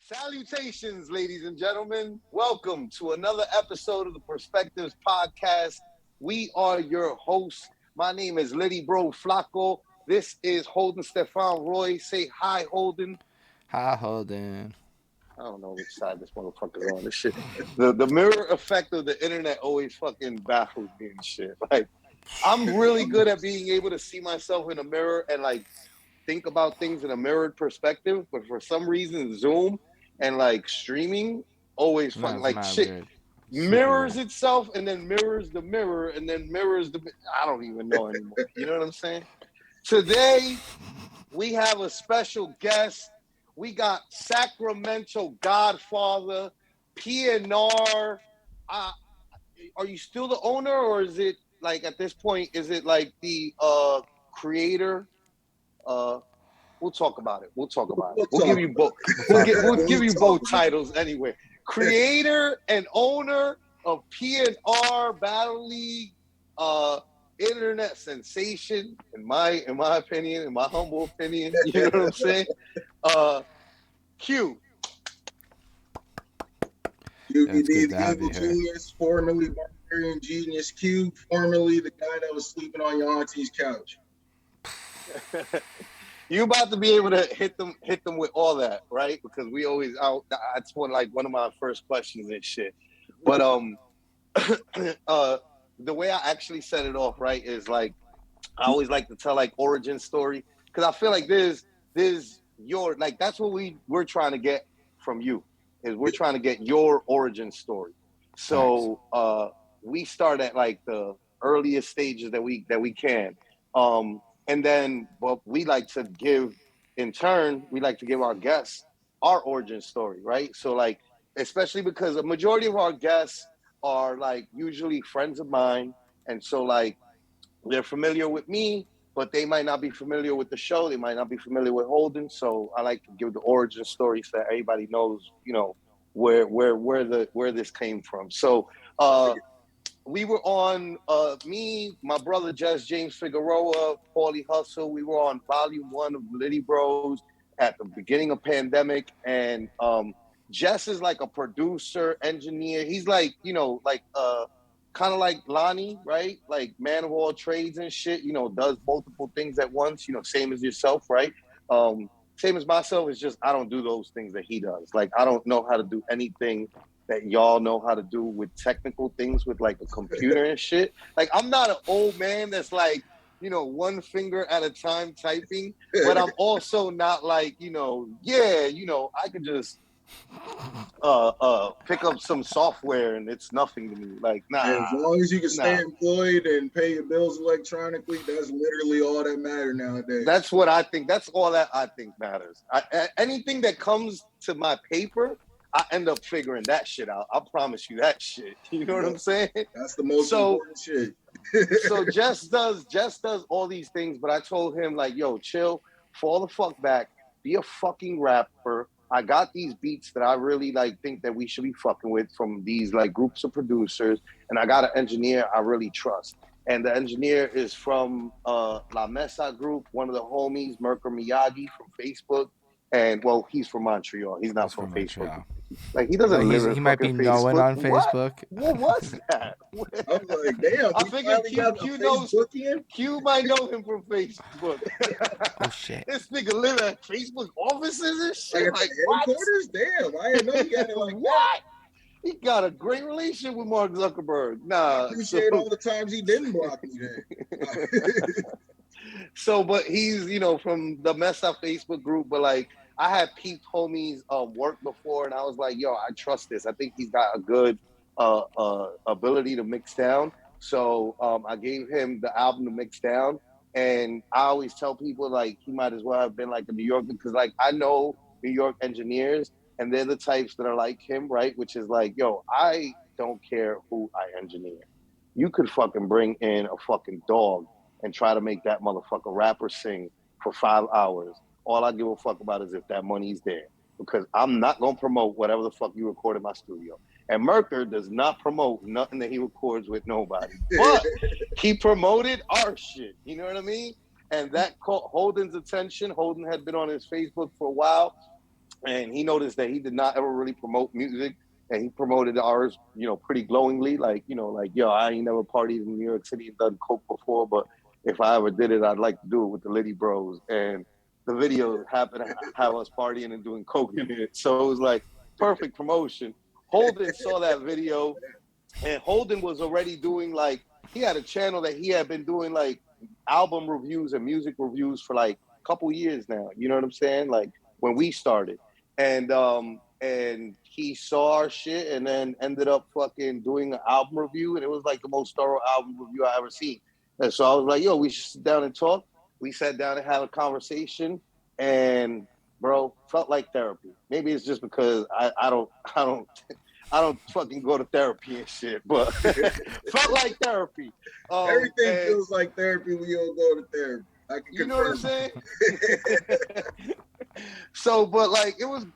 Salutations, ladies and gentlemen. Welcome to another episode of the Perspectives Podcast. We are your hosts. My name is Littyyy Bro Flacko. This is Holden Stephan Roy. Say hi, Holden. Hi, Holden. I don't know which side this motherfucker's on. This shit. The mirror effect of the internet always fucking baffles me and shit. Like, I'm really good at being able to see myself in a mirror and like think about things in a mirrored perspective, but for some reason, Zoom and like streaming always fucking That's like mad shit weird. Super mirrors weird. itself and then mirrors the mirror and then mirrors the. I don't even know anymore. You know what I'm saying? Today we have a special guest. We got Sacramento Godfather PnR. Are you still the owner, or is it like at this point? Is it like the creator? We'll talk about it. We'll talk about it. We'll give you both. We'll give you both titles anyway. Creator and owner of PnR Battle League, internet sensation, in my opinion, in my humble opinion. You know what I'm saying? Q. QVD, the evil genius, formerly Barbarian Genius Q, formerly the guy that was sleeping on your auntie's couch. You about to be able to hit them with all that, right? Because we always that's one of my first questions and shit. But the way I actually set it off, right, is like I always like to tell like origin story because I feel like there's your like that's what we're trying to get from you is we're trying to get your origin story. So we start at like the earliest stages that we can. And then, well, we like to give our guests our origin story, right? So, like, especially because a majority of our guests are like usually friends of mine, and so like they're familiar with me, but they might not be familiar with the show. They might not be familiar with Holden. So I like to give the origin story so that everybody knows, you know, where this came from. So, we were on me, my brother Jess James Figueroa, Paulie Hustle. We were on volume 1 of Littyyy Bros at the beginning of pandemic, and Jess is like a producer, engineer. He's like, you know, like kind of like Lonnie, right? Like man of all trades and shit. You know, does multiple things at once. You know, same as yourself, right? Same as myself. It's just I don't do those things that he does. Like I don't know how to do anything that y'all know how to do with technical things with like a computer and shit. Like I'm not an old man that's like, you know, one finger at a time typing, but I'm also not like, you know, I could just pick up some software and it's nothing to me. Like, nah. As long as you can stay employed and pay your bills electronically, that's literally all that matters nowadays. That's what I think. That's all that I think matters. Anything that comes to my paper, I end up figuring that shit out. I promise you that shit. You know what I'm saying? That's the most important shit. So Jess does all these things, but I told him like, yo, chill, fall the fuck back, be a fucking rapper. I got these beats that I really like think that we should be fucking with from these like groups of producers, and I got an engineer I really trust. And the engineer is from La Mesa group, one of the homies, Merker Miyagi from Facebook. And well, he's from Montreal. He's not from Facebook. Montreal. Like he doesn't live in he might be known on Facebook. What was that? I'm like, damn. I figured Q might know him from Facebook. Oh shit! This nigga live at Facebook offices and shit. Like what? Damn, I didn't know he got it like what? He got a great relationship with Mark Zuckerberg. Nah, I appreciate all the times he didn't block me then. So, but he's, you know, from the Mess Up Facebook group, but like I had peeped homies work before and I was like, yo, I trust this. I think he's got a good ability to mix down. So I gave him the album to mix down. And I always tell people like he might as well have been like a New Yorker because like I know New York engineers and they're the types that are like him, right? Which is like, yo, I don't care who I engineer. You could fucking bring in a fucking dog and try to make that motherfucker rapper sing for 5 hours. All I give a fuck about is if that money's there. Because I'm not going to promote whatever the fuck you record in my studio. And Merker does not promote nothing that he records with nobody. But he promoted our shit. You know what I mean? And that caught Holden's attention. Holden had been on his Facebook for a while. and he noticed that he did not ever really promote music, and he promoted ours, pretty glowingly. Like, yo, I ain't never partied in New York City and done coke before, but if I ever did it, I'd like to do it with the Littyyy Bros. And the video happened to have us partying and doing coke in it, so it was like perfect promotion. Holden saw that video, and Holden was already doing like, he had a channel that he had been doing like album reviews and music reviews for like a couple years now. You know what I'm saying? Like when we started, and he saw our shit, and then ended up fucking doing an album review, and it was like the most thorough album review I ever seen. And so I was like, yo, we should sit down and talk. We sat down and had a conversation, and bro, felt like therapy. Maybe it's just because I don't fucking go to therapy and shit, but felt like therapy. Everything feels like therapy when you don't go to therapy. I can you know what I'm confirm. saying? So, but like it was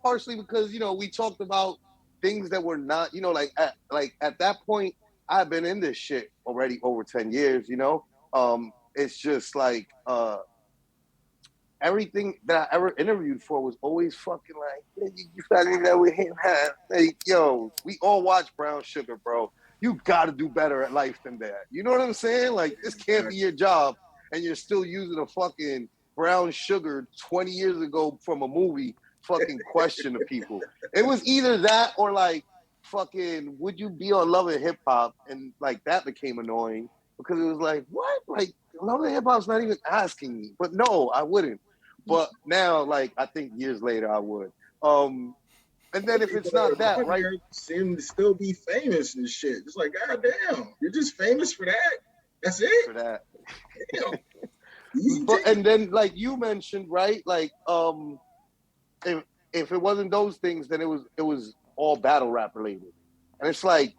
partially because we talked about things that were not, at that point I've been in this shit already over 10 years. It's just like everything that I ever interviewed for was always fucking like, you fucking know with him, like, yo, we all watch Brown Sugar, bro. You got to do better at life than that. You know what I'm saying? Like, this can't be your job, and you're still using a fucking Brown Sugar 20 years ago from a movie fucking question to people. It was either that or like fucking, would you be on Love and Hip Hop? And like that became annoying because it was like, what? Like, Love and Hip Hop's not even asking me. But no, I wouldn't. But now, like, I think years later I would. And then if it's not that, right? Seem to still be famous and shit. It's like, god damn, you're just famous for that. That's it. For that. Damn. But and then like you mentioned, right? Like, if it wasn't those things, then it was all battle rap related. And it's like,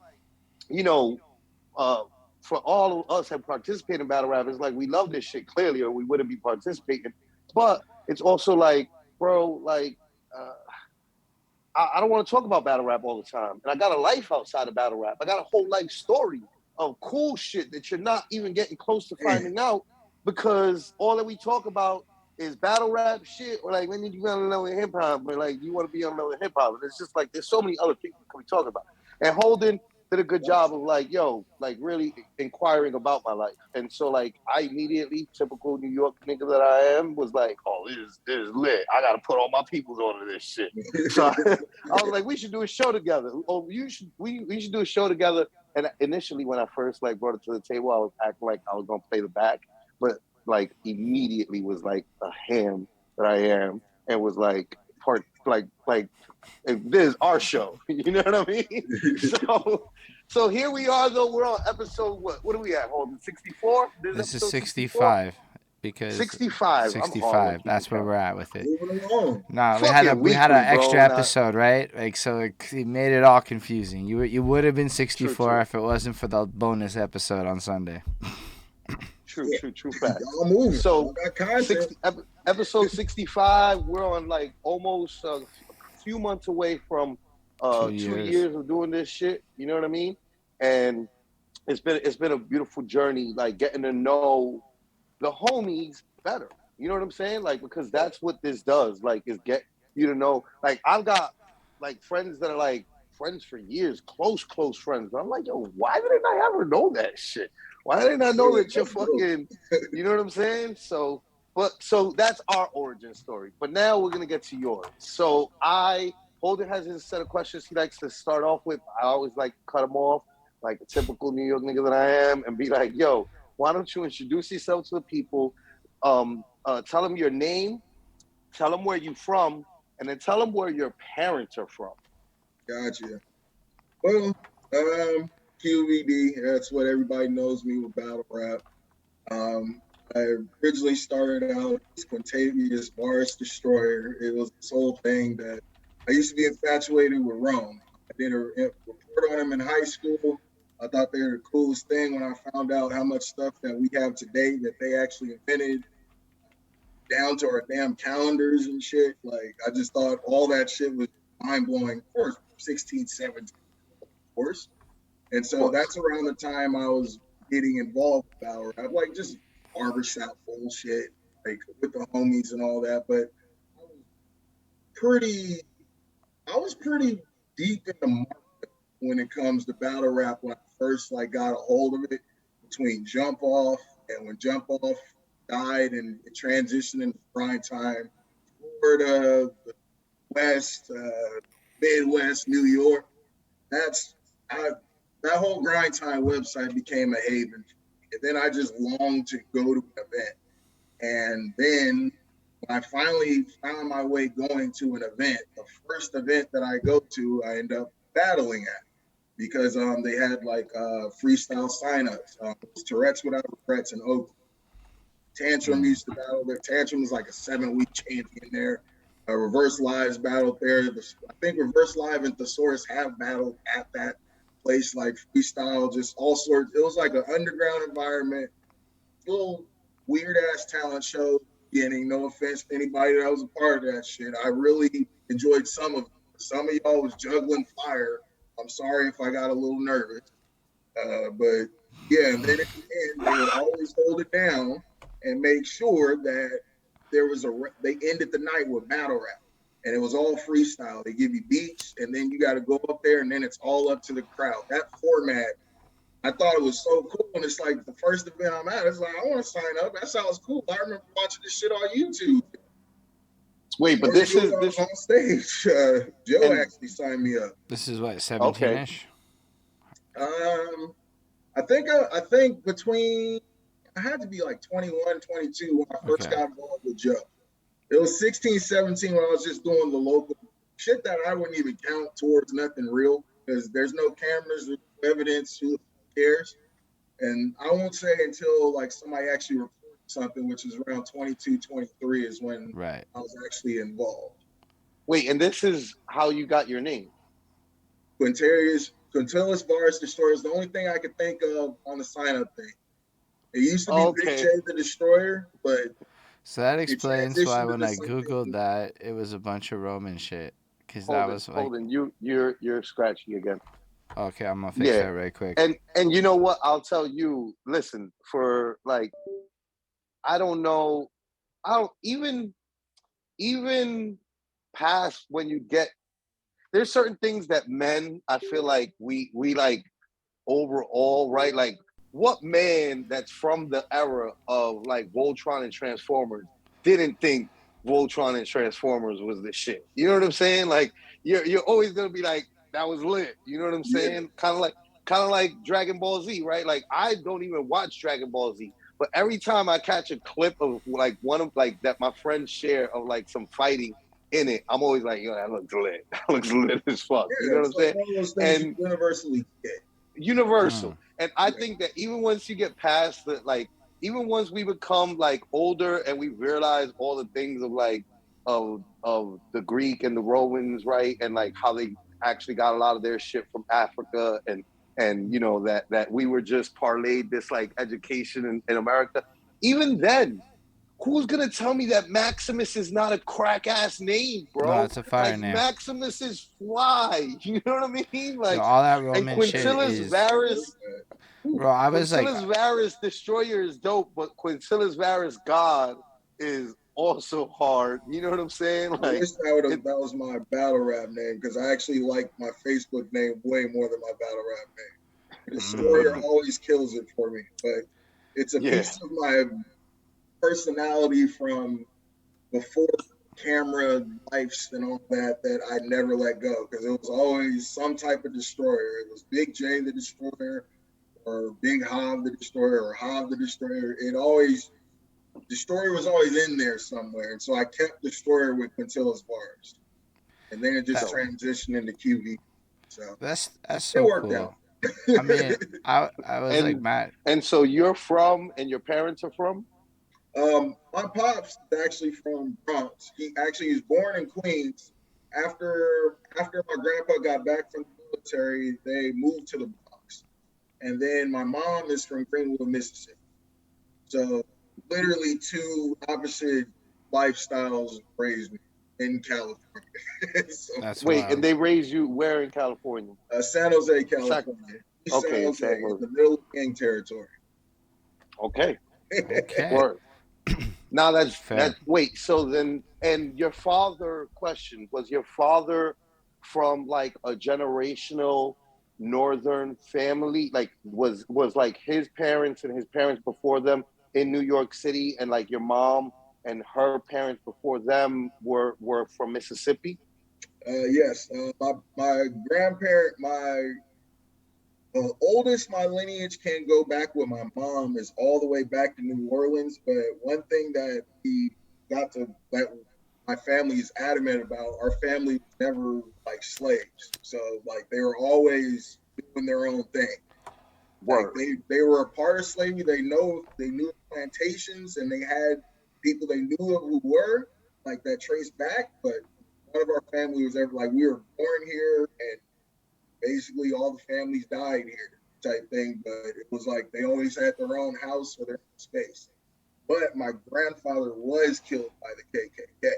for all of us that participate in battle rap, it's like we love this shit clearly, or we wouldn't be participating. But it's also like, bro, like, I don't want to talk about battle rap all the time. And I got a life outside of battle rap. I got a whole life story of cool shit that you're not even getting close to finding out, because all that we talk about is battle rap shit, or like, when did you want to know in hip hop, or like, you want to be on know in hip hop. And it's just like, there's so many other things we talk about. And Holden did a good job of like, yo, like really inquiring about my life. And so like, I immediately, typical New York nigga that I am, was like, oh, this is lit. I got to put all my peoples onto this shit. So I was like, we should do a show together. Oh, we should do a show together. And initially when I first like brought it to the table, I was acting like I was going to play the back, but like immediately was like a ham that I am, and was like part, like this is our show. You know what I mean? So here we are, though. We're on episode, what are we at, Holden? 64? This is 65. Because 65. 65. That's where we're at with it. No, Fucking we had an weekly, extra bro, episode, right? Like, so it made it all confusing. You would have been 64 True. if it wasn't for the bonus episode on Sunday. True fact. Y'all moving. So got content. episode 65. We're on like almost a few months away from 2 years of doing this shit. You know what I mean? And it's been a beautiful journey, like getting to know the homies better. You know what I'm saying? Like, because that's what this does. Like, is get you to know. Like, I've got like friends that are like friends for years, close friends. But I'm like, yo, why didn't I ever know that shit? Why didn't I know that you're fucking, you know what I'm saying? So that's our origin story. But now we're going to get to yours. So Holden has his set of questions he likes to start off with. I always like to cut him off like a typical New York nigga that I am, and be like, yo, why don't you introduce yourself to the people? Tell them your name, tell them where you're from, and then tell them where your parents are from. Gotcha. Well, QVD, that's what everybody knows me with battle rap. I originally started out as Quintavious Bars Destroyer. It was this whole thing that I used to be infatuated with Rome. I did a report on him in high school. I thought they were the coolest thing when I found out how much stuff that we have today that they actually invented, down to our damn calendars and shit. Like, I just thought all that shit was mind-blowing. Of course, 16, 17, of course. And so that's around the time I was getting involved with battle rap, like just barbershop bullshit, like with the homies and all that. But pretty deep in the market when it comes to battle rap when I first like got a hold of it, between Jump Off and when Jump Off died and it transitioned into prime time, Florida, the West, Midwest, New York. That's that whole grind time website became a haven. And then I just longed to go to an event. And then when I finally found my way going to an event, the first event that I go to, I end up battling at because they had like freestyle signups. It was Tourette's Without Regrets in Oakland. Tantrum used to battle there. Tantrum was like a 7-week champion there. Reverse Lives battled there. I think Reverse Live and Thesaurus have battled at that place, like freestyle, just all sorts. It was like an underground environment, little weird ass talent show. Beginning, no offense to anybody that was a part of that shit. I really enjoyed some of it. Some of y'all was juggling fire. I'm sorry if I got a little nervous, but yeah. And then at the end, they would always hold it down and make sure that there was they ended the night with battle rap, and it was all freestyle. They give you beats, and then you got to go up there, and then it's all up to the crowd. That format, I thought it was so cool. And it's like the first event I'm at, it's like, I want to sign up. That sounds cool. I remember watching this shit on YouTube. Wait, but this is on stage. Joe actually signed me up. This is what, 17-ish? I think between, I had to be like 21, 22 when I first got involved with Joe. It was 16, 17 when I was just doing the local shit that I wouldn't even count towards nothing real because there's no cameras, there's no evidence, who cares? And I won't say until like somebody actually reported something, which is around 22, 23 is when I was actually involved. Wait, and this is how you got your name? Quintillis Virus Destroyer is the only thing I could think of on the sign-up thing. It used to be Big J the Destroyer, but... So that explains why when I Googled that, it was a bunch of Roman shit. Because that was like... Holden, you're scratchy again. Okay, I'm going to fix that right quick. And you know what? I'll tell you, listen, for like... I don't know. Even past when you get, there's certain things that men, I feel like we like overall, right? Like what man that's from the era of like Voltron and Transformers didn't think Voltron and Transformers was the shit? You know what I'm saying? Like you're always gonna be like, that was lit. You know what I'm saying? Kind of like Dragon Ball Z, right? Like I don't even watch Dragon Ball Z. But every time I catch a clip of like one of like that my friends share of like some fighting in it, I'm always like, yo, that looks lit. That looks lit as fuck. Yeah, you know what I'm saying? One of those things you universally get. Universal. And I think that even once you get past the like, even once we become like older and we realize all the things of like of the Greek and the Romans, right? And like how they actually got a lot of their shit from Africa and you know that we were just parlayed this like education in America. Even then, who's gonna tell me that Maximus is not a crack ass name, bro? No, it's a fire name. Maximus is fly. You know what I mean? Like so all that Roman and Quintillis shit is... Varus. Bro, I was Quintillis Varus Destroyer is dope, but Quintillis Varus God is also hard. You know what I'm saying? Like I wish that was my battle rap name because I actually like my Facebook name way more than my battle rap name. Destroyer always kills it for me, but it's a piece of my personality from before camera lives and all that I never let go because it was always some type of destroyer. It was Big J the Destroyer or Big Hob the Destroyer or Hob the Destroyer. Destroyer was always in there somewhere, and so I kept Destroyer with Quintillis Bars, and then it just transitioned into QVD. So that's so worked cool. out. I mean, I was like mad. And so you're from, and your parents are from? My pops is actually from Bronx. He actually was born in Queens. After my grandpa got back from the military, they moved to the Bronx, and then my mom is from Greenwood, Mississippi. So literally two opposite lifestyles raised me in California. So, that's wait, wild. and they raised you where in California? San Jose, California. Okay, San Jose, in the middle of gang territory. Okay. Okay. Word. Now that's Fair. wait, so then, and your father, question, was your father from like a generational northern family? Like was like his parents and his parents before them in New York City, and like your mom and her parents before them were from Mississippi? Yes, my grandparent, my oldest my lineage can go back with my mom is all the way back to New Orleans. But one thing that we got to that my family is adamant about, our family was never like slaves. So like they were always doing their own thing. Like Word. they were a part of slavery. They knew plantations and they had people they knew of who were like that traced back, but none of our family was ever like we were born here and basically all the families died here type thing. But it was like they always had their own house or their own space. But my grandfather was killed by the KKK,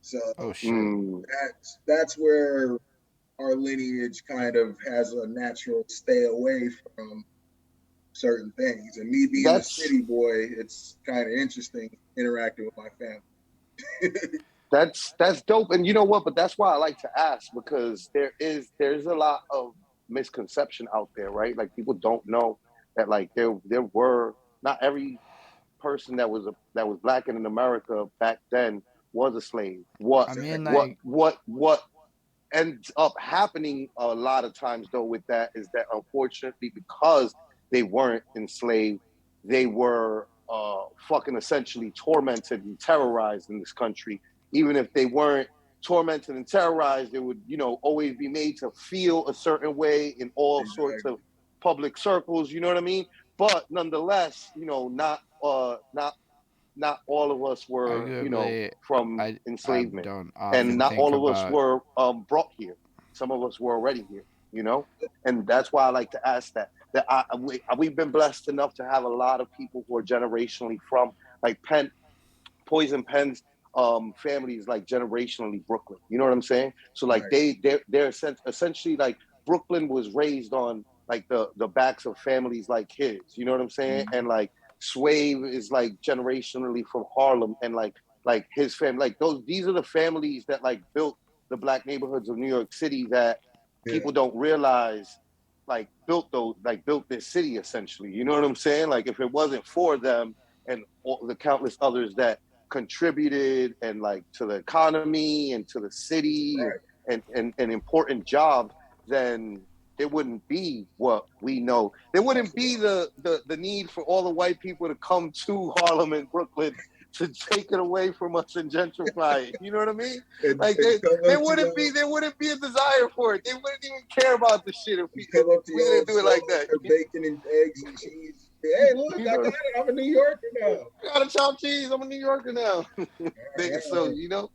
so Oh shit. Mm. that's where our lineage kind of has a natural stay away from certain things. And me being a That's city boy, it's kind of interesting interacting with my family. that's dope. And you know what? But that's why I like to ask, because there's a lot of misconception out there, right? Like people don't know that like there were not every person that was black in America back then was a slave. I mean, Exactly. like, What ends up happening a lot of times though with that is that unfortunately, because they weren't enslaved, they were fucking essentially tormented and terrorized in this country. Even if they weren't tormented and terrorized, they would, you know, always be made to feel a certain way in all sorts of Exactly. public circles, you know what I mean? But nonetheless, you know, not all of us were, you know, arguably, from I enslavement, don't and often not think all of us about. were brought here. Some of us were already here, you know, and that's why I like to ask that. That we've been blessed enough to have a lot of people who are generationally from like Poison Penn's families, like generationally Brooklyn. You know what I'm saying? So like Right. they're essentially like Brooklyn was raised on like the backs of families like his. You know what I'm saying? Mm-hmm. And like Swave is like generationally from Harlem, and like his family, like these are the families that like built the black neighborhoods of New York City that Yeah. people don't realize like built this city essentially. You know what I'm saying? Like if it wasn't for them and all the countless others that contributed and like to the economy and to the city Right. and important jobs, then it wouldn't be what we know. There wouldn't be Absolutely. the need for all the white people to come to Harlem and Brooklyn to take it away from us and gentrify it. You know what I mean? Like And come up to y'all, there wouldn't be a desire for it. They wouldn't even care about the shit if come up to we y'all didn't and do it show like off that. their bacon and eggs and cheese. Hey, look, You I got know, it. I'm a New Yorker now. I got a chopped cheese. I'm a New Yorker now. So All you know.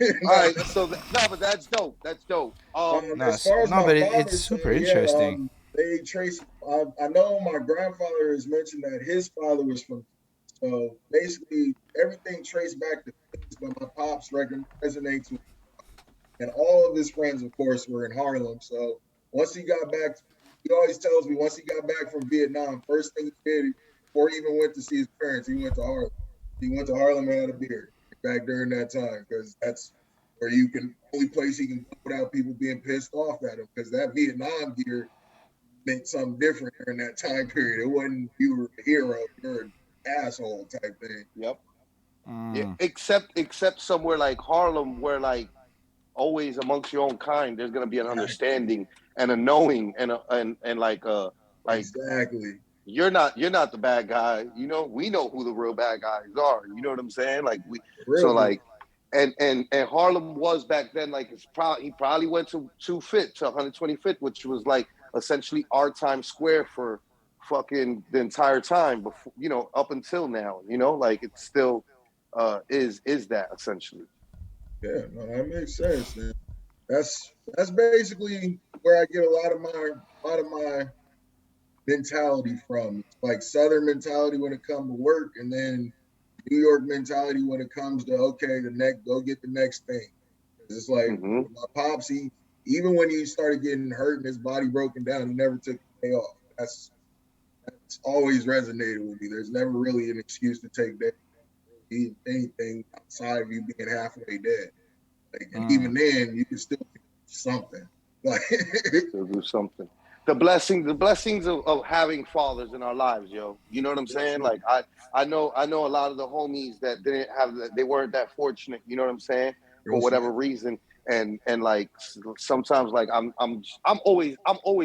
right. All right, so no, but that's dope. That's dope. No, As far as no, my but it's father's super side, yeah, interesting. they trace. I know my grandfather has mentioned that his father was from. So basically, everything traced back to things, but my pops resonates with, and all of his friends, of course, were in Harlem. So once he got back, he always tells me once he got back from Vietnam, first thing he did before he even went to see his parents, he went to Harlem. He went to Harlem and had a beer back during that time because that's where you can only place he can go without people being pissed off at him because that Vietnam gear meant something different during that time period. It wasn't you were a hero, you're an asshole type thing. Yep. Yeah. Mm. Except somewhere like Harlem, where like always amongst your own kind, there's gonna be an Exactly. understanding and a knowing and like Exactly. you're not the bad guy. You know, we know who the real bad guys are. You know what I'm saying? Like we Real, so for real. like and Harlem was back then like he probably went to Fifth to 125th, which was like essentially our Times Square for fucking the entire time before, you know, up until now. You know, like it's still is that essentially. Yeah, no, that makes sense. Man. That's basically where I get a lot of my mentality from. It's like Southern mentality when it comes to work, and then New York mentality when it comes to okay, the next go get the next thing. It's like Mm-hmm. my pops, he even when he started getting hurt and his body broken down, he never took a day off. That's always resonated with me. There's never really an excuse to take day. be anything outside of you being halfway dead. Like, and even then, you can still do something. Like, still do something. The blessings of having fathers in our lives, yo. You know what I'm saying? Like I know a lot of the homies that didn't have they weren't that fortunate. You know what I'm saying? For whatever reason, and like sometimes like I'm always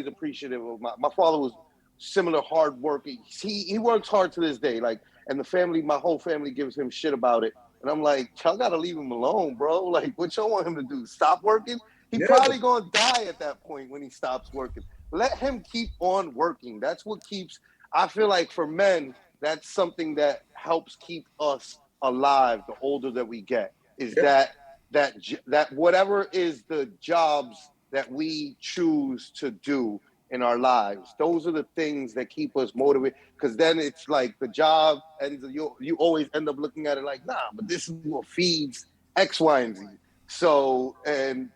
appreciative of my father was similar hard working. He works hard to this day. Like, and the family, my whole family gives him shit about it. And I'm like, y'all gotta leave him alone, bro. Like, what y'all want him to do? Stop working? He probably gonna die at that point when he stops working. Let him keep on working. That's what keeps, I feel like for men, that's something that helps keep us alive the older that we get, is that whatever is the jobs that we choose to do in our lives, those are the things that keep us motivated. Because then it's like the job, and you always end up looking at it like, nah, but this is what feeds X, Y, and Z. So and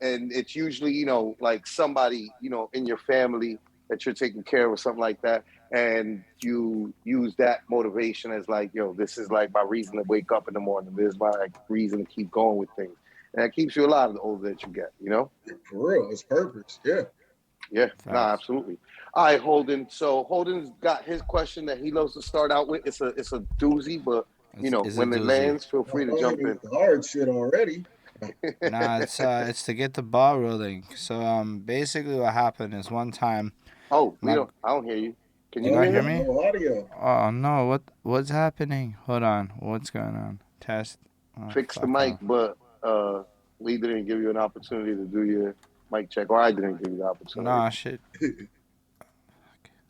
it's usually, you know, like somebody, you know, in your family that you're taking care of or something like that, and you use that motivation as like, yo, this is like my reason to wake up in the morning. This is my like reason to keep going with things, and it keeps you alive the older that you get. You know, for real, it's purpose. Yeah. Nah, absolutely. All right, Holden. So Holden's got his question that he loves to start out with. It's a doozy, but you know, when it lands, feel free to jump in. Hard shit already. Nah, it's to get the ball rolling. So basically what happened is one time. Oh, I don't hear you. Can you hear me? No audio. Oh no, what's happening? Hold on, what's going on? Test. Fix the mic, but we didn't give you an opportunity to do your mic check, or I didn't give you the opportunity. Nah, shit.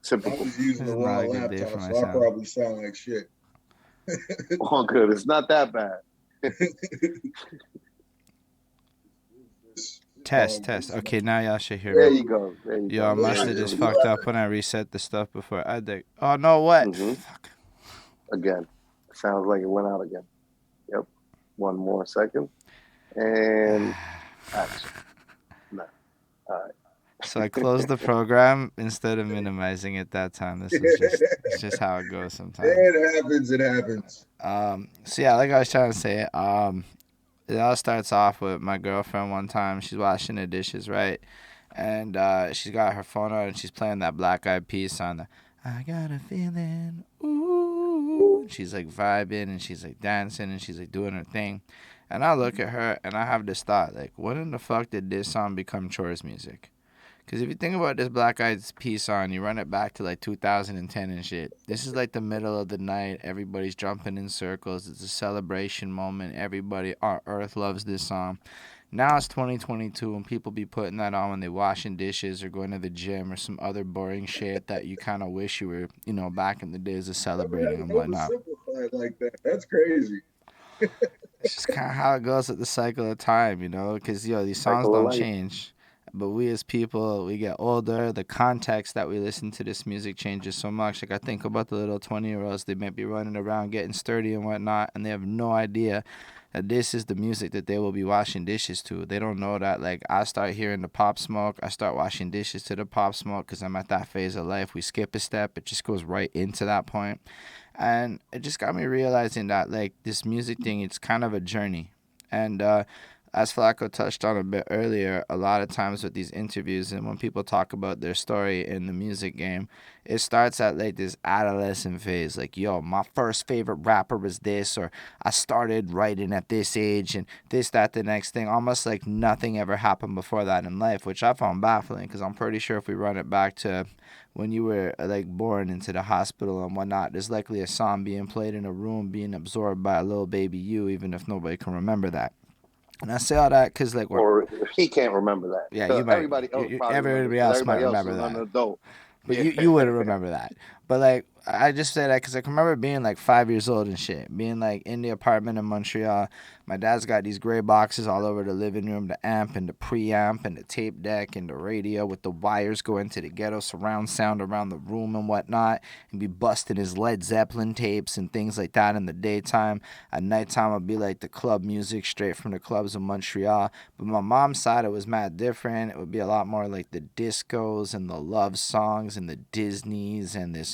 Typical. I was using the wrong laptop, so I probably sound like shit. All good. It's not that bad. Test. Okay, now y'all should hear me. There you go. I must have just fucked up when I reset the stuff before I did. Oh, no, what? Mm-hmm. Fuck. Again. Sounds like it went out again. Yep. One more second. And action. No. All right. So I closed the program instead of minimizing it that time. This is just how it goes sometimes. It happens. So yeah, like I was trying to say, it all starts off with my girlfriend one time. She's washing the dishes, right? And she's got her phone out and she's playing that Black Eyed Peas song. I got a feeling, ooh. She's like vibing and she's like dancing and she's like doing her thing. And I look at her and I have this thought, like, when in the fuck did this song become chores music? Because if you think about this Black Eyed Peas song, you run it back to like 2010 and shit. This is like the middle of the night. Everybody's jumping in circles. It's a celebration moment. Everybody on earth loves this song. Now it's 2022 and people be putting that on when they're washing dishes or going to the gym or some other boring shit that you kind of wish you were, you know, back in the days of celebrating and whatnot. Like that. That's crazy. It's just kind of how it goes with the cycle of time, you know, because, yo, these songs don't change. But we as people, we get older. The context that we listen to this music changes so much. Like, I think about the little 20-year-olds. They might be running around getting sturdy and whatnot, and they have no idea that this is the music that they will be washing dishes to. They don't know that, like, I start hearing the Pop Smoke. I start washing dishes to the Pop Smoke because I'm at that phase of life. We skip a step. It just goes right into that point. And it just got me realizing that, like, this music thing, it's kind of a journey. And as Flacko touched on a bit earlier, a lot of times with these interviews and when people talk about their story in the music game, it starts at like this adolescent phase. Like, yo, my first favorite rapper was this, or I started writing at this age and this, that, the next thing. Almost like nothing ever happened before that in life, which I found baffling because I'm pretty sure if we run it back to when you were like born into the hospital and whatnot, there's likely a song being played in a room being absorbed by a little baby you, even if nobody can remember that. And I say all that because, like, or he can't remember that. Yeah, you might. Everybody else might remember that. An adult. But you wouldn't remember that. But, like, I just say that because I can remember being, like, 5 years old and shit. Being, like, in the apartment in Montreal. My dad's got these gray boxes all over the living room. The amp and the preamp and the tape deck and the radio with the wires going to the ghetto surround sound around the room and whatnot. And be busting his Led Zeppelin tapes and things like that in the daytime. At nighttime, it'd be, like, the club music straight from the clubs in Montreal. But my mom's side, it was mad different. It would be a lot more like the discos and the love songs and the Disneys and this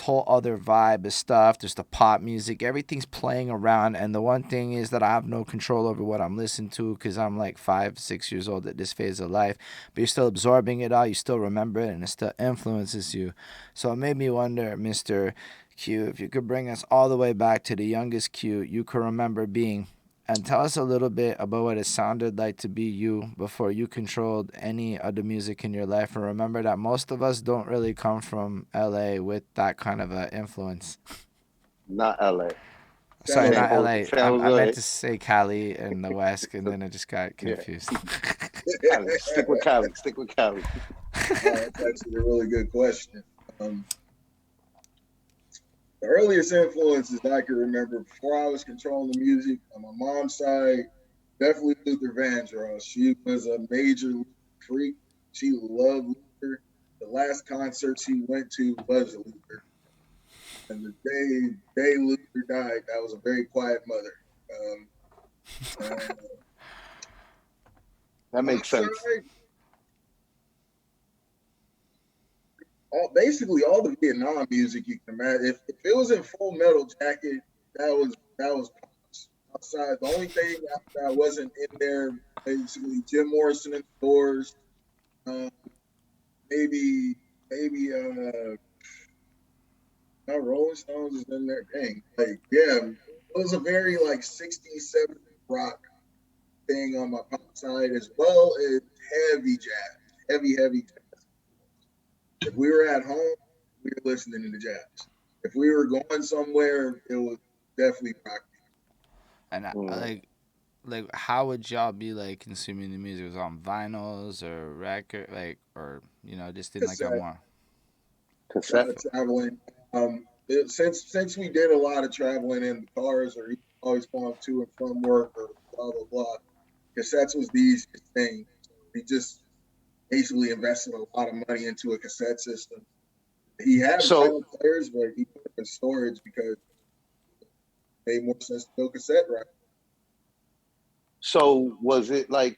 whole other vibe of stuff. There's the pop music. Everything's playing around. And the one thing is that I have no control over what I'm listening to because I'm like 5, 6 years old at this phase of life. But you're still absorbing it all. You still remember it, and it still influences you. So it made me wonder, Mr. Q, if you could bring us all the way back to the youngest Q you could remember being. And tell us a little bit about what it sounded like to be you before you controlled any of the music in your life. And remember that most of us don't really come from LA with that kind of an influence. Not LA. Sorry, not LA. I meant Jose. to say Cali and the West, and then I just got confused. Cali. Stick with Cali. Stick with Cali. That's actually a really good question. The earliest influences I can remember before I was controlling the music on my mom's side, definitely Luther Vandross. She was a major Luther freak. She loved Luther. The last concert she went to was Luther. And the day Luther died, that was a very quiet mother. That makes sense. Basically all the Vietnam music you can imagine. If it was in Full Metal Jacket, that was outside. The only thing that wasn't in there, basically Jim Morrison and the Doors, maybe not Rolling Stones is in there. Dang, like it was a very like 60s, 70s rock thing on my pop side, as well as heavy jazz, heavy jazz. If we were at home, we were listening to the jazz. If we were going somewhere, it was definitely rock. And like, how would y'all be like consuming the music? Was it on vinyls or record, like, or just in like a more cassette traveling? Since we did a lot of traveling in the cars, or always going to and from work, or blah blah blah, cassettes was the easiest thing. We just basically invested a lot of money into a cassette system. He had vinyl players, but he put them in storage because it made more sense to go cassette, right? So was it like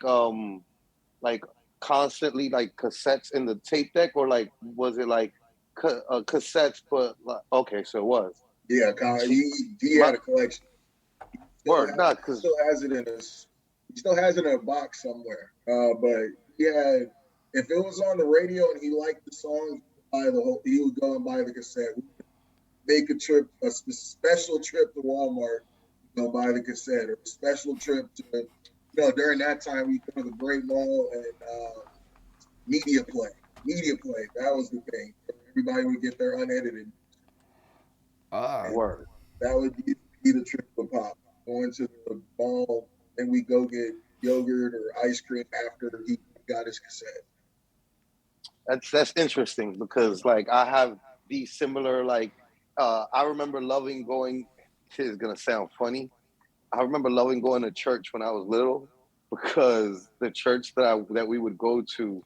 constantly like cassettes in the tape deck, or like was it like cassettes? But like, okay, so it was. Yeah, he had a collection. Word, not because he still has it in a box somewhere. But he had. If it was on the radio and he liked the song, he would go and buy the cassette. Make a special trip to Walmart, go buy the cassette, or a special trip to, during that time we go to the Great Mall and Media Play. That was the thing. Everybody would get their unedited. Word. That would be the trip for Pop. Going to the mall, and we go get yogurt or ice cream after he got his cassette. That's interesting because like I have these similar like I remember loving going. This is gonna sound funny. I remember loving going to church when I was little because the church that we would go to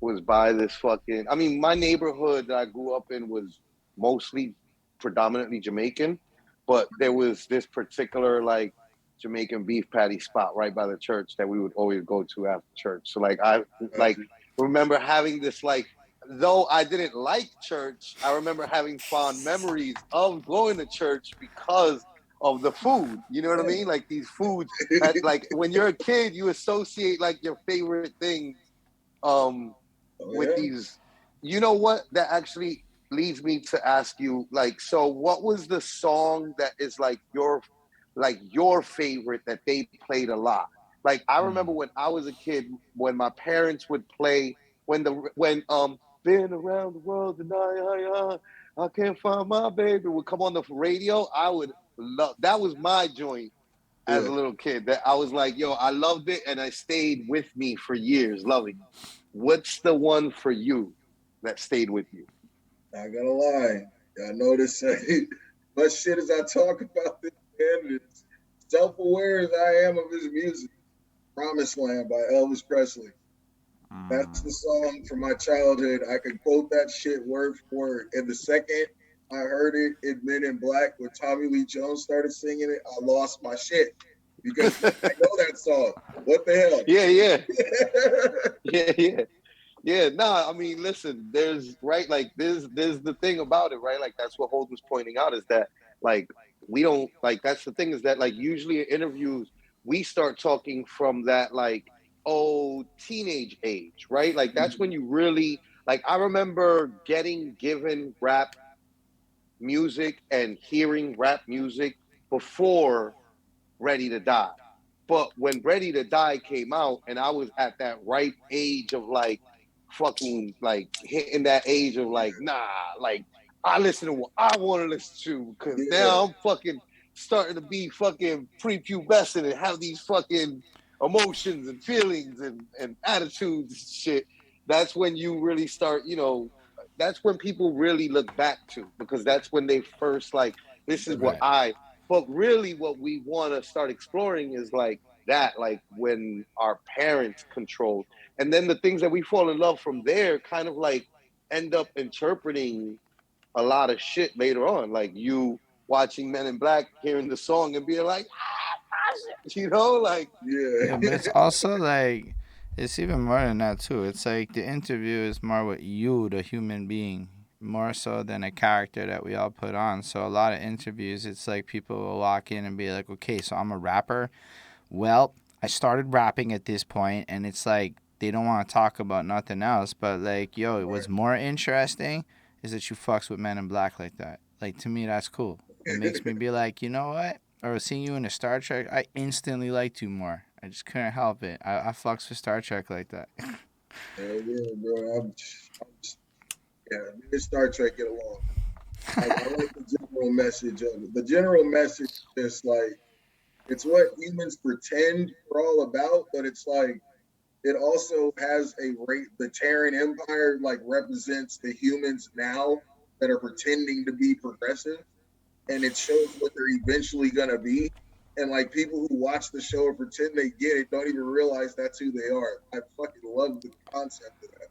was by this fucking. I mean, my neighborhood that I grew up in was mostly predominantly Jamaican, but there was this particular like Jamaican beef patty spot right by the church that we would always go to after church. So like I like. Remember having this like, though I didn't like church, I remember having fond memories of going to church because of the food. You know what I mean? Like these foods, like when you're a kid, you associate like your favorite things with these. You know what? That actually leads me to ask you, like, so what was the song that is like your favorite that they played a lot? Like I remember when I was a kid, when my parents would play when been around the world tonight, I can't find my baby would come on the radio. I would love that. Was my joint as a little kid. That I was like, yo, I loved it, and I stayed with me for years, loving it. What's the one for you that stayed with you? Not gonna lie, I notice much shit as I talk about this, man. As self-aware as I am of his music. Promised Land by Elvis Presley. That's the song from my childhood. I could quote that shit word for word. And the second I heard it in Men in Black when Tommy Lee Jones started singing it, I lost my shit because I know that song. What the hell? Yeah. Yeah, nah, I mean, listen, there's right, like there's the thing about it, right? Like that's what Holden's pointing out is that like we don't like that's the thing is that like usually in interviews we start talking from that like teenage age, right? Like that's when you really like I remember getting given rap music and hearing rap music before Ready to Die. But when Ready to Die came out, and I was at that right age of like fucking like hitting that age of like, nah, like I listen to what I want to listen to because Yeah. now I'm fucking starting to be fucking prepubescent and have these fucking emotions and feelings and attitudes and shit. That's when you really start, that's when people really look back to because that's when they first like, this is what Right. but really what we want to start exploring is like that, like when our parents controlled. And then the things that we fall in love from there kind of like end up interpreting a lot of shit later on. Like you watching Men in Black, hearing the song and being like, like. Yeah, but it's also like it's even more than that too. It's like the interview is more with you, the human being, more so than a character that we all put on. So a lot of interviews, it's like people will walk in and be like, "Okay, so I'm a rapper. Well, I started rapping at this point," and it's like they don't want to talk about nothing else. But like, yo, what's more interesting is that you fucks with Men in Black like that. Like to me, that's cool. It makes me be like, you know what? Or seeing you in a Star Trek, I instantly liked you more. I just couldn't help it. I fucks with Star Trek like that. Hell yeah, bro. Yeah, me and Star Trek get along. I like the general message of it. The general message is like it's what humans pretend we're all about, but it's like it also has a rate. The Terran Empire like represents the humans now that are pretending to be progressive, and it shows what they're eventually gonna be. And like people who watch the show and pretend they get it don't even realize that's who they are. I fucking love the concept of that.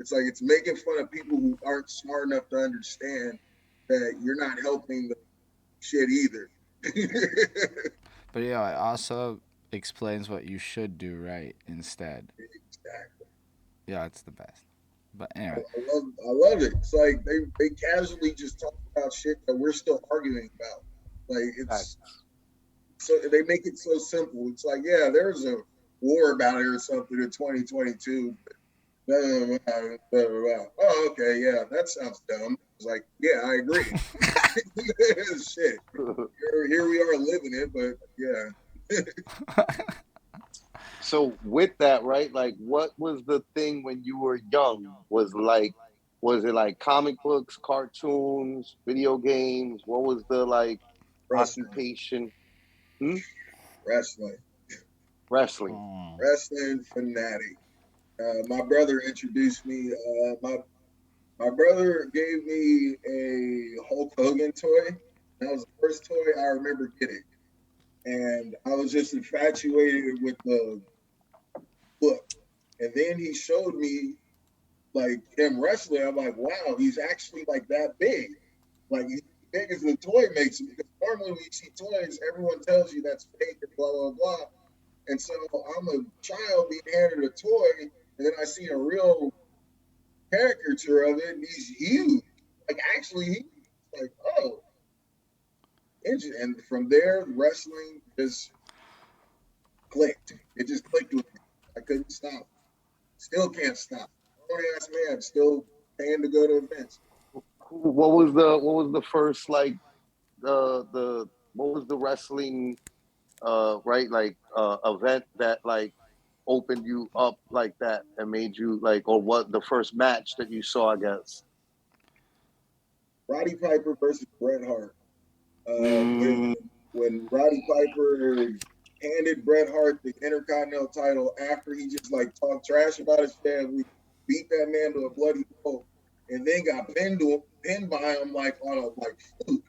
It's like it's making fun of people who aren't smart enough to understand that you're not helping the shit either. But yeah, it also explains what you should do right instead. Exactly. Yeah, it's the best. But I anyway, love it. It's like they casually just talk about shit that we're still arguing about. Like it's so they make it so simple. It's like, yeah, there's a war about it or something in 2022. Oh, okay, yeah, that sounds dumb. It's like, yeah, I agree. Shit, here we are living it, but yeah. So with that, right? Like, what was the thing when you were young? Was it like comic books, cartoons, video games? What was the like Wrestling, occupation? Hmm? wrestling, Wrestling. wrestling fanatic. My brother introduced me. My brother gave me a Hulk Hogan toy. That was the first toy I remember getting, and I was just infatuated with the look. And then he showed me like him wrestling. I'm like, wow, he's actually like that big. Like he's big as the toy makes him. Because normally when you see toys, everyone tells you that's fake and blah blah blah. And so I'm a child being handed a toy, and then I see a real caricature of it, and he's huge. Like actually huge. Like, oh. And from there, wrestling just clicked. It just clicked with me. I couldn't stop. Still can't stop. Grown ass man, still paying to go to events. What was the first like the what was the wrestling right like event that like opened you up like that and made you like or what the first match that you saw, I guess? Roddy Piper versus Bret Hart. Mm, When Roddy Piper handed Bret Hart the Intercontinental title after he just like talked trash about his family, beat that man to a bloody pulp, and then got pinned by him like on a like fluke,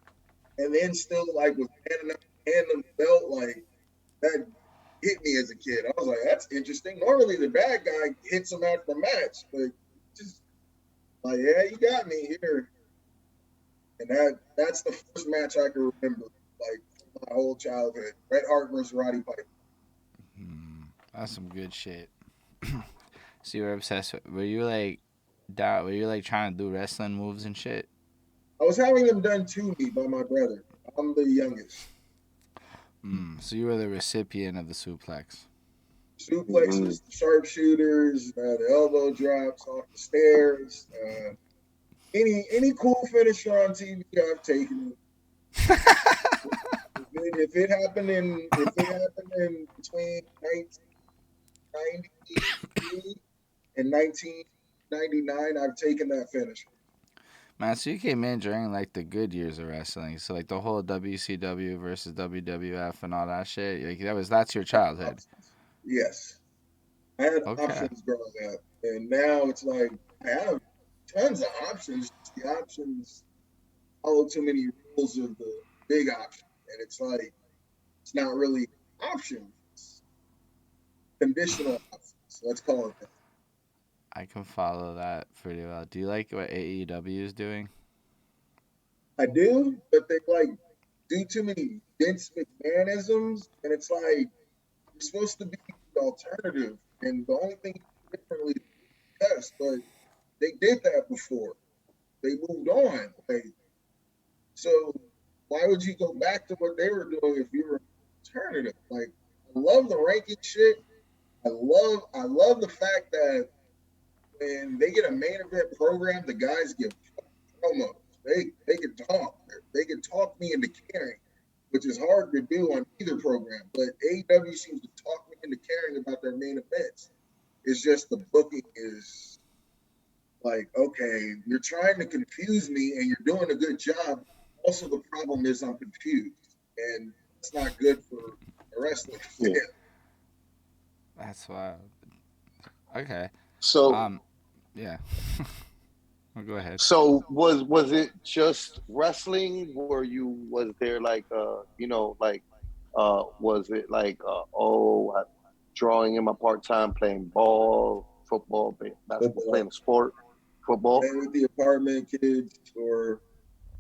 and then still like was handing the belt like that hit me as a kid. I was like, that's interesting. Normally the bad guy hits him after the match, but just like, yeah, you got me here. And that's the first match I can remember, like my whole childhood. Bret Hart versus Roddy Piper. That's some good shit. So you were obsessed with, were you like, were you like trying to do wrestling moves and shit? I was having them done to me by my brother. I'm the youngest. So you were the recipient of the suplex. Suplexes, sharpshooters, the elbow drops off the stairs. Any cool finisher on TV, I've taken it. If it happened in between 1993 and 1999, I've taken that finisher. Man, so you came in during like the good years of wrestling, so like the whole WCW versus WWF and all that shit. Like that's your childhood. Yes, I had Okay. options growing up, and now it's like I have tons of options. The options follow too many rules of the big option, and it's like it's not really options, it's conditional options. Let's call it that. I can follow that pretty well. Do you like what AEW is doing? I do, but they like do too many Vince McMahonisms, and it's like you're supposed to be the alternative, and the only thing differently is yes, but they did that before. They moved on. Like, so why would you go back to what they were doing if you were an alternative? Like, I love the ranking shit. I love the fact that when they get a main event program, the guys give promos. They can talk. They can talk me into caring, which is hard to do on either program. But AEW seems to talk me into caring about their main events. It's just the booking is like, okay, you're trying to confuse me and you're doing a good job. Also, the problem is I'm confused, and it's not good for a wrestling fan. Yeah. That's wild. Okay. So Yeah. Well, go ahead. so was it just wrestling? Was there like was it like drawing in my part time playing ball, football, basketball, Football. playing a sport, football? Playing with the apartment kids or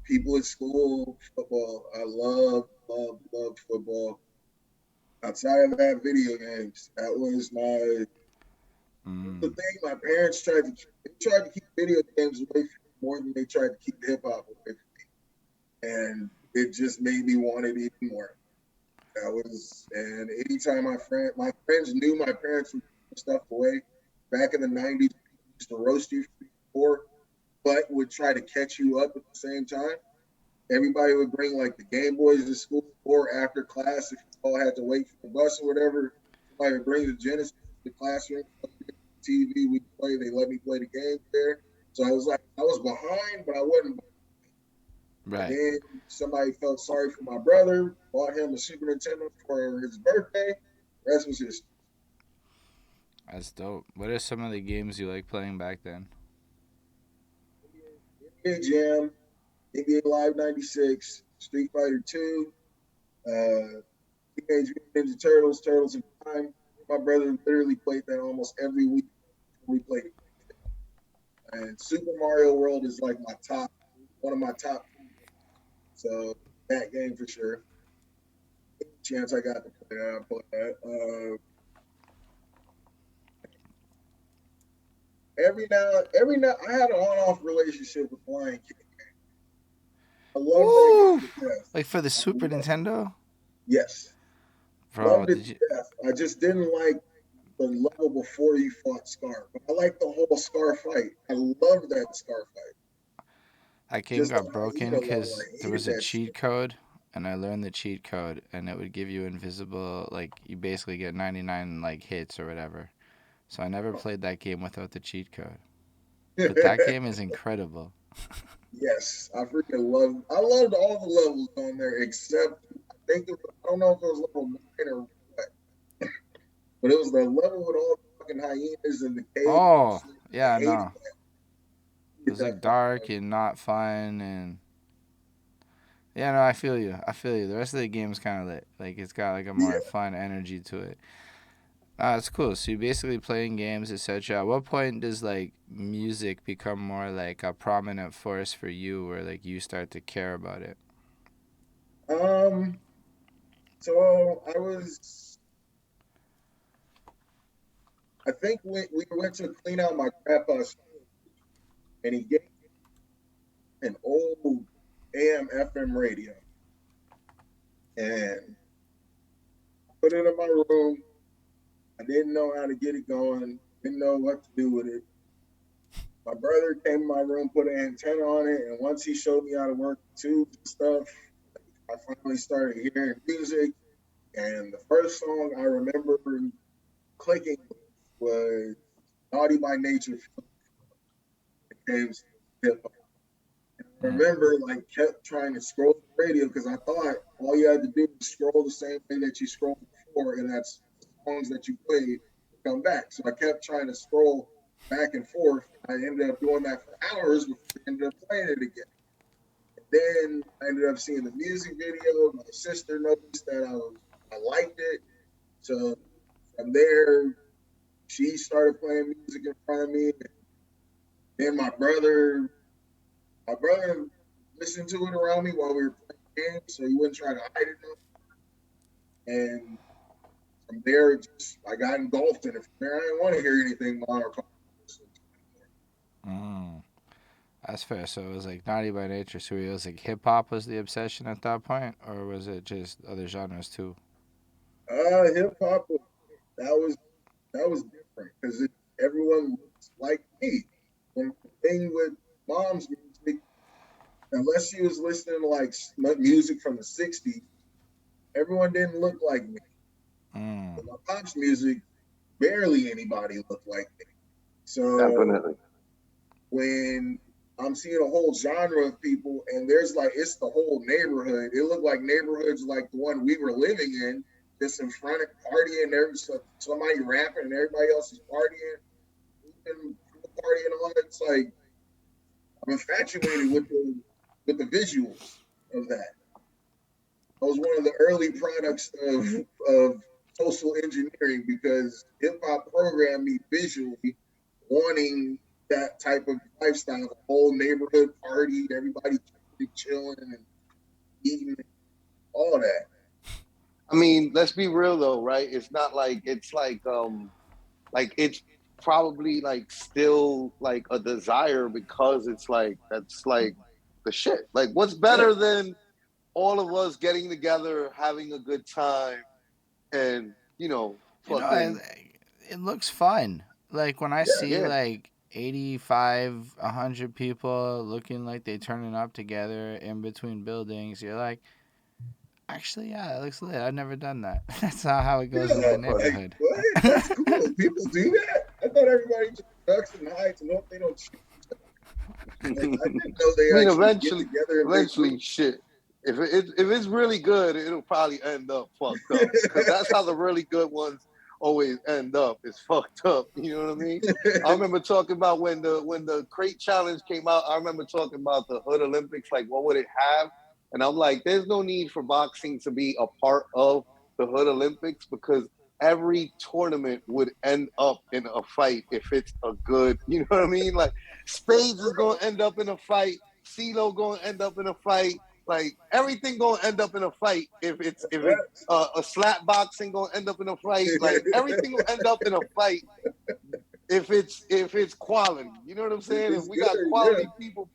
people at school, football. I love football. Outside of that, video games. That was the thing. My parents tried to keep video games away from me more than they tried to keep hip hop away from me, and it just made me want it even more. And anytime my friends knew my parents would put stuff away. Back in the '90s, people used to roast you for, but would try to catch you up at the same time. Everybody would bring like the Game Boys to school or after class if you all had to wait for the bus or whatever. Somebody would bring the Genesis to the classroom, TV, we play. They let me play the game there. So I was like, I was behind, but I wasn't. Right. Then somebody felt sorry for my brother, bought him a Super Nintendo for his birthday. The rest was history. That's dope. What are some of the games you like playing back then? NBA Jam, NBA Live '96, Street Fighter 2, Teenage Mutant Ninja Turtles, Turtles in Time. My brother literally played that almost every week. We played it. And Super Mario World is like one of my top. So that game for sure. Any chance I got to play that, I play that. Every now, I had an on-off relationship with Lion King. I love that game to death. Like for the Super Nintendo? Yes. Bro, Loved it to death. I just didn't like the level before you fought Scar. But I like the whole Scar fight. I loved that Scar fight. that game Just got the broken hyena level. because I there hated was a that cheat shit. code, and I learned the cheat code, and it would give you invisible, like you basically get 99 like hits or whatever. So I never played that game without the cheat code. But that game is incredible. Yes, I loved all the levels on there except I don't know if it was level 9 or what, but it was the level with all the fucking hyenas in the cave. Oh, I yeah, hated no. that. It was like dark and not fun, and yeah, no, I feel you. I feel you. The rest of the game's kind of lit. Like it's got like a more fun energy to it. It's cool. So you're basically playing games, etc. At what point does like music become more like a prominent force for you, where like you start to care about it? So I was I think we went to clean out my grandpa's, and he gave me an old AM FM radio, and put it in my room. I didn't know how to get it going. Didn't know what to do with it. My brother came in my room, put an antenna on it, and once he showed me how to work tubes and stuff, I finally started hearing music. And the first song I remember clicking was Naughty by Nature. It came hip hop. I remember like kept trying to scroll the radio because I thought all you had to do was scroll the same way that you scrolled before, and that's the songs that you played come back. So I kept trying to scroll back and forth. I ended up doing that for hours before I ended up playing it again. And then I ended up seeing the music video. My sister noticed that I liked it. So from there, she started playing music in front of me. Then my brother listened to it around me while we were playing games, so he wouldn't try to hide it. And from there, I got engulfed in it. From there, I didn't want to hear anything modern. That's fair. So it was like Naughty by Nature. So it was like hip hop was the obsession at that point, or was it just other genres too? Hip hop. That was different because everyone looks like me. And the thing with mom's music, unless she was listening to like music from the '60s, everyone didn't look like me. But my pop's music, barely anybody looked like me. So definitely, when I'm seeing a whole genre of people, and there's like it's the whole neighborhood. It looked like neighborhoods like the one we were living in, just in front of partying. There's somebody rapping, and everybody else is partying, and partying all that. It's like I'm infatuated with the visuals of that. That was one of the early products of social engineering because hip hop programmed me visually, wanting that type of lifestyle, the whole neighborhood party, everybody chilling and eating, all that. I mean, let's be real though, right? It's not like it's like it's probably like still like a desire because it's like that's like the shit. Like, what's better than all of us getting together, having a good time, and fucking. It looks fun. Like when I see like 85, 100 people looking like they turning up together in between buildings, you're like, actually, yeah, that looks lit. I've never done that. That's not how it goes in my neighborhood. Like, what? That's cool. People do that? I thought everybody just ducks and hides and hope they don't shoot each other. Like, I didn't know they eventually, shit. If it's really good, it'll probably end up fucked up. Because that's how the really good ones always end up. It's fucked up. You know what I mean? I remember talking about when the crate challenge came out. I remember talking about the Hood Olympics. Like, what would it have? And I'm like, there's no need for boxing to be a part of the Hood Olympics because every tournament would end up in a fight if it's a good, you know what I mean? Like, Spades is going to end up in a fight. CeeLo going to end up in a fight. Like, everything going to end up in a fight if it's a slap boxing going to end up in a fight. Like, everything will end up in a fight if it's quality. You know what I'm saying? If we got quality people,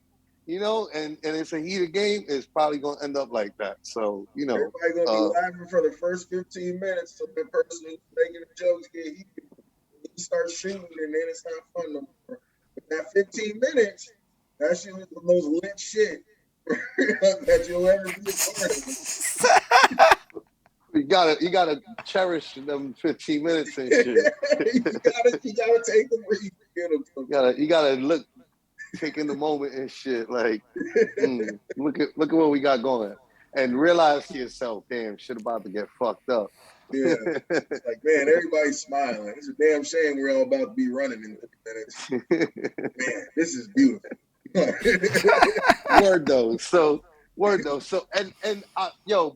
and it's a heated game, it's probably going to end up like that. So, everybody going to be laughing for the first 15 minutes so the person who's making the jokes get heated. He starts shooting, and then it's not fun no more. But that 15 minutes, that shit was the most lit shit that you'll ever be a part of. You gotta cherish them 15 minutes and shit. you gotta take them where you can get them. You gotta look, take in the moment and shit. Like, look at what we got going, and realize to yourself, damn, shit about to get fucked up. Yeah, it's like, man, everybody's smiling. It's a damn shame we're all about to be running in 30 minutes. Man, this is beautiful. Word though. So and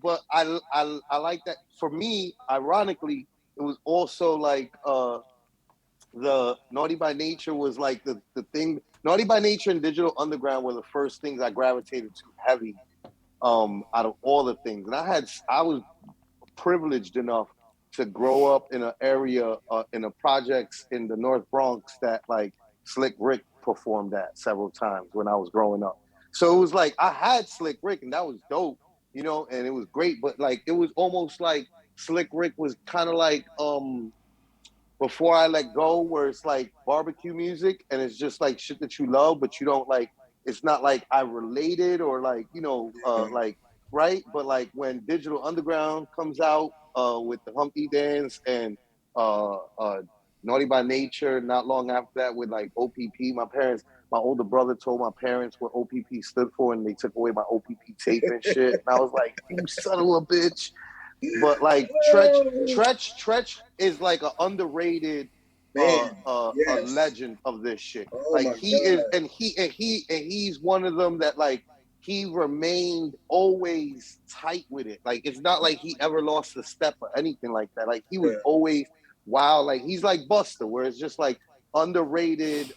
but I like that. For me, ironically, it was also like the Naughty by Nature was like the thing. Naughty by Nature and Digital Underground were the first things I gravitated to heavy out of all the things. And I was privileged enough to grow up in an area in the projects in the North Bronx that like Slick Rick performed at several times when I was growing up. So it was like I had Slick Rick and that was dope, you know, and it was great. But like it was almost like Slick Rick was kind of like Before I Let Go, where it's like barbecue music and it's just like shit that you love, but you don't like, it's not like I related or like, you know, like, right? But like when Digital Underground comes out with the Humpty Dance and Naughty by Nature, not long after that with like OPP, my older brother told my parents what OPP stood for and they took away my OPP tape and shit. And I was like, you son of a bitch. But like Tretch is like an underrated a legend of this shit. Oh like my he God. is, and he's one of them that like he remained always tight with it. Like it's not like he ever lost a step or anything like that. Like he was always wild. Like he's like Buster, where it's just like underrated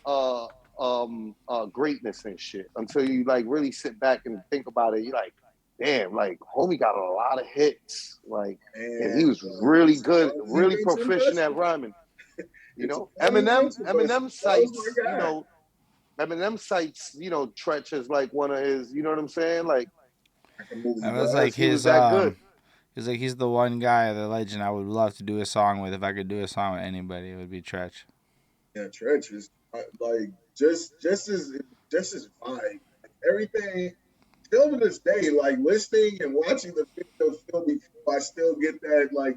greatness and shit. Until you like really sit back and think about it, you're like, damn, like homie got a lot of hits, like, and he was really good, really proficient at rhyming. You know, Eminem cites, you know, Eminem cites, you know, Tretch as like one of his, you know what I'm saying? Like, that was like his he's the one guy, the legend I would love to do a song with. If I could do a song with anybody, it would be Tretch. Yeah, Tretch is like just as vibe. Like, everything still to this day, like listening and watching the video still before, I still get that like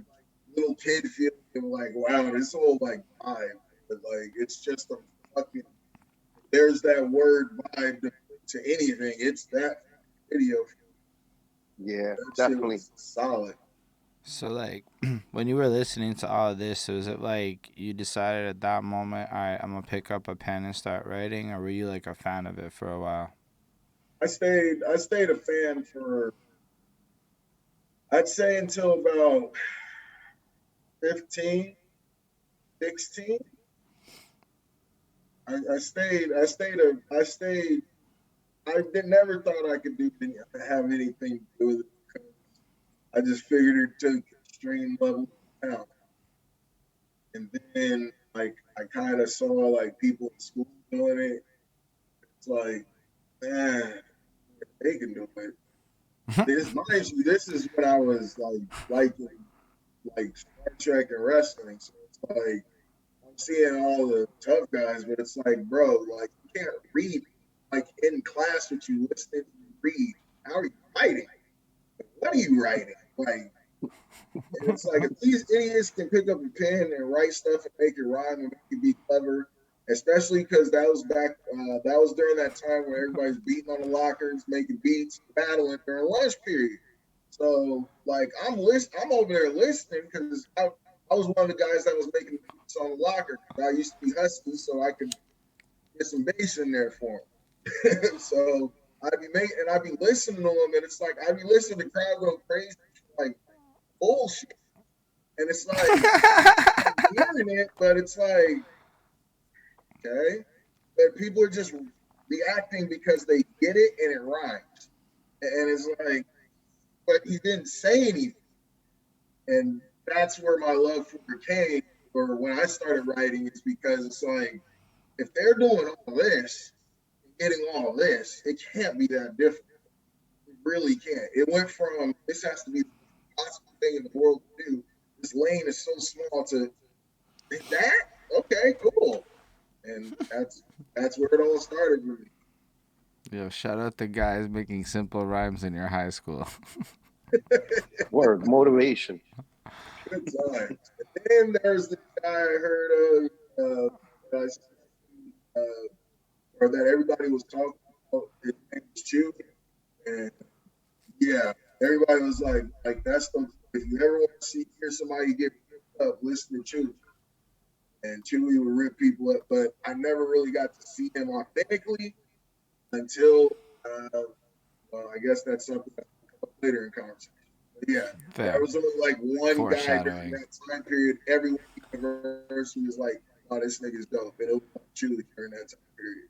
little kid feeling like, wow, this whole like vibe. But like it's just a fucking, there's that word vibe to anything. It's that video. Yeah, that definitely solid. So like when you were listening to all of this, was it like you decided at that moment, all right, I'm gonna pick up a pen and start writing, or were you like a fan of it for a while? I stayed a fan for, I'd say, until about 15, 16. I never thought I could have anything to do with it. I just figured it took extreme level talent. And then like I kind of saw like people in school doing it. It's like, man, they can do it. This is when I was like liking like Star Trek and wrestling. So it's like I'm seeing all the tough guys, but it's like, bro, like you can't read like in class what you listen to read. How are you writing? What are you writing? Like, and it's like if these idiots can pick up a pen and write stuff and make it rhyme and make it be clever, especially because that was during that time where everybody's beating on the lockers, making beats, battling during lunch period. So like I'm over there listening because I was one of the guys that was making beats on the locker. I used to be husky, so I could get some bass in there for him. So I'd be listening to them, and it's like I'd be listening to the crowd go crazy, like bullshit. And it's like I'm hearing it, but it's like, okay. But people are just reacting because they get it and it rhymes. And it's like, but he didn't say anything. And that's where my love for it came, or when I started writing, it's because it's like, if they're doing all this, getting all this, it can't be that different. It really can't. It went from, this has to be the possible thing in the world to do. This lane is so small to that? Okay, cool. And that's where it all started with me. Yo, shout out the guys making simple rhymes in your high school. word motivation. Good times. And then there's the guy I heard of, or that everybody was talking about. His name was Chew, and yeah, everybody was like that's the, if you ever want to hear somebody get ripped up, listen to Chew. And Chewy would rip people up, but I never really got to see him authentically until, well, I guess that's something that will come up later in conversation. But yeah, there was only like one guy during that time period. Everyone in the university was like, "Oh, this nigga's dope," and it was Chewy during that time period.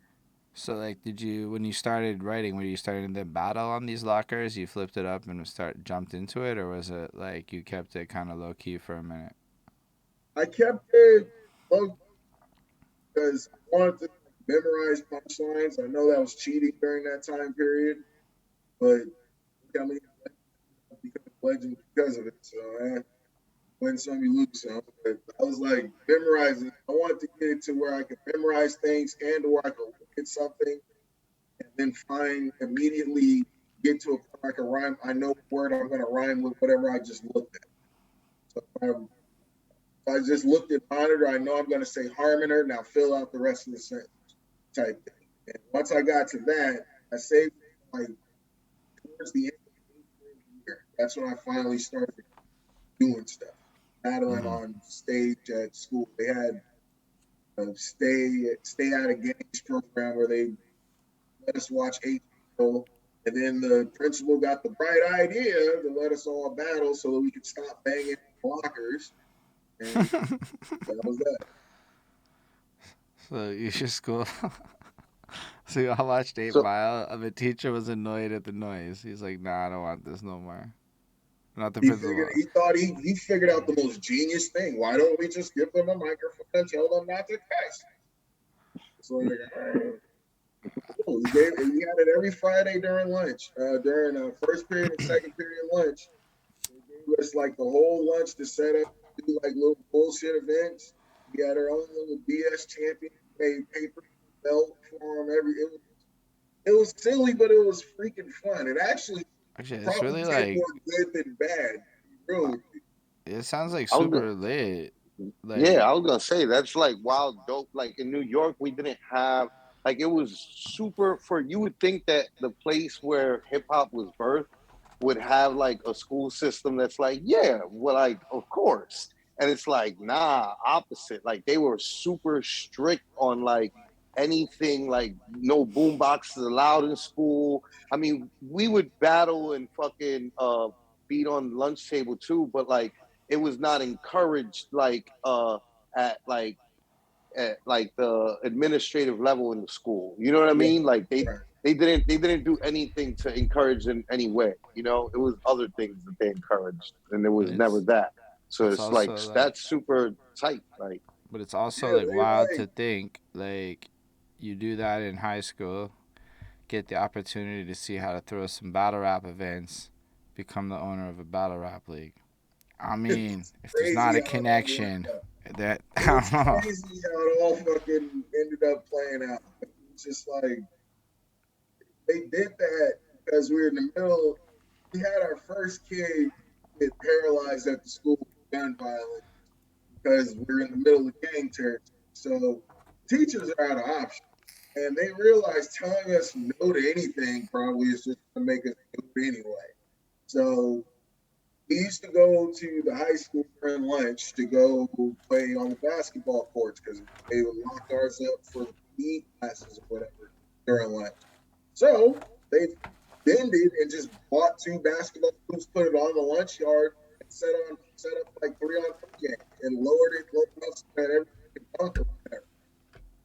So like, when you started writing, were you starting to battle on these lockers? You flipped it up and jumped into it, or was it like you kept it kind of low key for a minute? I kept it low because I wanted to memorize punchlines. I know that was cheating during that time period, but I mean, become a legend because of it. So win some, you lose some. But I was like memorizing. I wanted to get it to where I could memorize things and where I could look at something and then find immediately get to a point I can rhyme. I know the word I'm going to rhyme with whatever I just looked at. So if I just looked at monitor, I know I'm going to say harmoner. Now fill out the rest of the sentence type thing. And once I got to that, I saved like towards the end of the year. That's when I finally started doing stuff, battling on stage at school. They had a stay out of games program where they let us watch 8 people, and then the principal got the bright idea to let us all battle so that we could stop banging blockers. And that was that. So you should school. So I watched 8 Mile, and the teacher was annoyed at the noise. He's like, "Nah, I don't want this no more." Not the principal. He thought he figured out the most genius thing. Why don't we just give them a microphone and tell them not to cuss? So like, all right. Cool. He had it every Friday during lunch, during first period and second period lunch. They gave us like the whole lunch to set up, do like little bullshit events. We had our own little BS champion, made paper belt for him. It was silly, but it was freaking fun. It actually it's really like more good than bad. Really. It sounds like super lit. Like, yeah, I was gonna say that's like wild dope. Like in New York, we didn't have like it was super for you would think that the place where hip hop was birthed would have like a school system that's like, yeah, well, like of course. And it's like, nah, opposite. Like they were super strict on like anything, like no boom boxes allowed in school. I mean, we would battle and fucking beat on lunch table too, but like it was not encouraged like at the administrative level in the school. You know what I mean? Like they didn't do anything to encourage in any way. You know, it was other things that they encouraged, and it was never that. So it's like that's super tight. Like, but it's also like wild to think like you do that in high school, get the opportunity to see how to throw some battle rap events, become the owner of a battle rap league. I mean, if there's not a connection, that I don't know. It's crazy how it all fucking ended up playing out. It's just like they did that because we were in the middle. We had our first kid get paralyzed at the school with gun violence because we were in the middle of gang territory. So teachers are out of options. And they realized telling us no to anything probably is just going to make us do it anyway. So we used to go to the high school during lunch to go play on the basketball courts because they would lock ours up for the PE classes or whatever during lunch. So they bended and just bought 2 basketball hoops, put it on the lunch yard, and set up like 3-on-3 games and lowered it low enough so that everyone could dunk or whatever.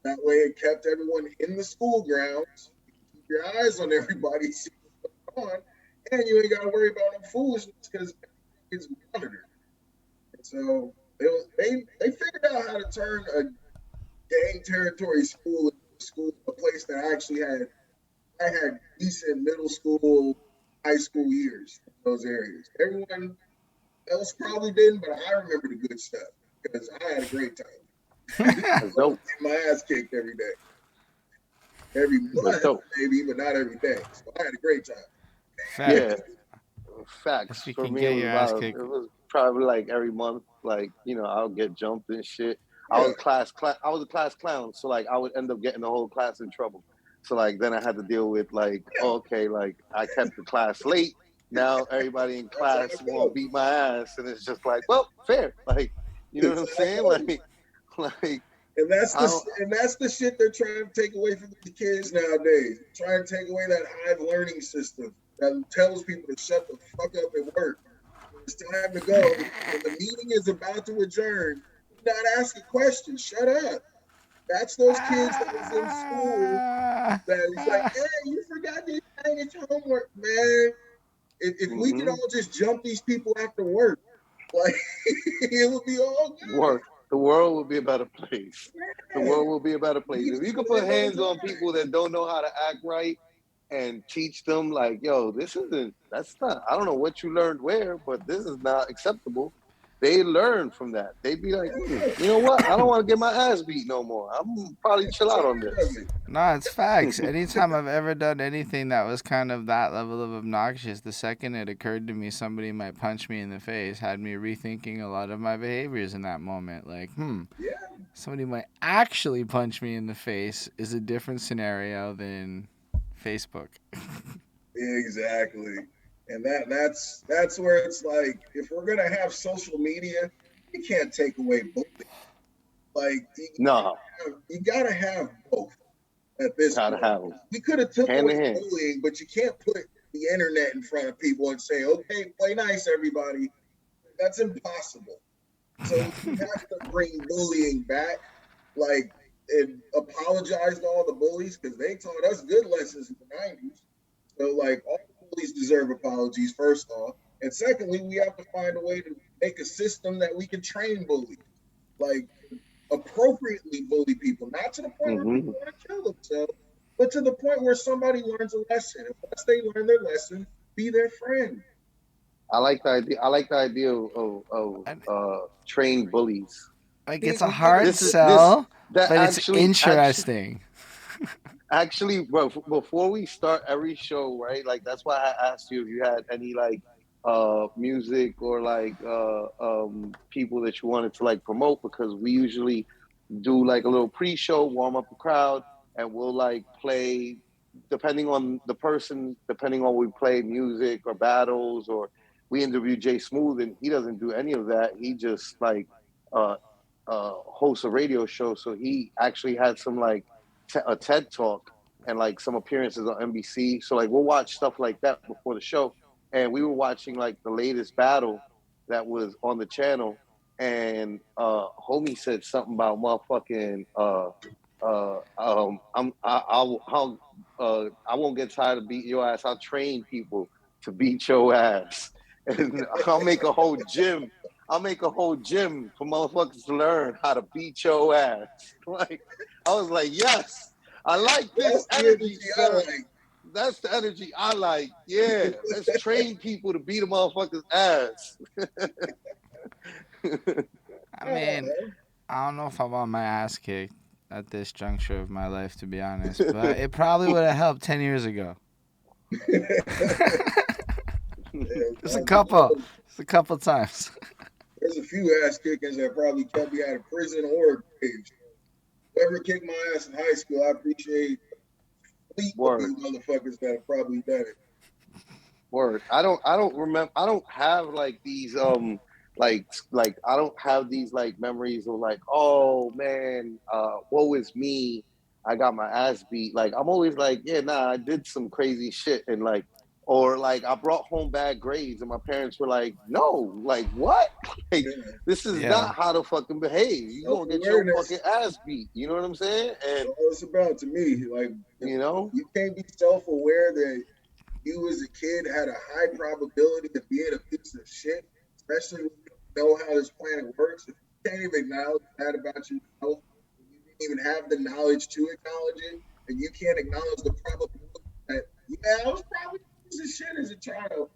That way it kept everyone in the school grounds. Keep your eyes on everybody, see what's going on, and you ain't got to worry about no foolishness because it's monitored. And so they figured out how to turn a gang territory school into a place that actually had decent middle school, high school years in those areas. Everyone else probably didn't, but I remember the good stuff because I had a great time. Get my ass kicked every day. Every month, maybe, but not every day. So I had a great time. Yeah. Facts. For me, it was probably like every month, like, you know, I'll get jumped and shit. Yeah. I was a class clown, so like I would end up getting the whole class in trouble. So like then I had to deal with like, okay, like I kept the class late. Now everybody in class won't beat my ass, and it's just like, well, fair. Like, you know what I'm saying? Like and that's the shit they're trying to take away from the kids nowadays. They're trying to take away that Hive learning system that tells people to shut the fuck up at work. When it's time to go, when the meeting is about to adjourn, you're not asking questions. Shut up. That's those kids that was in school that it's like, hey, you forgot to finish homework, man. If we could all just jump these people after work, like it would be all good. The world will be a better place. The Yeah. world will be a better place. If you can put hands on people that don't know how to act right and teach them, like, yo, that's not, I don't know what you learned where, but this is not acceptable. They learn from that. They'd be like, you know what? I don't want to get my ass beat no more. I'm probably chill out on this. No, it's facts. Anytime I've ever done anything that was kind of that level of obnoxious, the second it occurred to me somebody might punch me in the face, had me rethinking a lot of my behaviors in that moment. Like, Yeah. somebody might actually punch me in the face is a different scenario than Facebook. Exactly. And that's where it's like, if we're gonna have social media, you can't take away bullying. Like No, you gotta have both at this gotta point. have them. We could have took Hand in away hand. bullying, but you can't put the internet in front of people and say, okay, play nice, everybody. That's impossible. So you have to bring bullying back, like, and apologize to all the bullies because they taught us good lessons in the 90s. So, like, all the bullies deserve apologies, first off. And secondly, we have to find a way to make a system that we can train bullies, like, appropriately bully people, not to the point where people want to kill themselves, but to the point where somebody learns a lesson. And once they learn their lesson, be their friend. I like the idea. I like the idea of trained bullies. Like, it's a hard This sell, that but it's interesting. Actually, bro, before we start every show, right? Like, that's why I asked you if you had any like music or like people that you wanted to like promote, because we usually do like a little pre-show, warm up the crowd, and we'll like play, depending on the person, depending on we play music or battles, or we interview Jay Smooth, and he doesn't do any of that. He just like uh hosts a radio show, so he actually had some like a TED talk and like some appearances on NBC. So like we'll watch stuff like that before the show, and we were watching like the latest battle that was on the channel, and homie said something about motherfucking I won't get tired of beating your ass. I'll train people to beat your ass, and I'll make a whole gym. I'll make a whole gym for motherfuckers to learn how to beat your ass. Like, I was like, yes, I like this energy, sir. That's the energy I like. Yeah, let's train people to beat a motherfucker's ass. I mean, I don't know if I want my ass kicked at this juncture of my life, to be honest, but it probably would have helped 10 years ago. Just a couple times. There's a few ass kickings that probably kept me out of prison or grave. Whoever kicked my ass in high school, I appreciate these motherfuckers that have probably done it. Word. I don't remember. I don't have like these like I don't have these like memories of like, oh man, woe is me, I got my ass beat. Like, I'm always like, yeah, nah, I did some crazy shit, and like, or like I brought home bad grades and my parents were like, no, like what? Like, this is not how to fucking behave. You gonna get your fucking ass beat. You know what I'm saying? And that's all it's about to me. Like, you know, you can't be self-aware that you as a kid had a high probability of being a piece of shit, especially when you don't know how this planet works. If you can't even acknowledge that about yourself, you didn't even have the knowledge to acknowledge it, and you can't acknowledge the probability that, yeah, I was probably a piece of shit as a child,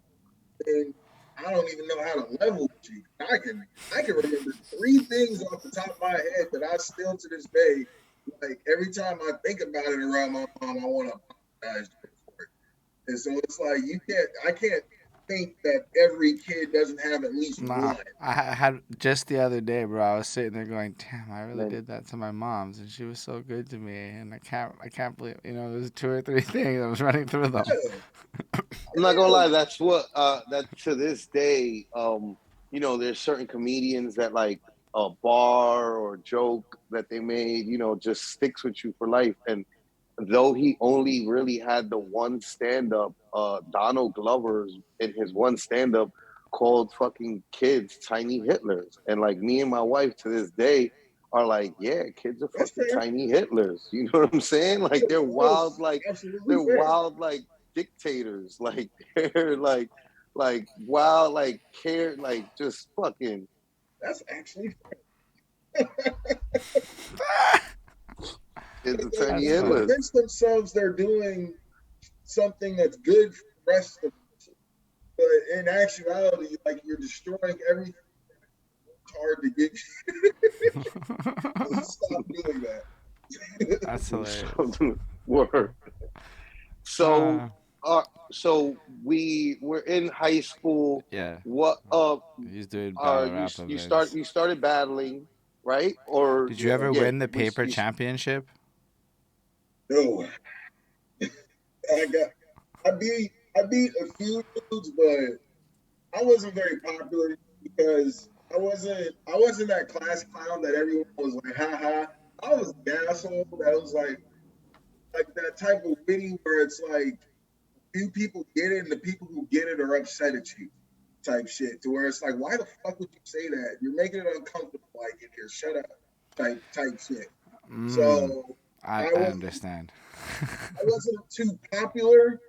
and I don't even know how to level with you. I can remember 3 things off the top of my head that I still to this day, like, every time I think about it around my mom, I want to apologize for it. And so it's like, I can't think that every kid doesn't have at least one. I had just the other day, bro. I was sitting there going, "Damn, I really did that to my mom's, and she was so good to me." And I can't believe, there's 2 or 3 things I was running through them. I'm not gonna lie. That's what that to this day. There's certain comedians that like a bar or joke that they made, just sticks with you for life. And though he only really had the one stand-up, Donald Glover's in his one stand-up called fucking kids tiny Hitlers. And like me and my wife to this day are like, yeah, kids are fucking tiny Hitlers. You know what I'm saying? Like, they're wild, like wild, like dictators. Like, they're like wild, like care, like just fucking. That's actually Kids will turn That's you They funny. in. convince themselves they're doing something that's good for the rest of us. But in actuality, like you're destroying everything that's hard to get you. Stop doing that. That's hilarious. Word. So, Uh, uh, so we were in high school. yeah. What He's doing are battle you rap events. you started battling, right? Or Did you Yeah. ever yeah, win the we paper you, championship? No. I got I beat a few dudes, but I wasn't very popular because I wasn't that class clown that everyone was like, ha ha. I was the asshole that was like that type of witty where it's like few people get it and the people who get it are upset at you type shit. To where it's like, why the fuck would you say that? You're making it uncomfortable like in here. Shut up type shit. Mm, So I I was understand. I wasn't too popular.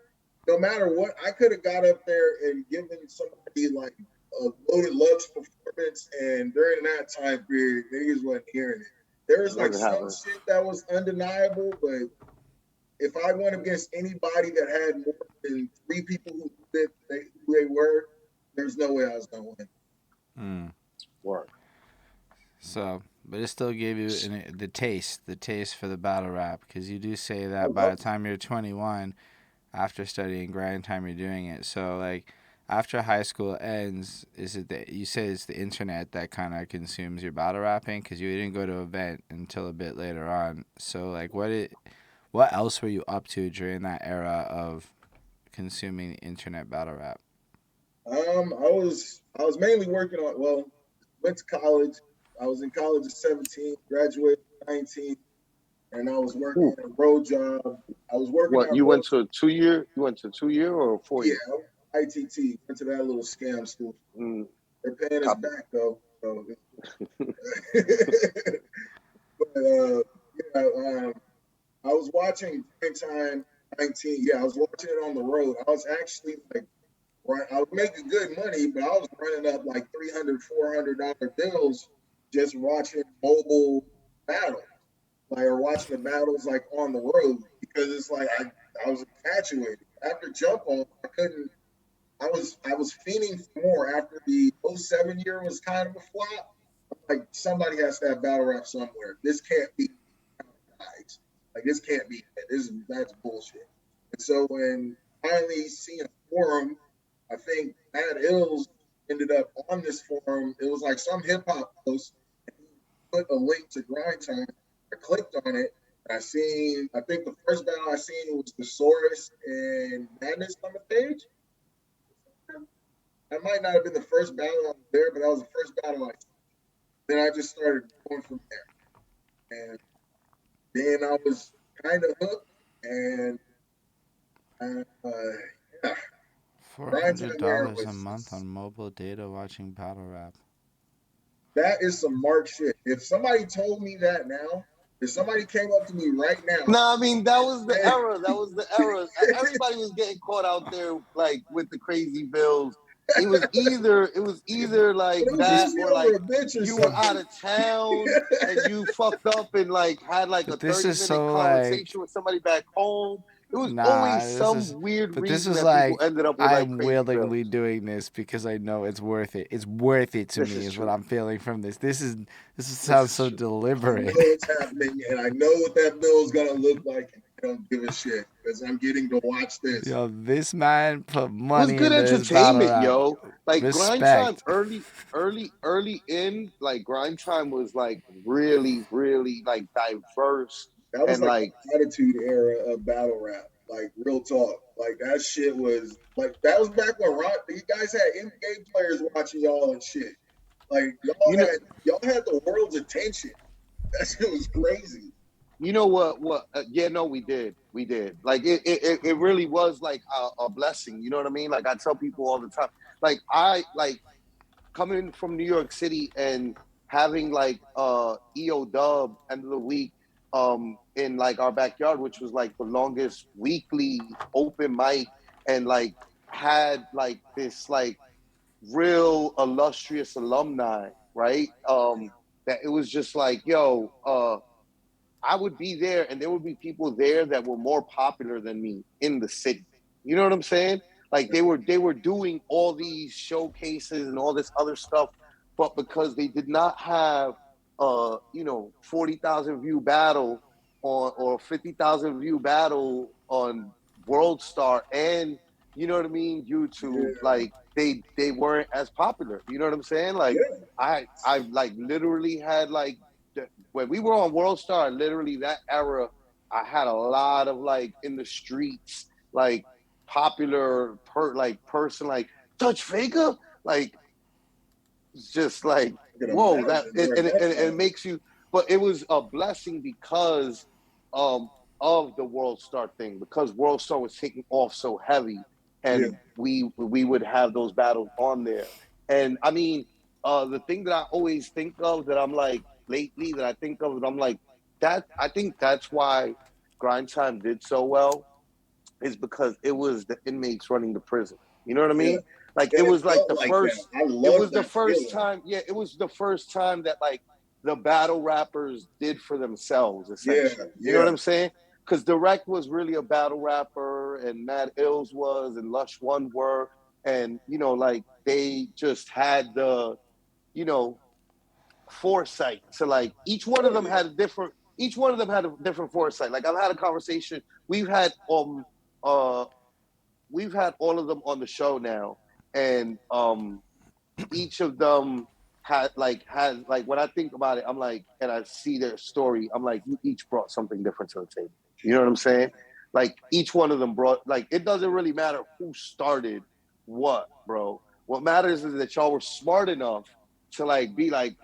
No matter what, I could have got up there and given somebody like a loaded Lux performance, and during that time period, niggas wasn't hearing it. There was like wasn't some happening. shit that was undeniable, but if I went against anybody that had more than three people who they were, there's no way I was gonna win. Mm. Work. So, but it still gave you the taste for the battle rap, because you do say I that by love the time you're 21, after studying grind time, you're doing it. So, like, after high school ends, is it that you say it's the internet that kind of consumes your battle rapping, because you didn't go to an event until a bit later on. So, like, what else were you up to during that era of consuming the internet battle rap? I was mainly working on went to college. I was in college at 17, graduated at 19, and I was working Ooh, a road job. I was working what on you went roads. to a 2 year? You went to 2 year or 4 year? Yeah, ITT went to that little scam school. Mm, They're paying us copy. back though. So, but yeah, I was watching Prime Time 19. Yeah, I was watching it on the road. I was actually like, right, I was making good money, but I was running up like $300, $400 bills just watching mobile battles, like or watching the battles like on the road because it's like I was infatuated. After jump off, I couldn't. I was fiending for more after the '07 year was kind of a flop. Like somebody has to have battle rap somewhere. This can't be guys. Like this can't be it. That's bullshit. And so when finally seeing a forum, I think Mad Ills ended up on this forum. It was like some hip hop post, and he put a link to Grind Time. I clicked on it. And I think the first battle I seen was the Saurus and Madness on the page. That might not have been the first battle I was there, but that was the first battle I. Then I just started going from there, and then I was kind of hooked, and yeah, Four Grind hundred Time era dollars a was month just, on mobile data watching battle rap. that is some mark shit. If somebody told me that now, if somebody came up to me right now No, I mean that and was the said, era. That was the era. Everybody was getting caught out there like with the crazy bills. It was either like it was that This, just me or over like a bitch or you were out something. of town and you fucked up and like had like a but this 30 is minute so like conversation with somebody back home. It was nah. always This some is, weird but this reason is that people like ended up with like I'm crazy willingly bills. doing this because I know it's worth it. It's worth it to This me is is what true. I'm feeling from this. This Sounds is so true. I deliberate. know it's happening, and I know what that bill is gonna look like, and I don't give a shit because I'm getting to watch this. Yo, this man put It was money good into his battle entertainment, rap. yo. Like grind time Respect. early in, like grind time was like really like diverse That was and like like the attitude era of battle rap. Like real talk. Like that shit was like that was back when you guys had NBA players watching y'all and shit. Like you know y'all had the world's attention. That shit was crazy. you know what yeah, no, we did like it really was like a blessing, you know what I mean? Like I tell people all the time, like I like coming from New York City and having like EO Dub end of the week in like our backyard, which was like the longest weekly open mic, and like had like this like real illustrious alumni, right? that it was just like, yo, I would be there and there would be people there that were more popular than me in the city. You know what I'm saying? Like they were doing all these showcases and all this other stuff, but because they did not have 40,000 view battle on or 50,000 view battle on World Star and you know what I mean, YouTube, like they weren't as popular. You know what I'm saying? Like I like literally had like when we were on World Star, literally that era, I had a lot of like in the streets, like popular person like Touch Faker, like it's just like whoa, that it makes you. But it was a blessing because of the World Star thing, because World Star was taking off so heavy, and we would have those battles on there. And I mean, the thing that I always think of that I'm like lately that I think of, and I'm like that. I think that's why Grind Time did so well is because it was the inmates running the prison. You know what I mean? Like and it was like the like first. I It love was the that first feeling. time. Yeah, it was the first time that like the battle rappers did for themselves, essentially. You know what I'm saying? Because Direct was really a battle rapper, and Mad Ills was, and Lush One were, and you know, like they just had the, you know, foresight to like each one of them had a different. Each one of them had a different foresight. Like I've had a conversation. Uh we've had all of them on the show now, and each of them has like when I think about it, I'm like, and I see their story, I'm like, you each brought something different to the table. You know what I'm saying? Like each one of them brought like it doesn't really matter who started what, bro. What matters is that y'all were smart enough to like be like,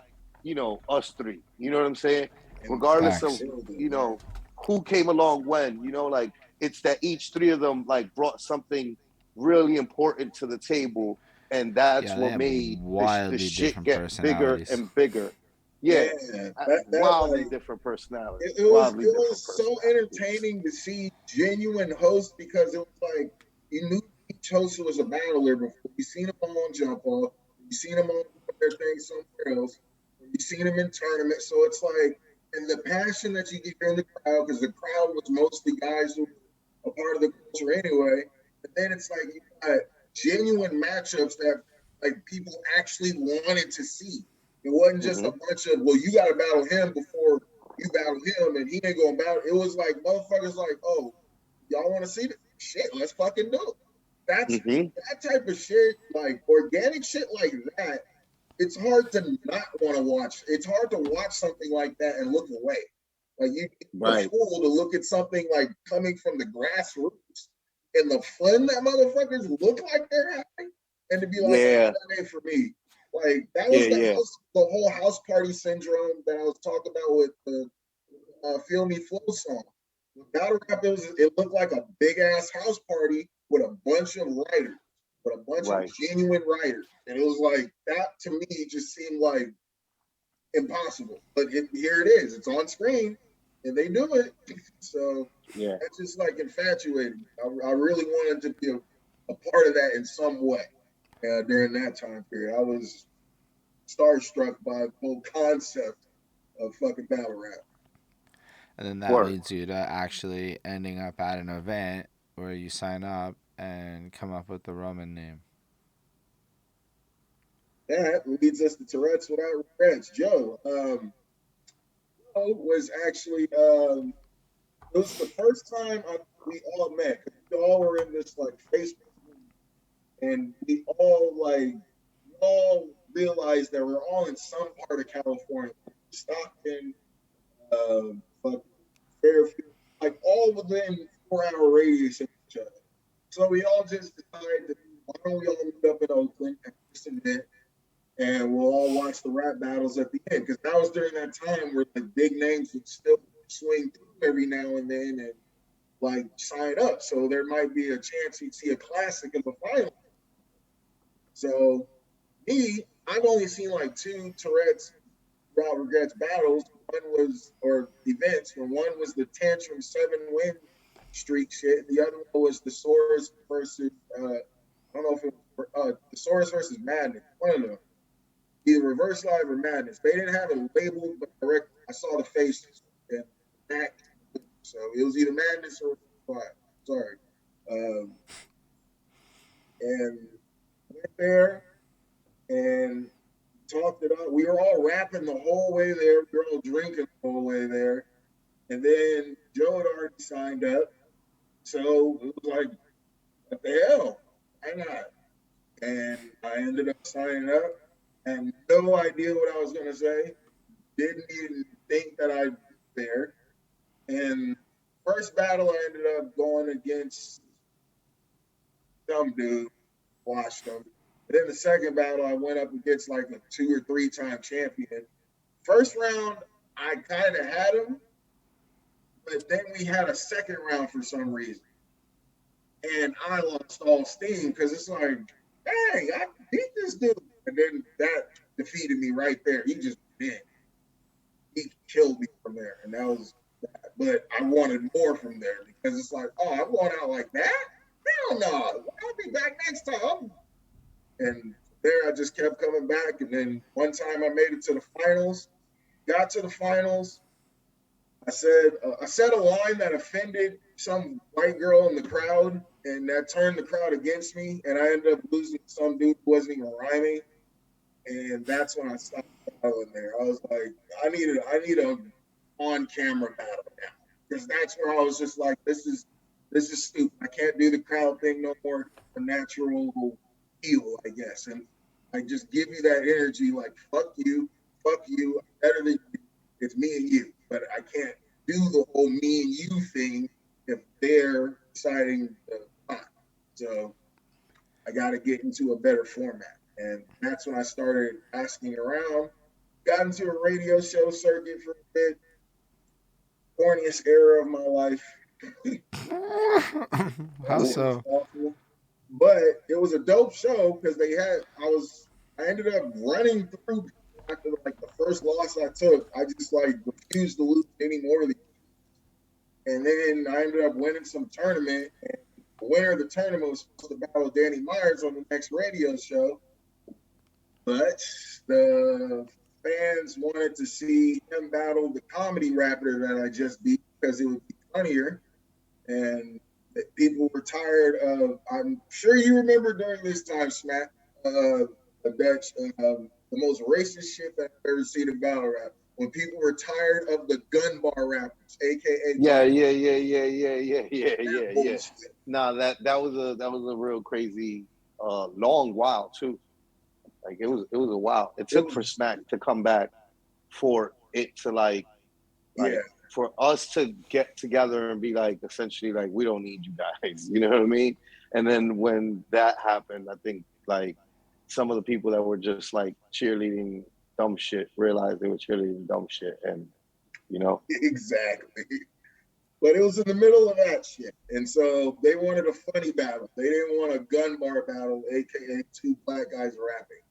you know, us three. You know what I'm saying? Regardless of you know who came along when, you know, like it's that each three of them like brought something really important to the table, and that's They what have made the wildly shit different get bigger personalities. and bigger. Yeah, wildly different personalities. It Wildly different was so personalities. entertaining to see genuine hosts because it was like you knew each host was a battler before. You seen them on Jump Off, you seen them on their thing somewhere else, you seen them in tournaments. So it's like, and the passion that you get in the crowd, because the crowd was mostly guys who were a part of the culture anyway. But then it's like you got genuine matchups that like people actually wanted to see. It wasn't just a bunch of, well, you got to battle him before you battle him, and he ain't going to battle. It was like motherfuckers like, oh, y'all want to see this? Shit, let's fucking do it. That's that type of shit, like organic shit like that. It's hard to not want to watch. It's hard to watch something like that and look away. Like it's cool to look at something like coming from the grassroots and the fun that motherfuckers look like they're having, and to be like, oh, that ain't for me. Like that was the whole house party syndrome that I was talking about with the Feel Me Flow song. Battle rap, it looked like a big ass house party with a bunch of writers, with a bunch of genuine writers, and it was like that to me just seemed like impossible. But here it is. It's on screen, and they do it. So that's just like infatuating. I really wanted to be a part of that in some way during that time period. I was starstruck by the whole concept of fucking battle rap. And then that leads you to actually ending up at an event where you sign up and come up with the Roman name. That leads us to Tourette's Without Regrets. Joe was actually, it was the first time we all met. We all were in this like Facebook group, and we all realized that we're all in some part of California, Stockton, Fairfield, like all within 4-hour radius of each other. So we all just decided, why don't we all meet up in Oakland at this event, and we'll all watch the rap battles at the end, because that was during that time where the big names would still swing through every now and then and like sign up. So there might be a chance you'd see a classic in the final. So I've only seen like 2 Tourette's Without Regrets battles. One was, or events, and one was the Tantrum 7-win streak shit. The other one was the Soros versus, I don't know if it was the Soros versus Madness. One of them. either Reverse Live or Madness. They didn't have it labeled, but I saw the faces. And that, so it was either Madness or Reverse Live. Sorry. And went there and talked it up. We were all rapping the whole way there. We were all drinking the whole way there. And then Joe had already signed up. So it was like, what the hell? Why not? And I ended up signing up. And no idea what I was going to say. Didn't even think that I'd be there. And first battle, I ended up going against some dude, watched him. Then the second battle, I went up against like a 2 or 3 time champion. First round, I kind of had him, but then we had a second round for some reason. And I lost all steam because it's like, hey, I beat this dude. And then that defeated me right there. He just did. He killed me from there. And that was that. But I wanted more from there because it's like, oh, I won out like that? Hell no. I'll be back next time. And there I just kept coming back. And then one time I made it to the finals. Got to the finals. I said a line that offended some white girl in the crowd, and that turned the crowd against me. And I ended up losing to some dude who wasn't even rhyming. And that's when I stopped battling there. I was like, I need a on-camera battle now, because that's where I was just like, this is stupid. I can't do the crowd thing no more. A natural heel, I guess, and I just give you that energy, like fuck you, I'm better than you. It's me and you, but I can't do the whole me and you thing if they're deciding to not. So I got to get into a better format. And that's when I started asking around, got into a radio show circuit for a bit, corniest era of my life. How so? Awful. But it was a dope show because I ended up running through after like the first loss I took. I just like refused to lose any more of these. And then I ended up winning some tournament. And the winner of the tournament was supposed to battle Danny Myers on the next radio show. But the fans wanted to see him battle the comedy rapper that I just beat because it would be funnier. And people were tired of, I'm sure you remember during this time, Smack, the most racist shit that I've ever seen in battle rap. When people were tired of the gun bar rappers, aka yeah. Nah, that was a real crazy long while too. Like it was a while. It took for Smack to come back for it to like for us to get together and be like essentially like we don't need you guys, you know what I mean? And then when that happened, I think like some of the people that were just like cheerleading dumb shit realized they were cheerleading dumb shit, and you know. Exactly. But it was in the middle of that shit. And so they wanted a funny battle. They didn't want a gun bar battle, aka 2 black guys rapping.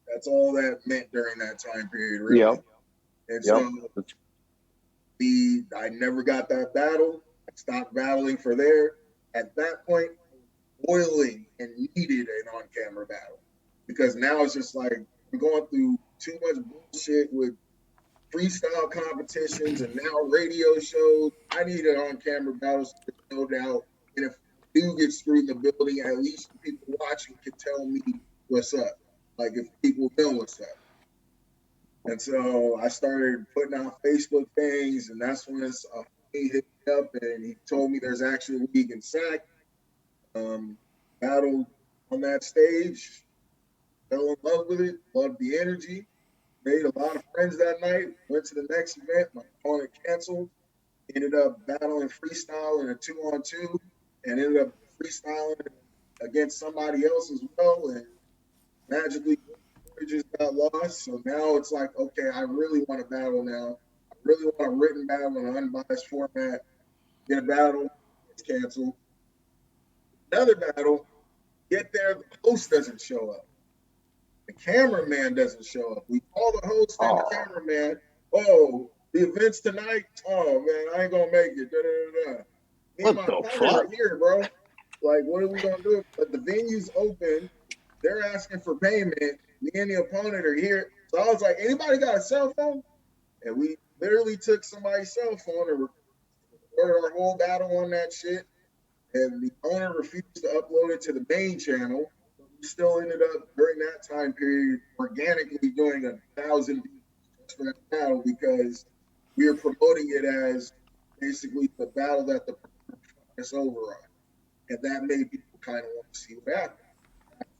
That's all that meant during that time period, really. Yep. And so I never got that battle. I stopped battling for there. At that point, boiling and needed an on-camera battle. Because now it's just like we're going through too much bullshit with freestyle competitions and now radio shows. I need an on-camera battle, no doubt. And if I do get screwed in the building, at least the people watching can tell me what's up. Like if people know what's up. And so I started putting out Facebook things, and that's when he hit me up and he told me there's actually a league in SAC. Battled on that stage, fell in love with it, loved the energy, made a lot of friends that night, went to the next event, my opponent canceled, ended up battling freestyle in a 2-on-2, and ended up freestyling against somebody else as well, and magically just got lost. So now it's like, okay, I really want to battle now. I really want a written battle in an unbiased format. Get a battle, it's canceled. Another battle, get there, the host doesn't show up. The cameraman doesn't show up. We call the host and the cameraman. Oh, the event's tonight? Oh, man, I ain't going to make it. Me and my partner are here, bro. Like, what are we going to do? But the venue's open. They're asking for payment. Me and the opponent are here. So I was like, anybody got a cell phone? And we literally took somebody's cell phone and recorded our whole battle on that shit. And the owner refused to upload it to the main channel. But we still ended up during that time period organically doing 1,000 views just for that battle because we were promoting it as basically the battle that the us over on. And that made people kind of want to see what happened.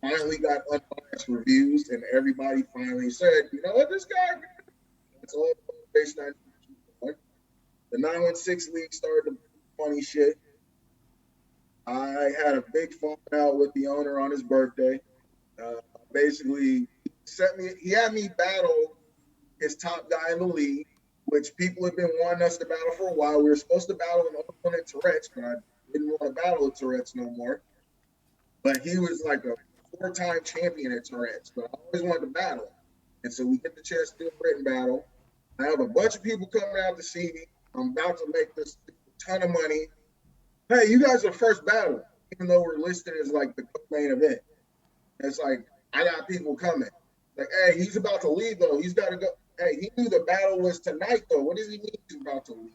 Finally got unbiased reviews, and everybody finally said, you know what, this guy, that's all based on. The 916 league started the funny shit. I had a big falling out with the owner on his birthday. Basically, he had me battle his top guy in the league, which people have been wanting us to battle for a while. We were supposed to battle an opponent Tourette's, but I didn't want to battle at Tourette's no more. But he was like a 4-time champion at Tourette's, but I always wanted to battle him. And so we get the chance to do a written battle. I have a bunch of people coming out to see me. I'm about to make this ton of money. Hey, you guys are first battle, even though we're listed as like the main event. It's like, I got people coming. Like, hey, he's about to leave though. He's got to go. Hey, he knew the battle was tonight though. What does he mean he's about to leave?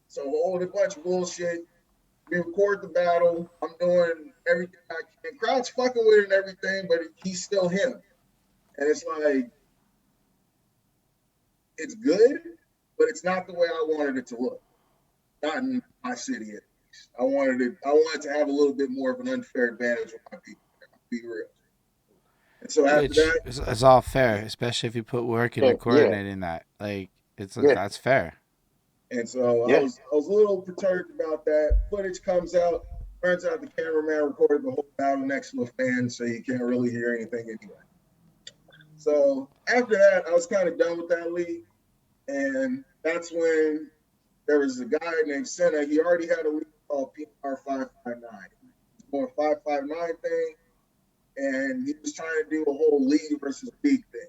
So a whole bunch of bullshit. We record the battle. I'm doing everything I can. Crowd's fucking with it and everything, but he's still him. And it's like, it's good, but it's not the way I wanted it to look. Not in my city at least. I wanted to have a little bit more of an unfair advantage with my people. I'll be real. And so after that, it's all fair, especially if you put work into coordinating that. Like that's fair. And so I was a little perturbed about that. Footage comes out. Turns out the cameraman recorded the whole battle next to a fan, so you can't really hear anything anyway. So after that, I was kind of done with that league. And that's when there was a guy named Senna. He already had a league called PnR 559. He was doing a 559 thing, and he was trying to do a whole league versus league thing.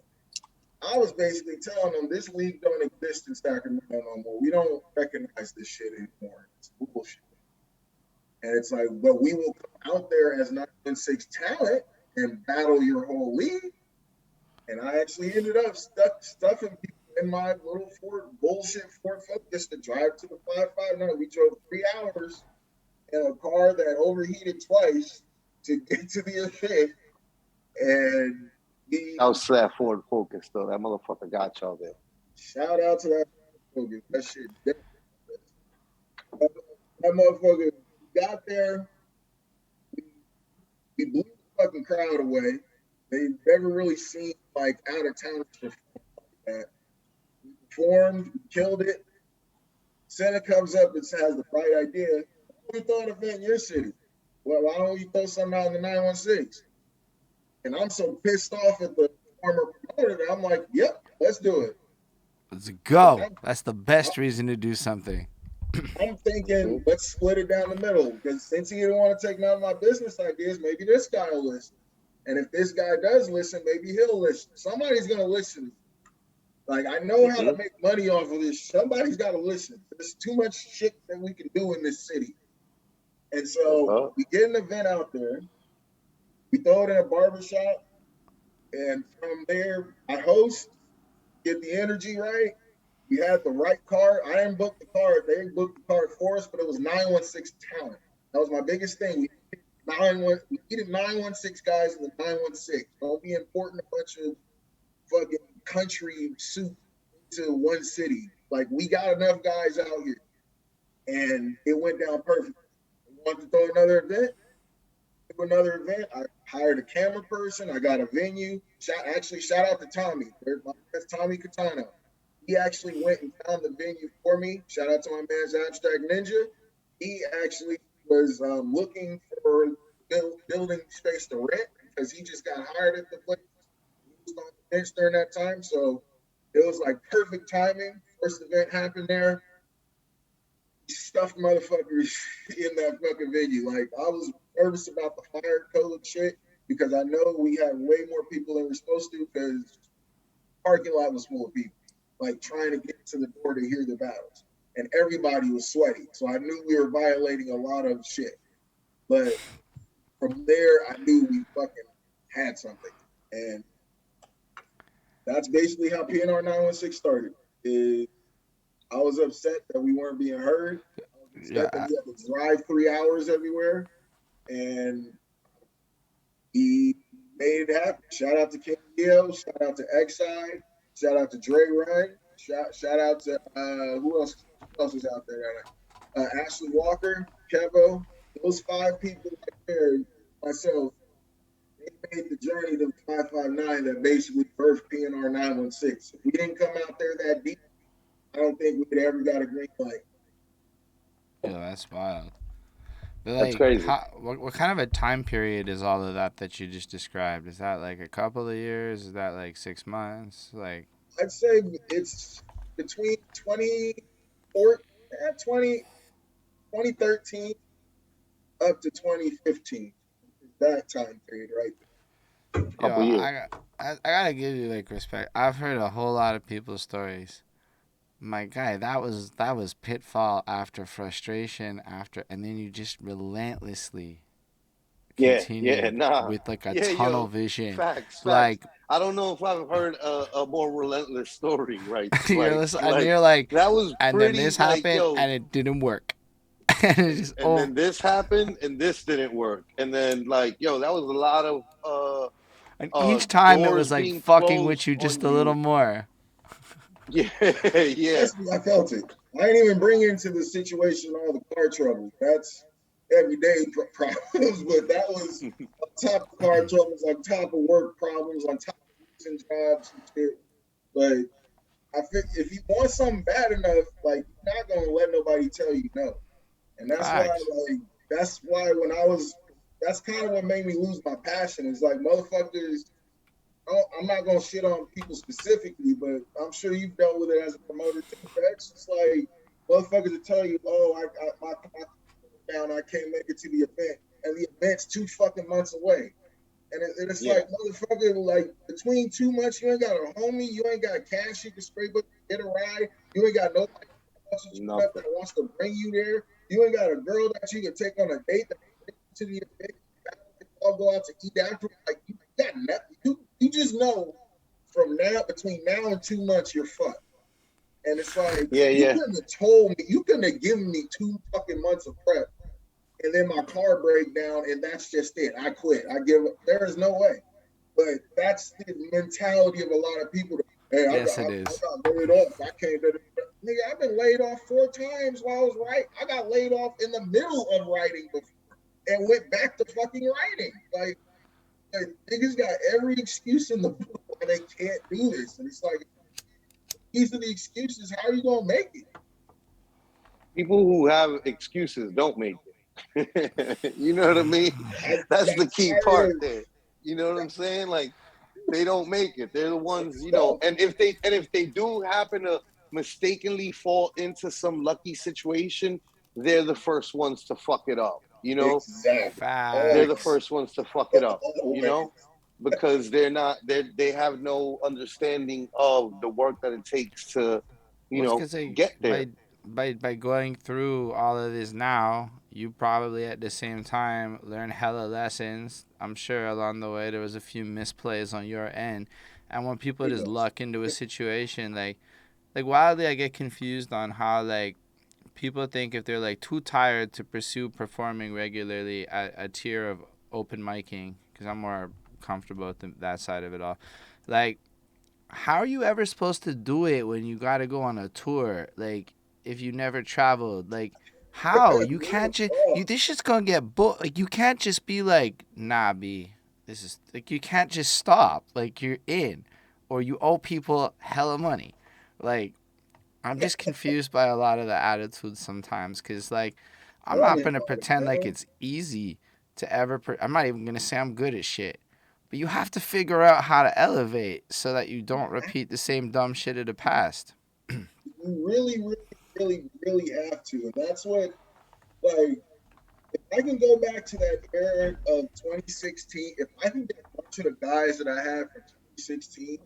I was basically telling them this league don't exist in Sacramento no more. We don't recognize this shit anymore. It's bullshit. And it's like, but we will come out there as 916 talent and battle your whole league. And I actually ended up stuffing people in my little bullshit Ford Focus to drive to the 559. We drove 3 hours in a car that overheated twice to get to the event. And I was that Ford Focus though. That motherfucker got y'all there. Shout out to that Focus. That shit. That motherfucker got there. We blew the fucking crowd away. They've never really seen like out of town perform like that. We performed, we killed it. Senna comes up and has the bright idea. Why don't we throw an event in your city? Well, why don't you throw something out in the 916? And I'm so pissed off at the former promoter that I'm like, yep, let's do it. Let's go. That's the best reason to do something. I'm thinking, let's split it down the middle. Because since he didn't want to take none of my business ideas, maybe this guy will listen. And if this guy does listen, maybe he'll listen. Somebody's going to listen. Like, I know how to make money off of this. Somebody's got to listen. There's too much shit that we can do in this city. And so we get an event out there. We throw it in a barbershop, and from there, I host, get the energy right. We had the right card. I didn't book the card. They booked the card for us, but it was 916 talent. That was my biggest thing. We needed 916 guys in the 916. Don't be importing a bunch of fucking country soup to one city. Like, we got enough guys out here. And it went down perfect. We wanted to throw another event. I hired a camera person. I got a venue. Shout out to Tommy. That's Tommy Katana. He actually went and found the venue for me. Shout out to my man's Abstract Ninja. He actually was looking for building space to rent because he just got hired at the place. He was on the bench during that time, so it was like perfect timing. First event happened there. Stuffed motherfuckers in that fucking venue. Like, I was nervous about the fire code shit because I know we had way more people than we're supposed to because the parking lot was full of people, like trying to get to the door to hear the battles. And everybody was sweaty. So I knew we were violating a lot of shit. But from there, I knew we fucking had something. And that's basically how PNR 916 started. I was upset that we weren't being heard. I was upset that we had to drive 3 hours everywhere. And he made it happen. Shout out to King Leo, shout out to X-Side, shout out to Dre Run, shout out to who else is out there? Ashley Walker, Kevo, those 5 people right there, myself, they made the journey to 559 that basically birthed PnR 916. If we didn't come out there that deep, I don't think we'd ever got a green light. Yeah, that's wild. But that's crazy. What kind of a time period is all of that you just described? Is that like a couple of years? Is that like 6 months? Like, I'd say it's between 2013 up to 2015. That time period right there. Yo, I gotta give you like respect. I've heard a whole lot of people's stories. My guy, that was pitfall after frustration after, and then you just relentlessly continue with like a tunnel vision. Facts. Like, I don't know if I've heard a more relentless story, right? and you're like, that was and pretty, then this happened, and it didn't work. And then this happened, and this didn't work, and then like, that was a lot of and each time it was like fucking with you just a little more. Yeah. I felt it. I didn't even bring into the situation all the car trouble. That's everyday problems, but that was on top of car troubles, on top of work problems, on top of losing jobs and shit. But I think if you want something bad enough, like, you're not gonna let nobody tell you no. And that's why that's kind of what made me lose my passion. Is like, motherfuckers. I'm not gonna shit on people specifically, but I'm sure you've dealt with it as a promoter too. It's just like motherfuckers will tell you, "Oh, my down, I can't make it to the event," and the event's 2 fucking months away. And it's like, motherfucker, like, between 2 months, you ain't got a homie, you ain't got cash you can scrape up, get a ride, you ain't got nobody that wants to bring you there, you ain't got a girl that you can take on a date that to the event, all go out to eat after. Like, you got nothing. You just know from between now and 2 months, you're fucked. And it's like, you couldn't have told me, you couldn't have given me 2 fucking months of prep, and then my car break down, and that's just it. I quit. I give up. There is no way. But that's the mentality of a lot of people. Hey, I got laid off. I can't do it. Nigga, I've been laid off 4 times while I was writing. I got laid off in the middle of writing before and went back to fucking writing. Like niggas got every excuse in the book why they can't do this. And it's like, these are the excuses. How are you going to make it? People who have excuses don't make it. You know what I mean? That's the key part there. You know what I'm saying? Like, they don't make it. They're the ones, and if they do happen to mistakenly fall into some lucky situation, they're the first ones to fuck it up. Exactly. They're the first ones to fuck it up, because they have no understanding of the work that it takes to, get there. By going through all of this now, you probably at the same time learn hella lessons. I'm sure along the way there was a few misplays on your end. And when people just luck into a situation, like wildly I get confused on how, like, people think if they're like too tired to pursue performing regularly at a tier of open micing, because I'm more comfortable with that side of it all. Like, how are you ever supposed to do it when you got to go on a tour? Like, if you never traveled, like, how? You can't just, this shit's gonna get booked. Like, you can't just be like, nah, B, this is, like, you can't just stop. Like, you're in, or you owe people hella money. Like, I'm just confused by a lot of the attitudes sometimes, because, like, I'm not going to pretend like it's easy to ever, I'm not even going to say I'm good at shit. But you have to figure out how to elevate so that you don't repeat the same dumb shit of the past. You really, really, really, really have to. And that's what, like, if I can go back to that era of 2016, if I can get a bunch of the guys that I had from 2016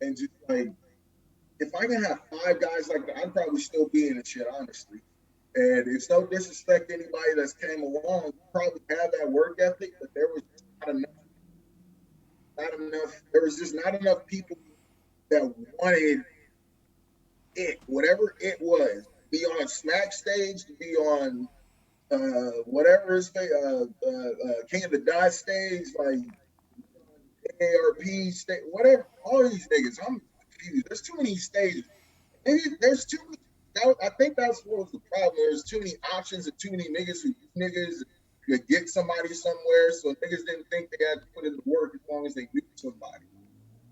and just, like, if I can have 5 guys like that, I'd probably still be in the shit, honestly. And it's no disrespect to anybody that's came along. You probably have that work ethic, but there was not enough. not enough. There was just not enough people that wanted it, whatever it was, be on Smack stage, to be on whatever is King of the Dot stage, like ARP stage, whatever. All these niggas, I'm confused. There's too many stages. Maybe there's too many. I think that's what was the problem. There's too many options and too many niggas who niggas could get somebody somewhere. So niggas didn't think they had to put in the work as long as they knew somebody.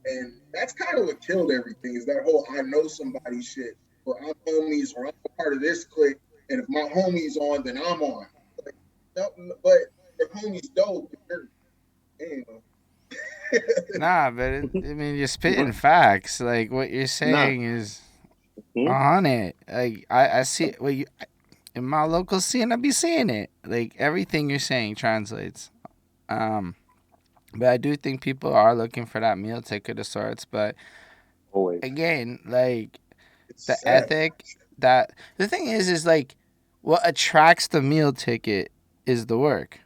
And that's kind of what killed everything, is that whole I know somebody shit, or I'm homies, or I'm a part of this clique, and if my homie's on, then I'm on. Like, no, but if homie's dope, anyway. Nah, but I mean, you're spitting facts. Like, what you're saying is on it. Like, I see, well, in my local scene, I be seeing it. Like, everything you're saying translates. But I do think people are looking for that meal ticket of sorts. But Always. again, like, It's the sad. ethic that the thing is like what attracts the meal ticket is the work.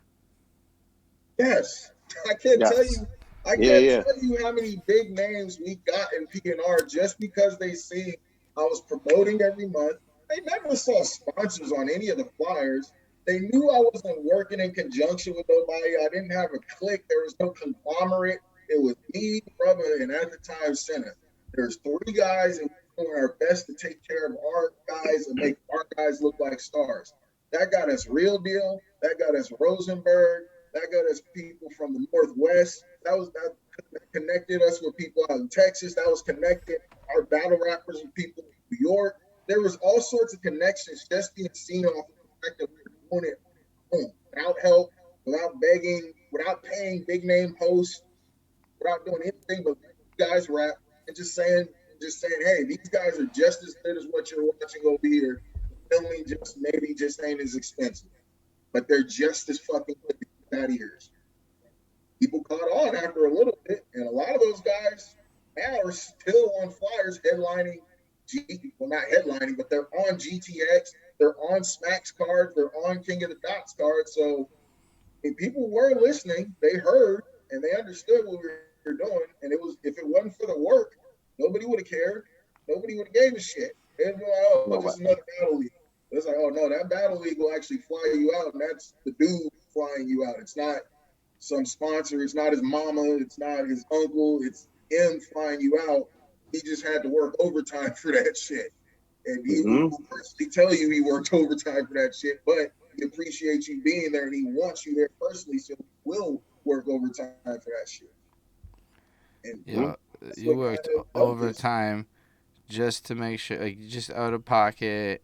Yes, I can't Yes. tell you. I can't tell you how many big names we got in PnR just because they see I was promoting every month. They never saw sponsors on any of the flyers. They knew I wasn't working in conjunction with nobody. I didn't have a clique. There was no conglomerate. It was me, brother, and at the time, Senna. There's 3 guys, and we're doing our best to take care of our guys and make our guys look like stars. That got us Real Deal. That got us Rosenberg. That got us people from the Northwest. That connected us with people out in Texas. That was connected our battle rappers with people in New York. There was all sorts of connections just being seen off of the fact that we were doing it boom, without help, without begging, without paying big name hosts, without doing anything but guys rap and just saying, hey, these guys are just as good as what you're watching over here. Filming just ain't as expensive, but they're just as fucking good as that ears. People caught on after a little bit, and a lot of those guys now are still on flyers headlining. Well, not headlining, but they're on GTX, they're on Smack's cards, they're on King of the Dots cards. So people were listening, they heard, and they understood what we were doing. And it was, if it wasn't for the work, nobody would have cared. Nobody would have gave a shit. They'd be like, oh, just another battle league. It's like, oh no, that battle league will actually fly you out, and that's the dude flying you out. It's not some sponsor, it's not his mama, it's not his uncle, it's him flying you out. He just had to work overtime for that shit. And he will personally tell you he worked overtime for that shit, but he appreciates you being there and he wants you there personally, so he will work overtime for that shit. And you worked overtime just to make sure, like, just out of pocket.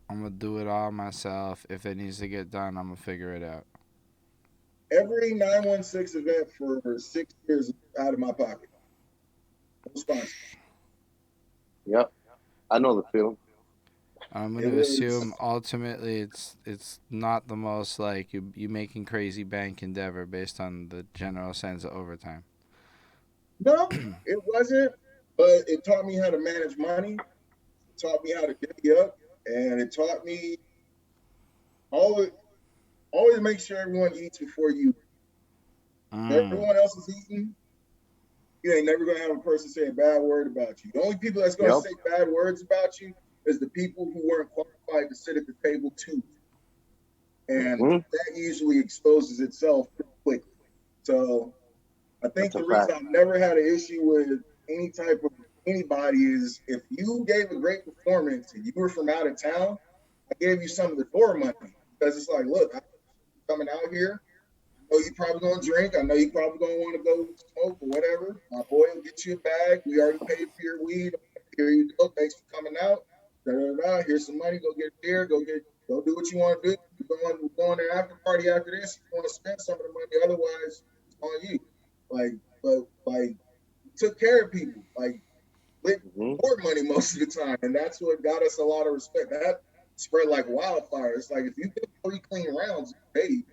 I'm gonna do it all myself. If it needs to get done, I'm gonna figure it out. Every 916 event for 6 years out of my pocket. No sponsor. Yep. I know the feeling. I'm gonna assume ultimately it's not the most like you making crazy bank endeavor based on the general sense of overtime. No, it wasn't. But it taught me how to manage money. It taught me how to divvy up, and it taught me always make sure everyone eats before you. If everyone else is eating, you ain't never gonna have a person say a bad word about you. The only people that's gonna say bad words about you is the people who weren't qualified to sit at the table too. And that usually exposes itself pretty quickly. So I think the reason I've never had an issue with any type of anybody is if you gave a great performance and you were from out of town, I gave you some of the door money. Because it's like, look, I'm coming out here. I know you probably gonna drink. I know you probably gonna want to go smoke or whatever. My boy will get you a bag. We already paid for your weed. Here you go. Thanks for coming out. Here's some money. Go get a beer. Go do what you want to do. We're going to after party after this. You want to spend some of the money. Otherwise, it's on you. Like took care of people. Like with more money most of the time, and that's what got us a lot of respect. That spread like wildfire. It's like if you get 3 clean rounds, you paid.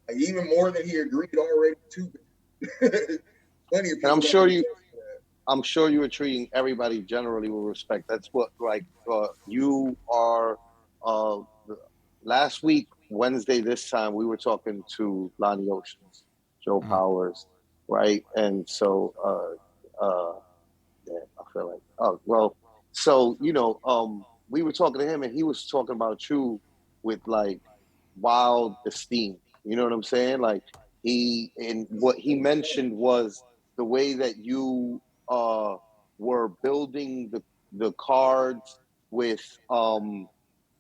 Like even more than he agreed already to. Plenty of people. And I'm sure you were treating everybody generally with respect. That's what, like, you are. Last week, Wednesday, this time, we were talking to Lonnie Oceans, Joe Powers, right? And so, yeah, I feel like, oh well, so we were talking to him, and he was talking about you with like wild esteem. You know what I'm saying? Like and what he mentioned was the way that you were building the cards with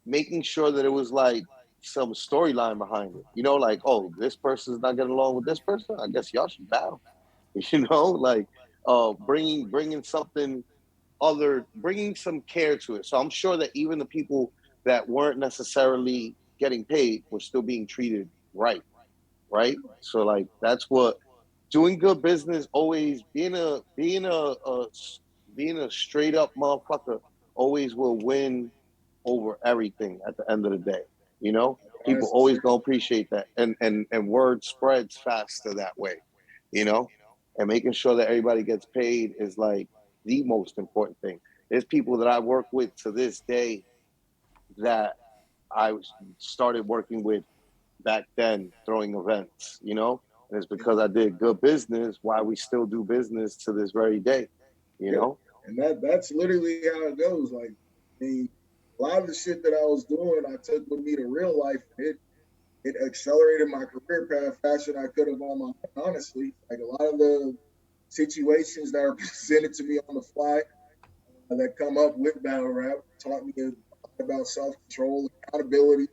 making sure that it was like some storyline behind it. Like, oh, this person's not getting along with this person. I guess y'all should battle. Like bringing something bringing some care to it. So I'm sure that even the people that weren't necessarily getting paid were still being treated right, right? So like that's what doing good business, always being a straight up motherfucker always will win over everything at the end of the day. You know, people That's always true. gonna appreciate that, and word spreads faster that way. You know, and making sure that everybody gets paid is like the most important thing. There's people that I work with to this day that started working with back then throwing events, and it's because I did good business why we still do business to this very day, you Yeah, know? and that's literally how it goes. Like, I mean, a lot of the shit that I was doing, I took with me to real life. It accelerated my career path faster than I could have on my own, honestly. Like a lot of the situations that are presented to me on the fly that come up with battle rap taught me about self control, accountability.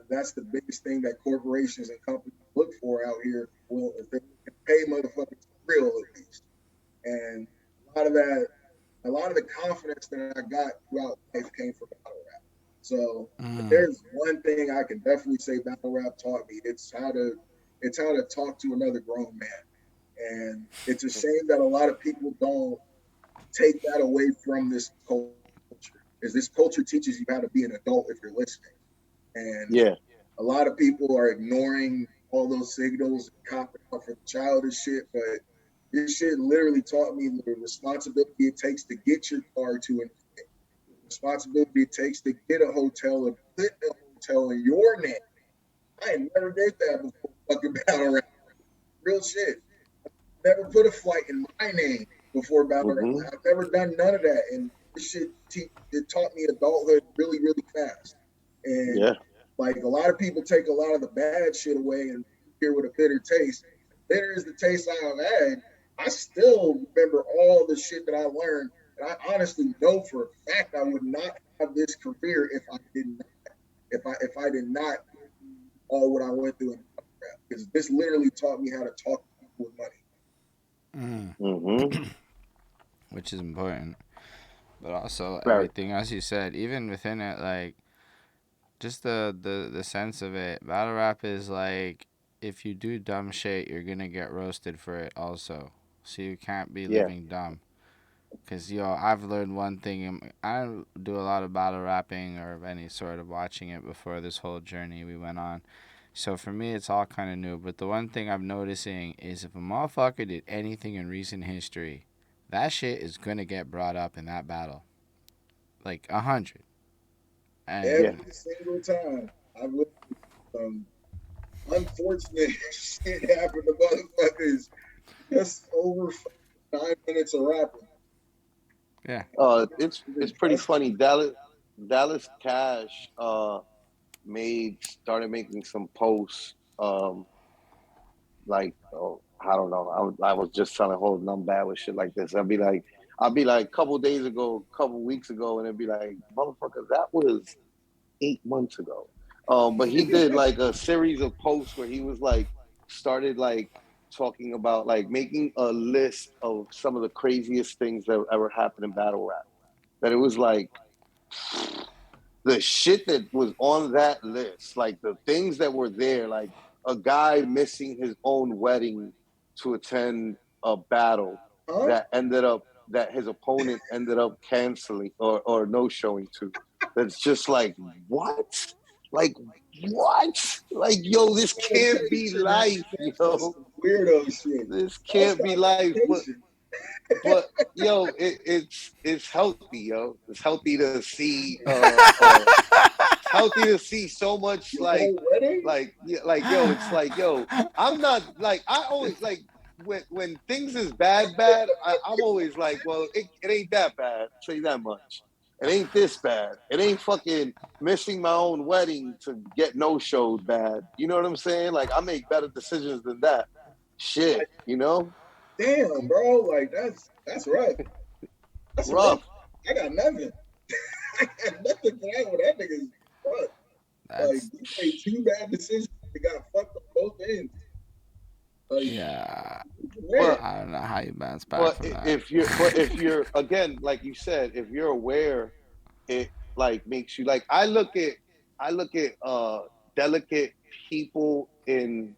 That's the biggest thing that corporations and companies look for out here. Well, if they can pay motherfuckers for real, at least. And a lot of that, a lot of the confidence that I got throughout life came from battle rap. So if there's one thing I can definitely say battle rap taught me, it's how to talk to another grown man. And it's a shame that a lot of people don't take that away from this culture, because this culture teaches you how to be an adult if you're listening. And Yeah. a lot of people are ignoring all those signals and copping out for the childish shit, but this shit literally taught me the responsibility it takes to get your car to an event, the responsibility it takes to get a hotel and put a hotel in your name. I ain't never did that before fucking battle rap. Real shit. Never put a flight in my name before battle rap. Mm-hmm. I've never done none of that. And this shit it taught me adulthood really, really fast. And Yeah. like a lot of people take a lot of the bad shit away and hear with a bitter taste. Bitter is the taste I have had. I still remember all the shit that I learned, and I honestly know for a fact I would not have this career if I didn't if I did not go through all what I went through in rap, because this literally taught me how to talk to people with money. Mm-hmm. Which is important. But also Very. everything else you said, even within it, like just the sense of it. Battle rap is like if you do dumb shit, you're gonna get roasted for it also. So you can't be Yeah. living dumb. Cause I've learned one thing. I don't do a lot of battle rapping or any sort of watching it before this whole journey we went on. So for me, it's all kind of new. But the one thing I'm noticing is if a motherfucker did anything in recent history, that shit is gonna get brought up in that battle, like 100. Yeah. And Every single time I've lived some unfortunate shit happen to motherfuckers just over 9 minutes of rapping. yeah, It's pretty funny. Dallas Cash started making some posts like, oh, I don't know. I was just telling Holden I'm bad with shit like this. I'd be like a couple days ago, a couple weeks ago, and it'd be like, motherfucker, that was 8 months ago. But he did like a series of posts where he was like started like talking about like making a list of some of the craziest things that ever happened in battle rap. That it was like the shit that was on that list, like the things that were there, like a guy missing his own wedding to attend a battle Huh? that his opponent ended up canceling or no showing to. That's just like what? Like what? Like yo, this can't be Vacation, man. life, That's yo. some weirdo shit. This That's can't be not life. vacation. But yo, it's healthy, yo. It's healthy to see it's healthy to see so much Your whole wedding? like yeah, like yo, it's like yo, I'm not like I always like when things is bad, I'm always like, well, it ain't that bad. I'll tell you that much. It ain't this bad. It ain't fucking missing my own wedding to get no showed bad. You know what I'm saying? Like I make better decisions than that. Shit, you know? Damn, bro, like that's rough. That's rough. I got nothing. I got nothing for that one. That nigga's rough. Like you made 2 bad decisions. They got fucked on both ends. Like, yeah. But, I don't know how you bounce back from that. if you're again, like you said, if you're aware, it like makes you like I look at delicate people in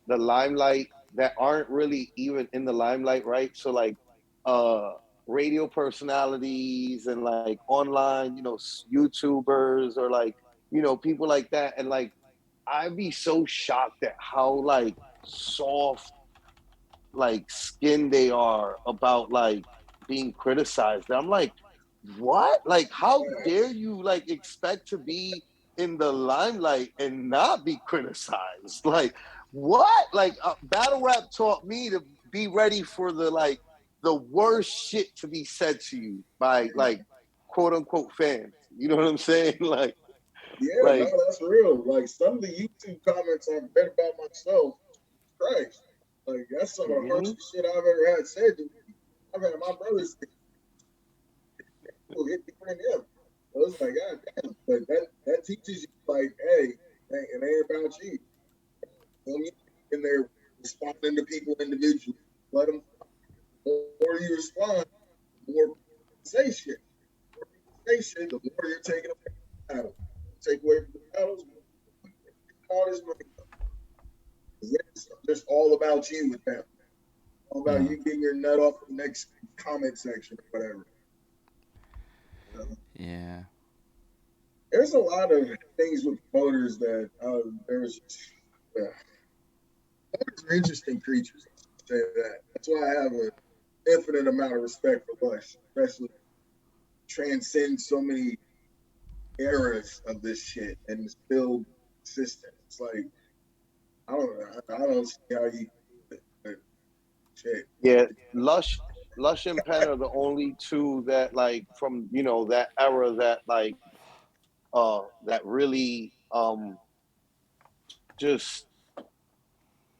the limelight that aren't really even in the limelight, right? So like radio personalities and like online, YouTubers or like, people like that. And like I'd be so shocked at how like soft like skin they are about like being criticized. I'm like, what? Like, how dare you like expect to be in the limelight and not be criticized? Like, what? Like, battle rap taught me to be ready for the worst shit to be said to you by like quote unquote fans. You know what I'm saying? Like, yeah, no, that's real. Like some of the YouTube comments I've read about myself, Christ. Like that's some of the harshest shit I've ever had said to me. I've had my brothers hit me for him. I was like, God damn. But that teaches you like, hey, it ain't about you. You in there responding to people individually. Let them. The more you respond, the more say shit. The more people say shit, the more you're taking away from the battle. Take away from the battles, all this money. It's just all about you with them. All about you getting your nut off the next comment section or whatever. Yeah. There's a lot of things with promoters that promoters are interesting creatures. I'll say that. That's why I have an infinite amount of respect for Lush, especially transcends so many eras of this shit and is still consistent. It's like I don't see how you do it, but shit. Yeah, Lush and Penn are the only two that like from that era that like that really just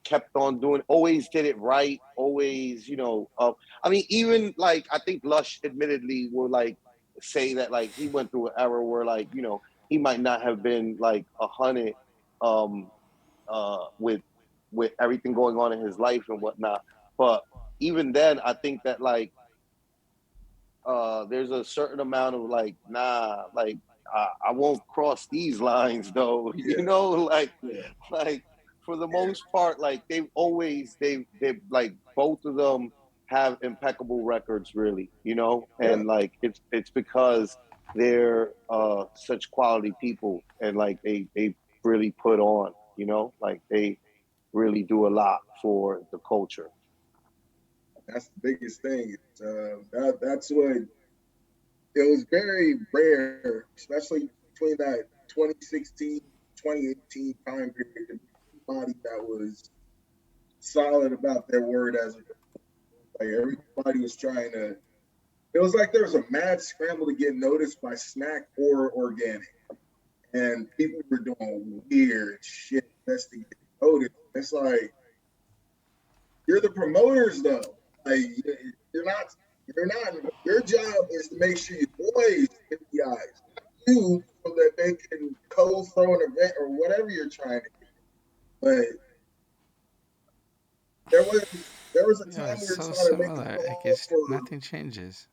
kept on doing, always did it right, always I mean even like I think Lush admittedly will like say that like he went through an era where like he might not have been like 100 with everything going on in his life and whatnot, but even then I think that like there's a certain amount of like like I won't cross these lines though. Like for the most part, like they've like both of them have impeccable records really, and like it's because they're such quality people and like they really put on, like they really do a lot for the culture. That's the biggest thing. That's what it was very rare, especially between that 2016, 2018 time period, anybody that was solid about their word as like everybody was trying to. It was like there was a mad scramble to get noticed by snack or organic, and people were doing weird shit just to get noticed. It's like you're the promoters though. Like you're not. You're not. Your job is to make sure your boys get the eyes, not you, so that they can co-throw an event or whatever you're trying to do. But there was a time we were so trying to make similar. a I guess for nothing changes.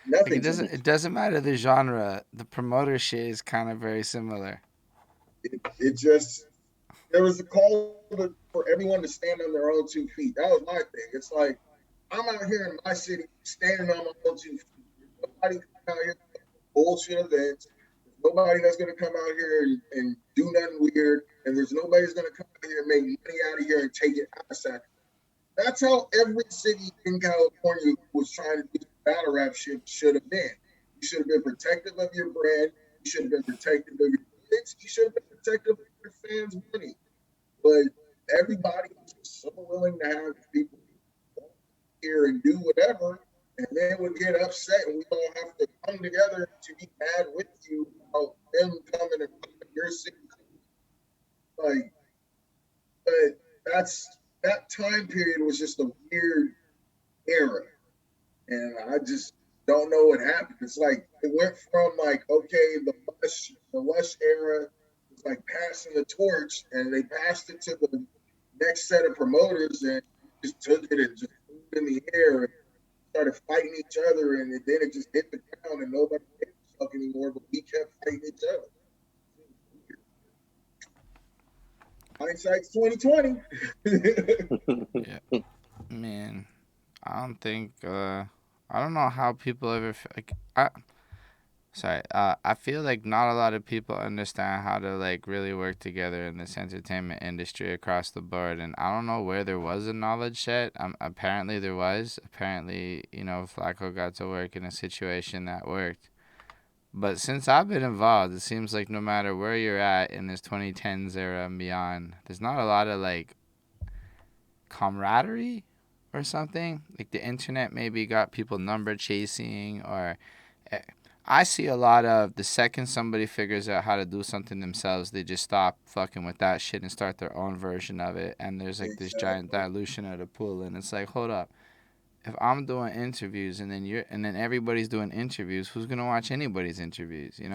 nothing. Like it doesn't matter the genre. The promoter shit is kind of very similar. It just there was a call for everyone to stand on their own 2 feet. That was my thing. It's like I'm out here in my city standing on my own 2 feet. Nobody out here bullshit events. There's nobody that's gonna come out here and do nothing weird, and there's nobody that's gonna come out here and make money out of here and take it out of sack. That's how every city in California was trying to do battle rap shit should have been. You should have been protective of your brand. You should have been protective of your kids. You should have been protective of your fans' money. But everybody was just so willing to have people here and do whatever, and then would get upset, and we all have to come together to be mad with you about them coming and your city. Like, but that time period was just a weird era, and I just don't know what happened. It's like it went from like, okay, the lush era was like passing the torch, and they passed it to the next set of promoters, and just took it and just threw it in the air and started fighting each other, and then it just hit the ground, and nobody gave a fuck anymore, but we kept fighting each other. Hindsight's 2020. Yeah, man. I don't think. I don't know how people ever like. I feel like not a lot of people understand how to like really work together in this entertainment industry across the board, and I don't know where there was a knowledge set. Apparently there was. Apparently, Flacco got to work in a situation that worked. But since I've been involved, it seems like no matter where you're at in this 2010s era and beyond, there's not a lot of like camaraderie or something. Like the internet maybe got people number chasing, or I see a lot of the second somebody figures out how to do something themselves, they just stop fucking with that shit and start their own version of it. And there's like this giant dilution of the pool, and it's like, hold up. If I'm doing interviews and then everybody's doing interviews, who's gonna watch anybody's interviews? And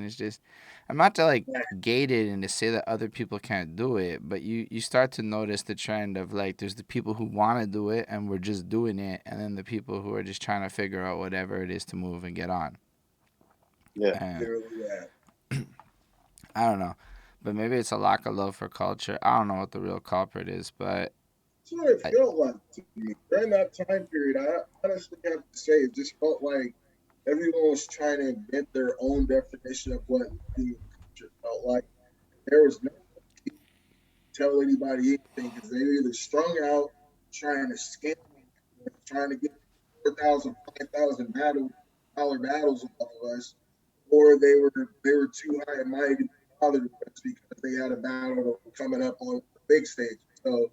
it's just, I'm not to like gate it and to say that other people can't do it, but you start to notice the trend of like there's the people who want to do it and we're just doing it, and then the people who are just trying to figure out whatever it is to move and get on. Yeah, I don't know, but maybe it's a lack of love for culture. I don't know what the real culprit is, but that's what it felt like to me. During that time period, I honestly have to say it just felt like everyone was trying to invent their own definition of what being culture felt like. There was no way to tell anybody anything because they were either strung out, trying to scam, trying to get 4,000, 5,000 dollar battles off of us, or they were too high and mighty to bother with us because they had a battle coming up on the big stage. So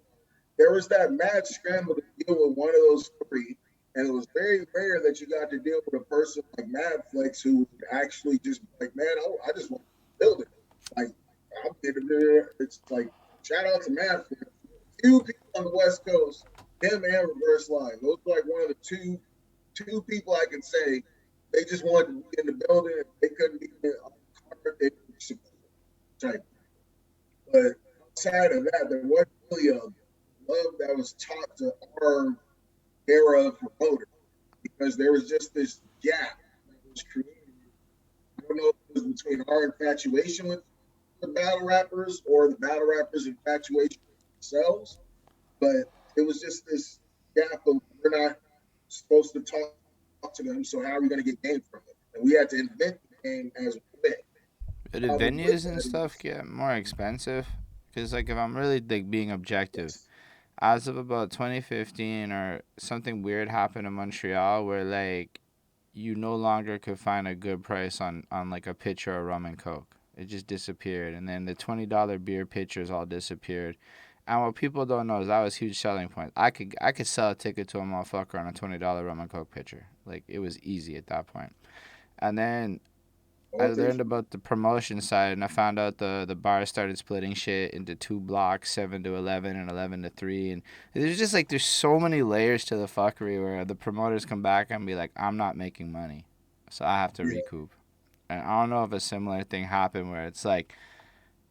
there was that mad scramble to deal with one of those three, and it was very rare that you got to deal with a person like Mad Flex who would actually just be like, man, I just want to build it. Like, it's like, shout out to Mad Flex. Few people on the West Coast, him and Reverse Live. Those are like one of the two people I can say they just wanted to be in the building. If they couldn't be in the car, they would support type. But outside of that, there wasn't really a love that was taught to our era of promoter, because there was just this gap that was created. I don't know if it was between our infatuation with the battle rappers or the battle rappers' infatuation with themselves, but it was just this gap of we're not supposed to talk to them, so how are we going to get game from them? And we had to invent the game as we went. The venues and stuff get more expensive, because like if I'm really like being objective, as of about 2015 or something weird happened in Montreal where like you no longer could find a good price on like a pitcher of rum and coke. It just disappeared, and then the $20 beer pitchers all disappeared. And what people don't know is that was huge selling point. I could sell a ticket to a motherfucker on a $20 rum and coke pitcher. Like it was easy at that point. And then I learned about the promotion side, and I found out the bar started splitting shit into 2 blocks, 7 to 11 and 11 to 3. And there's just like, there's so many layers to the fuckery where the promoters come back and be like, I'm not making money, so I have to recoup. And I don't know if a similar thing happened where it's like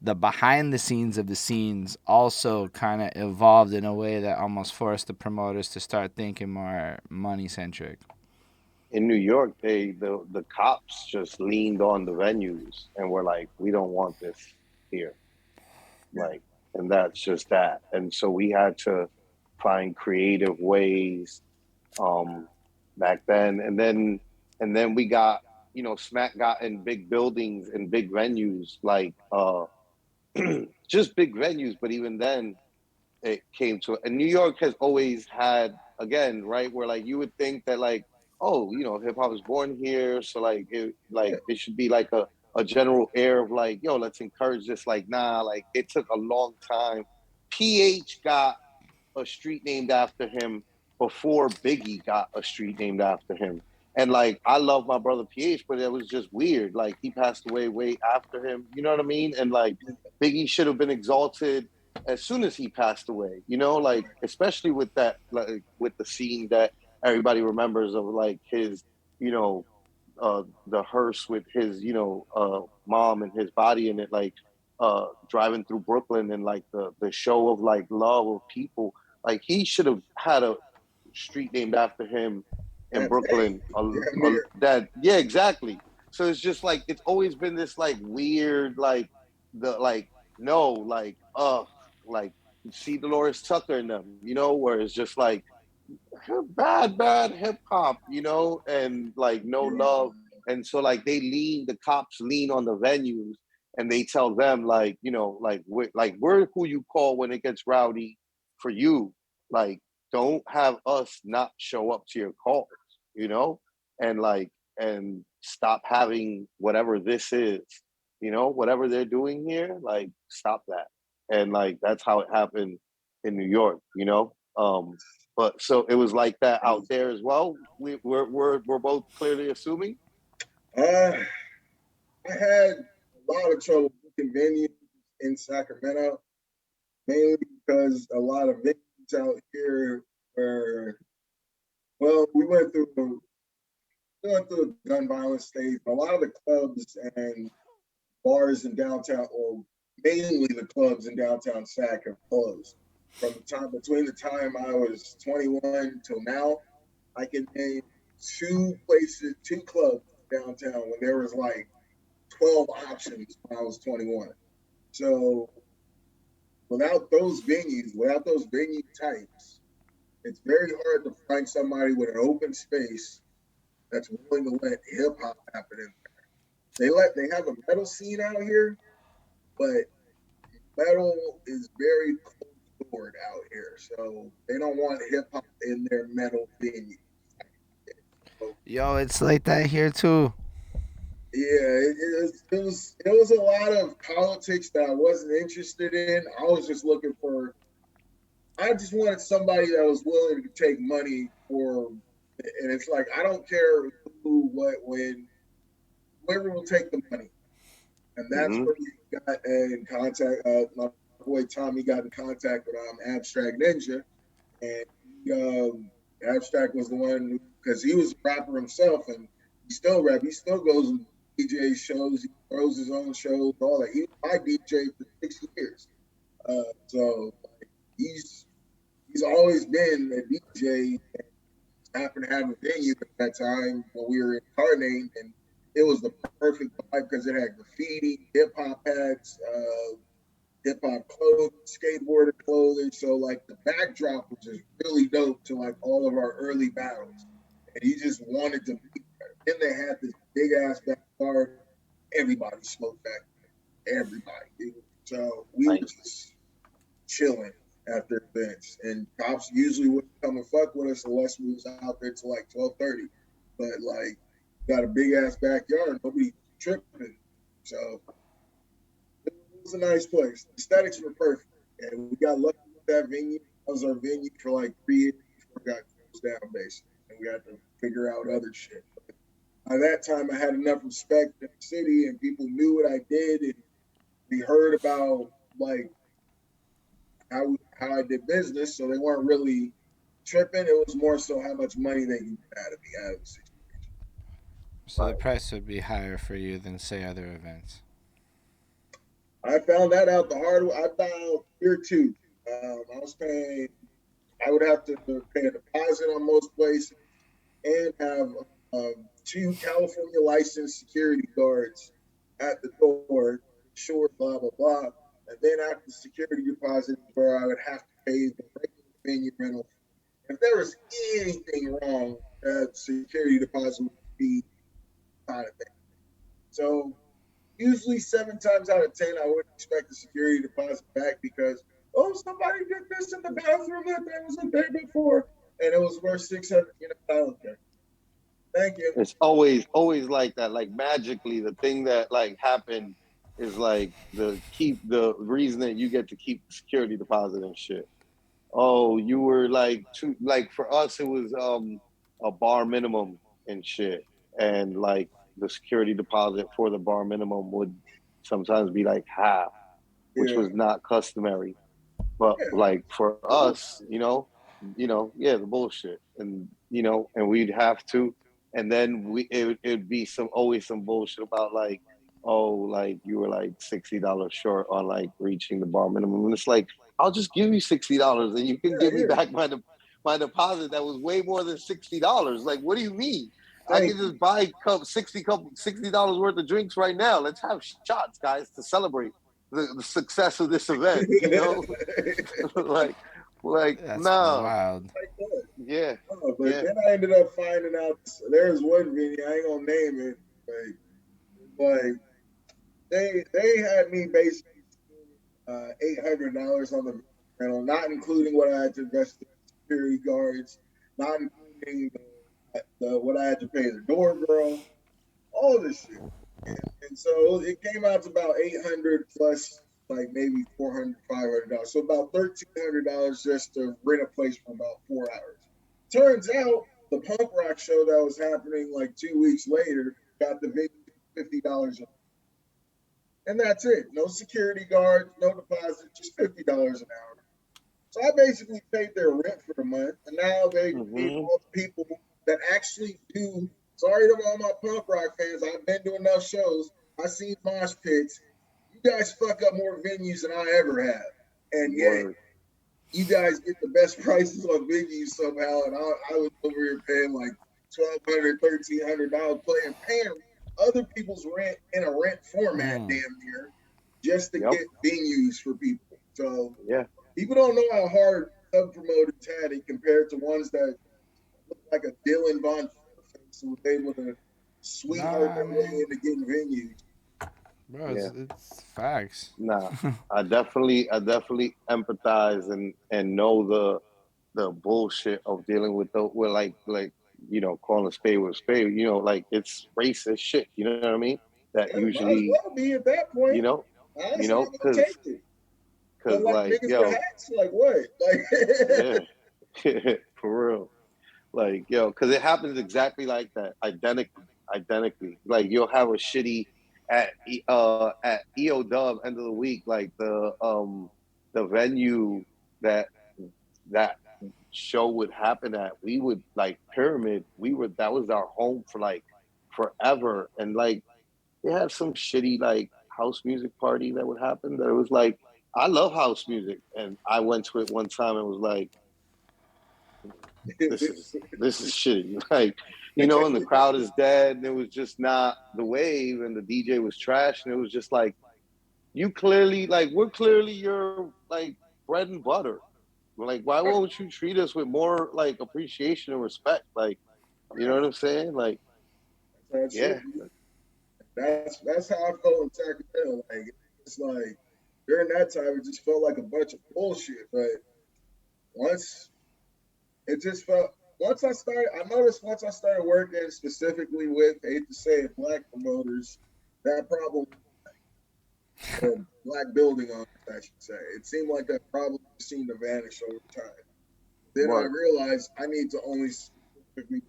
the behind the scenes of the scenes also kind of evolved in a way that almost forced the promoters to start thinking more money centric. In New York, the cops just leaned on the venues and were like, we don't want this here. Like, and that's just that. And so we had to find creative ways back then. And then we got, Smack got in big buildings and big venues, like just big venues. But even then it came to, and New York has always had, again, right, where like you would think that like, oh, hip hop was born here, so like it should be like a general air of like, yo, let's encourage this. Like, nah, like it took a long time. PH got a street named after him before Biggie got a street named after him. And like, I love my brother PH, but it was just weird. Like, he passed away way after him. You know what I mean? And like, Biggie should have been exalted as soon as he passed away. You know, like, especially with that, like, with the scene that everybody remembers of like his, you know, the hearse with his, you know, mom and his body in it, like driving through Brooklyn, and like the show of like love of people. Like, he should have had a street named after him in Brooklyn. That, yeah, exactly. So it's just like, it's always been this like weird, like the like no, like see Dolores Tucker in them, you know, where it's just like bad hip hop, you know, and like no love. And so like the cops lean on the venues, and they tell them like, you know, like we're who you call when it gets rowdy for you. Like, don't have us not show up to your calls, you know, and like, and stop having whatever this is, you know, whatever they're doing here, like stop that. And like, that's how it happened in New York, you know. But so it was like that out there as well. We're both clearly assuming. I had a lot of trouble booking venues in Sacramento, mainly because a lot of venues out here were, well, we went through a gun violence stage. A lot of the clubs and bars in downtown, or mainly the clubs in downtown Sac, have closed. From the time between the time I was 21 till now, I can name two clubs downtown when there was like 12 options when I was 21. So without those venue types, it's very hard to find somebody with an open space that's willing to let hip hop happen in there. They have a metal scene out here, but metal is very closed doored out here. So they don't want hip hop in their metal venue. So, Yo, it's like that here too. yeah, it was a lot of politics that I wasn't interested in. I just wanted somebody that was willing to take money for, and it's like, I don't care who, what, when, whoever will take the money. And that's where we got in contact. My boy Tommy got in contact with Abstract Ninja, and Abstract was the one, because he was a rapper himself, and he still rap. He still goes and DJ shows. He throws his own shows, all that. He was my DJ for 6 years. So like, he's always been a DJ. Happened to have a venue at that time when we were incarnating, and it was the perfect vibe because it had graffiti, hip hop hats, hip hop clothing, skateboarder clothing. So like the backdrop was just really dope to like all of our early battles, and he just wanted to be there. Then they had this big ass backyard. Everybody smoked back there. Everybody. So we were just chilling after events, and cops usually wouldn't come and fuck with us unless we was out there till like 12:30. But like, got a big ass backyard, nobody tripping. So it was a nice place. The aesthetics were perfect, and we got lucky with that venue. That was our venue for like 3 years before it got closed down, basically, and we had to figure out other shit. But by that time, I had enough respect in the city, and people knew what I did, and we heard about like how I did business, so they weren't really tripping. It was more so how much money they could get out of me out of the situation. So the price would be higher for you than say other events. I found that out the hard way. I found year two. I would have to pay a deposit on most places and have 2 California licensed security guards at the door, sure, blah, blah, blah. And then after the security deposit, where I would have to pay the regular venue rental. If there was anything wrong, that security deposit would be out of thing. So usually 7 times out of 10, I wouldn't expect the security deposit back because, oh, somebody did this in the bathroom that was a day before, and it was worth 600. I don't care. Thank you. It's always like that. Like, magically, the thing that like happened is like the reason that you get to keep the security deposit and shit. oh, you were like like for us it was a bar minimum and shit. And like the security deposit for the bar minimum would sometimes be like half, which Yeah, was not customary. But yeah, like for us, yeah, the bullshit, and and we'd have to, and then it'd be always some bullshit about like, oh, like you were like $60 short on like reaching the bar minimum, and it's like I'll just give you $60 and you can yeah, give me yeah. back my deposit that was way more than $60. Like, what do you mean? I Thank can you. just buy $60 worth of drinks right now. Let's have shots, guys, to celebrate the success of this event. like That's no, wild. Like that. yeah, Oh, but yeah, then I ended up finding out there's one venue, I ain't gonna name it, but they had me basically $800 on the rental, not including what I had to invest in security guards, not including the what I had to pay the door girl, all this shit. And so it came out to about 800 plus like maybe 400, $500. So about $1,300 just to rent a place for about 4 hours. Turns out the punk rock show that was happening like 2 weeks later got the venue $50 and that's it. No security guards, no deposit, just $50 an hour. So I basically paid their rent for the month, and now they need hmm all the people that actually do. Sorry to all my punk rock fans. I've been to enough shows. I've seen mosh pits. You guys fuck up more venues than I ever have, and yet word, you guys get the best prices on venues somehow. And I was over here paying like $1,200, $1,300 paying other people's rent in a rent format, Mm. damn near, just to yep, get venues for people. So yeah, people don't know how hard sub promoters had it compared to ones that look like a Dylan Von Face who was able to sweetheart Nah, their way man. into getting venues. Bro, yeah. it's facts. Nah, I definitely empathize and know the bullshit of dealing with like calling a spade with a spade. Like it's racist shit. You know what I mean? That Yeah, might as usually, well be at that you point. know, Honestly, I'm gonna because take it. But because like like niggas with hats, like what? yeah, Like for real. Like, because it happens exactly like that, identically. Like, you'll have a shitty at EO Dub end of the week, like the venue that that show would happen at. We would like Pyramid. That was our home for like forever, and like they had some shitty like house music party that would happen. That it was like I love house music, and I went to it one time and was like, this is shitty. Like, and the crowd is dead, and it was just not the wave, and the DJ was trash, and it was just like we're clearly your like bread and butter. Like, why won't you treat us with more like appreciation and respect? Like, you know what I'm saying? Like, that's yeah, it. That's how I felt in Sacramento. Like it's like during that time, it just felt like a bunch of bullshit. But once it just felt I noticed once I started working specifically with, I hate to say it, black promoters, that problem, black building owners, I should say. It seemed like that problem seemed to vanish over time. Then I work. realized I need to only specifically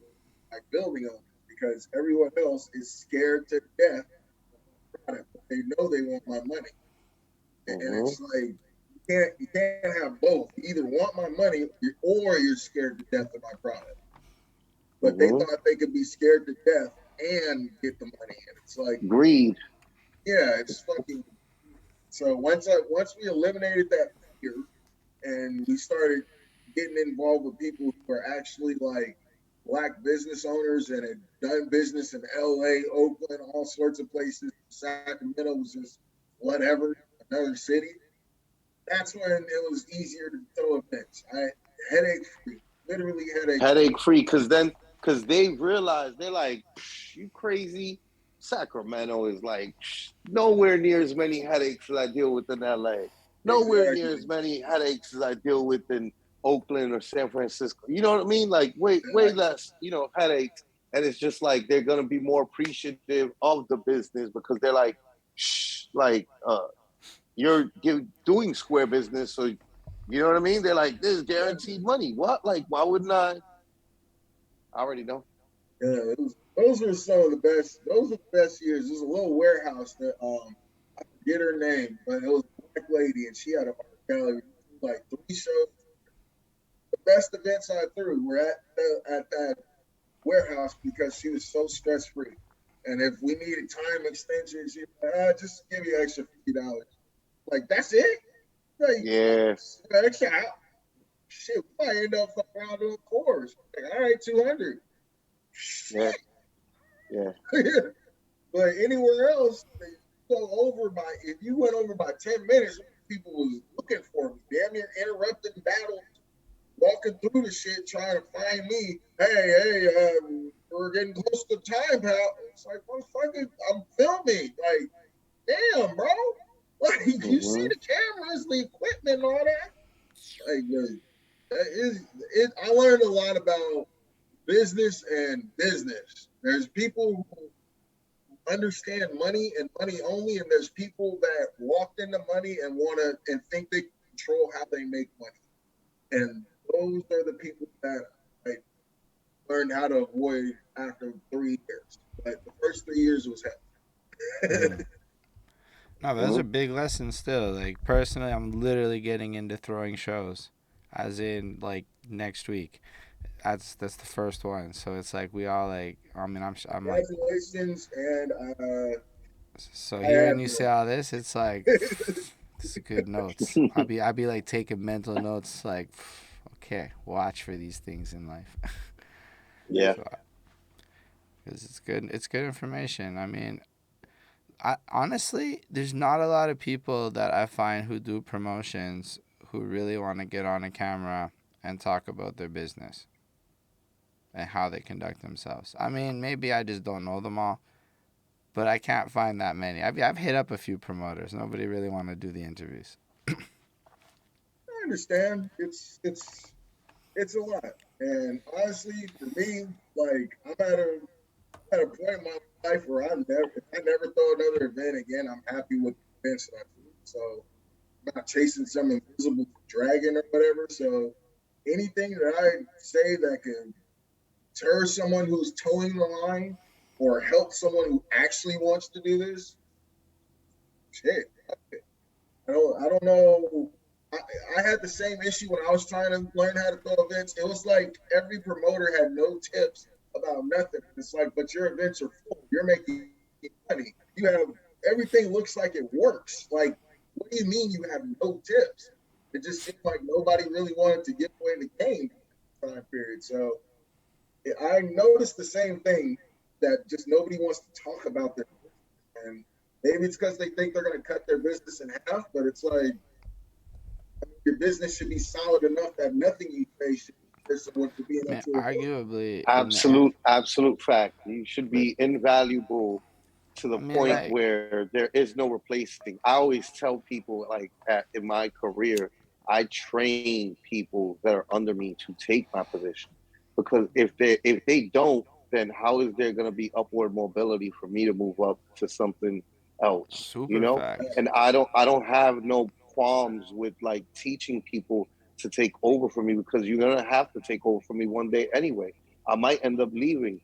black building owners because everyone else is scared to death of my product. They know they want my money. And Mm-hmm. it's like you can't have both. You either want my money or you're scared to death of my product. But they Mm-hmm. thought they could be scared to death and get the money. And it's like, Greed. yeah, it's fucking. So once we eliminated that fear and we started getting involved with people who are actually like black business owners and had done business in LA, Oakland, all sorts of places, Sacramento was just whatever, another city. That's when it was easier to throw events. Headache free, literally headache free. Headache free, because they realize they're like, you crazy. Sacramento is like nowhere near as many headaches as I deal with in LA. Nowhere near Exactly. as many headaches as I deal with in Oakland or San Francisco. You know what I mean? Like way Exactly. less, headaches. And it's just like they're gonna be more appreciative of the business because they're like, you're doing square business, so You know what I mean? They're like, this is guaranteed money. What? Like, why wouldn't I? I already know. Yeah, those are some of the best. Those are the best years. There's a little warehouse that I forget her name, but it was a black lady, and she had a art gallery, like 3 shows. The best events I threw were at that warehouse because she was so stress free. And if we needed time extensions, she'd be like, just give me extra $50. Like, that's it? Like, Yes. extra out. Shit, we might end up fucking around doing cores. Like, all right, 200. Yeah. Yeah. But anywhere else, if you went over by 10 minutes, people was looking for me, damn near interrupting battles, walking through the shit, trying to find me. Hey, we're getting close to time, pal. It's like, motherfucker, I'm filming. Like, damn, bro. Like, you see the cameras, the equipment, and all that. Like, I learned a lot about business and business. There's people who understand money and money only, and there's people that walked into money and think they control how they make money. And those are the people that I learned how to avoid after 3 years. But the first 3 years was hell. No, those are big lessons still. Like, personally, I'm literally getting into throwing shows, as in, like, next week. That's the first one. So it's like we all like. I mean, I'm like. Congratulations, and So hearing you say all this, it's like, it's good notes. I'll be like taking mental notes, like, okay, watch for these things in life. Yeah. Because it's good. It's good information. I mean, honestly, there's not a lot of people that I find who do promotions who really want to get on a camera and talk about their business and how they conduct themselves. I mean, maybe I just don't know them all, but I can't find that many. I've hit up a few promoters. Nobody really want to do the interviews. I understand. It's a lot, and honestly, for me, like, I'm at a point in my life where if I never throw another event again, I'm happy with the events that I do. So I'm not chasing some invisible dragon or whatever. So anything that I say that can deter someone who's towing the line or help someone who actually wants to do this, shit. I don't know. I had the same issue when I was trying to learn how to throw events. It was like every promoter had no tips about nothing. It's like, but your events are full. You're making money. You have everything looks like it works. Like, what do you mean you have no tips? It just seemed like nobody really wanted to give away the game time period. So I noticed the same thing, that just nobody wants to talk about their business. And maybe it's because they think they're going to cut their business in half, but it's like, your business should be solid enough that nothing you say should deter someone from being up to arguably, absolute fact. You should be invaluable to the point where there is no replacing. I always tell people, like, in my career, I train people that are under me to take my position, because if they don't, then how is there going to be upward mobility for me to move up to something else? Fact. And I don't have no qualms with like teaching people to take over for me, because you're gonna have to take over for me one day anyway. I might end up leaving.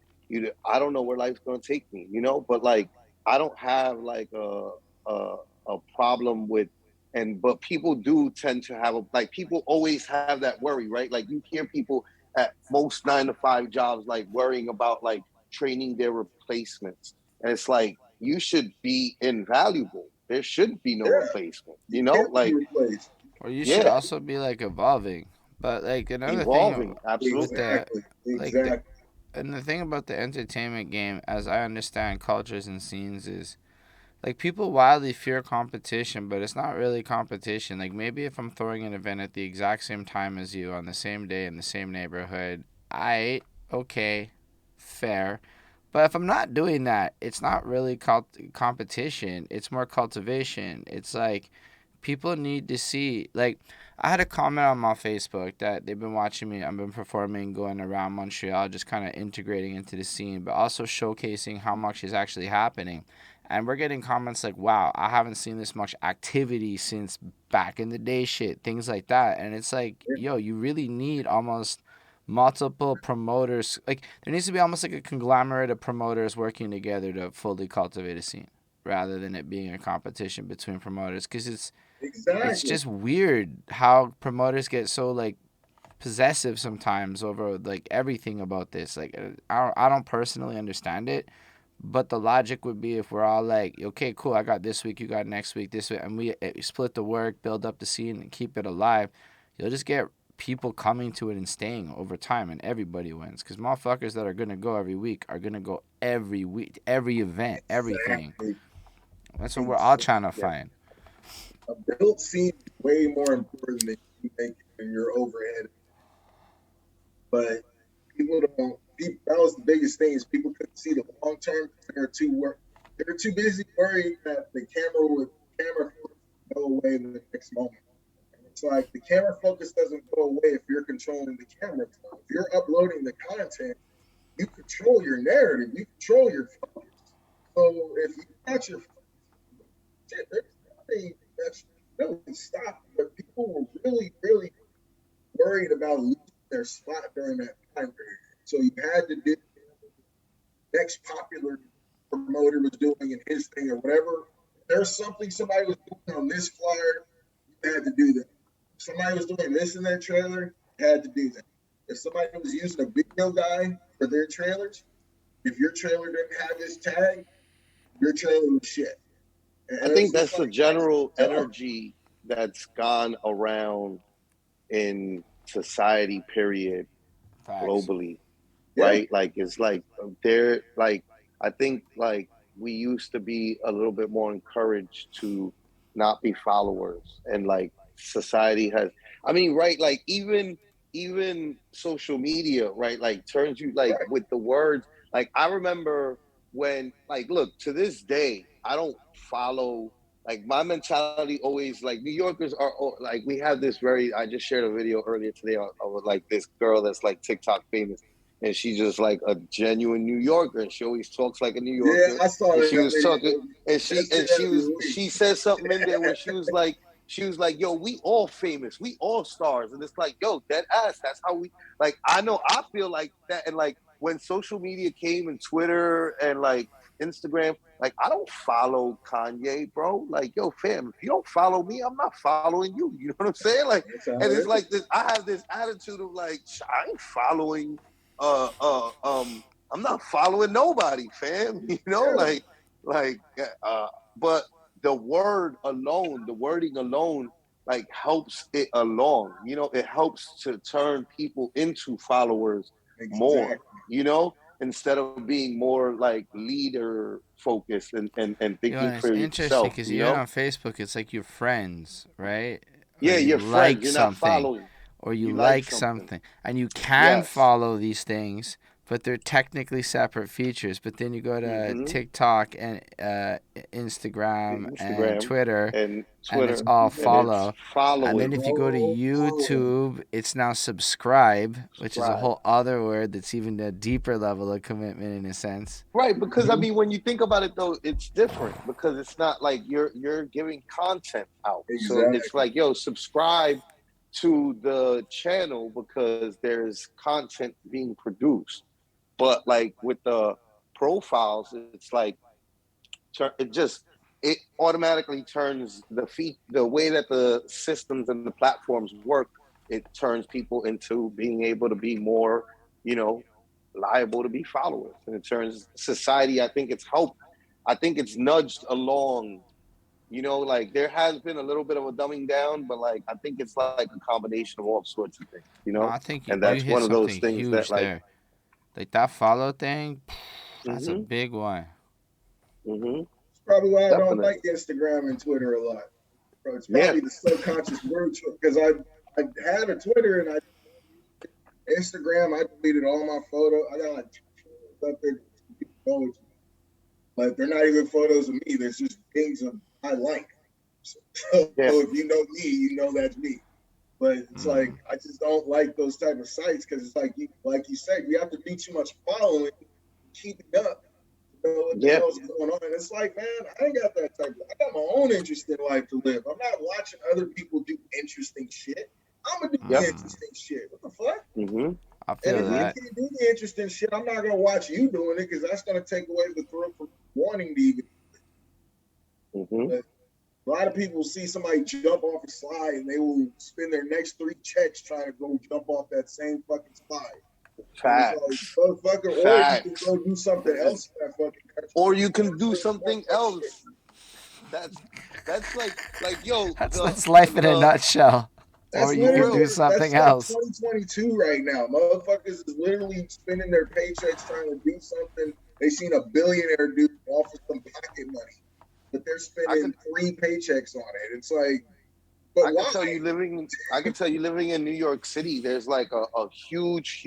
I don't know where life's gonna take me, but like, I don't have like a problem with, but people do tend to have like, people always have that worry, right? Like, you hear people at most 9-to-5 jobs like worrying about like training their replacements, and it's like, you should be invaluable. There should be no replacement, like, or you should also be like evolving. But like another evolving, thing, absolutely, exactly. And the thing about the entertainment game, as I understand cultures and scenes, is like, people wildly fear competition, but it's not really competition. Like, maybe if I'm throwing an event at the exact same time as you on the same day in the same neighborhood, okay, fair. But if I'm not doing that, it's not really competition. It's more cultivation. It's like, people need to see. Like, I had a comment on my Facebook that they've been watching me. I've been performing, going around Montreal, just kind of integrating into the scene, but also showcasing how much is actually happening. And we're getting comments like, wow, I haven't seen this much activity since back in the day shit, things like that. And it's like, yo, you really need almost multiple promoters. Like, there needs to be almost like a conglomerate of promoters working together to fully cultivate a scene rather than it being a competition between promoters. Because it's just weird how promoters get so, like, possessive sometimes over, like, everything about this. Like, I don't personally understand it. But the logic would be if we're all like, okay, cool, I got this week, you got next week, this week, and we split the work, build up the scene, and keep it alive, you'll just get people coming to it and staying over time, and everybody wins. Because motherfuckers that are going to go every week are going to go every week, every event, everything. That's what we're all trying to find. A built scene is way more important than you make in your overhead. But people don't. That was the biggest thing, is people couldn't see the long term. They're too busy worried that the camera would go away in the next moment. And it's like the camera focus doesn't go away if you're controlling the camera flow. If you're uploading the content, you control your narrative, you control your focus. So if you got your focus, there's nothing that's really stopped. But people were really, really worried about losing their spot during that time period. So you had to do the next popular promoter was doing in his thing or whatever. If there's something somebody was doing on this flyer, you had to do that. If somebody was doing this in their trailer, you had to do that. If somebody was using a video guy for their trailers, if your trailer didn't have this tag, your trailer was shit. And I think that's the general energy that's gone around in society, period, globally. Right? Like, it's like they're like, I think like we used to be a little bit more encouraged to not be followers, and like society has, I mean, right, like even social media, right, like turns you like with the words. Like I remember when, like, look, to this day I don't follow. Like my mentality always, like, New Yorkers are like, we have this I just shared a video earlier today of like this girl that's like TikTok famous. And she's just like a genuine New Yorker, and she always talks like a New Yorker. Yeah, I saw and she was talking, and she said something in there where she was like, yo, we all famous, we all stars, and it's like, yo, dead ass. That's how we, like, I know, I feel like that. And like when social media came and Twitter and like Instagram, like I don't follow Kanye, bro. Like, yo, fam, if you don't follow me, I'm not following you. You know what I'm saying? Like, and it's like this. I have this attitude of like, I ain't following. I'm not following nobody, fam. You know, but the wording alone, like helps it along. You know, it helps to turn people into followers more. You know, instead of being more like leader focused and thinking for yourself. It's interesting because even on Facebook, it's like your friends, right? Yeah, your friends. You're not following. Or you like something. And you can follow these things, but they're technically separate features. But then you go to TikTok and Instagram and Twitter, and it's all follow. And then if you go to YouTube, it's now subscribe, which is a whole other word that's even a deeper level of commitment in a sense. Right, because I mean, when you think about it, though, it's different because it's not like you're giving content out. So it's like, yo, subscribe to the channel because there's content being produced. But like with the profiles, it's like it automatically turns the way that the systems and the platforms work. It turns people into being able to be more, you know, liable to be followers, and it turns society. I think it's nudged along. You know, like there has been a little bit of a dumbing down, but like I think it's like a combination of all sorts of things, you know. I think and that's one of those things that like that follow thing. That's a big one. It's probably why I don't like Instagram and Twitter a lot. Bro, it's probably the subconscious word because I had a Twitter and Instagram. I deleted all my photos. I got like 2 photos up there. Like they're not even photos of me. There's just things I like. So if you know me, you know that's me. But it's like I just don't like those type of sites because it's like you said, you have to do too much following, keep it up to what the hell's going on? And it's like, man, I ain't got that type of, I got my own interesting life to live. I'm not watching other people do interesting shit. I'm gonna do the interesting shit. What the fuck? I feel and if that. you can't do the interesting shit, I'm not gonna watch you doing it because that's gonna take away the thrill from wanting to even. A lot of people see somebody jump off a slide and they will spend their next 3 checks trying to go jump off that same fucking slide. Facts. Like, motherfucker, or you can go do something else in that fucking country. Or you can do something else. That's like yo. That's life in a nutshell. That's or you can do something else. That's 2022 right now. Motherfuckers is literally spending their paychecks trying to do something they seen a billionaire do off of some pocket money, but they're spending 3 paychecks on it. It's like, but I can tell you living in New York City, there's like a huge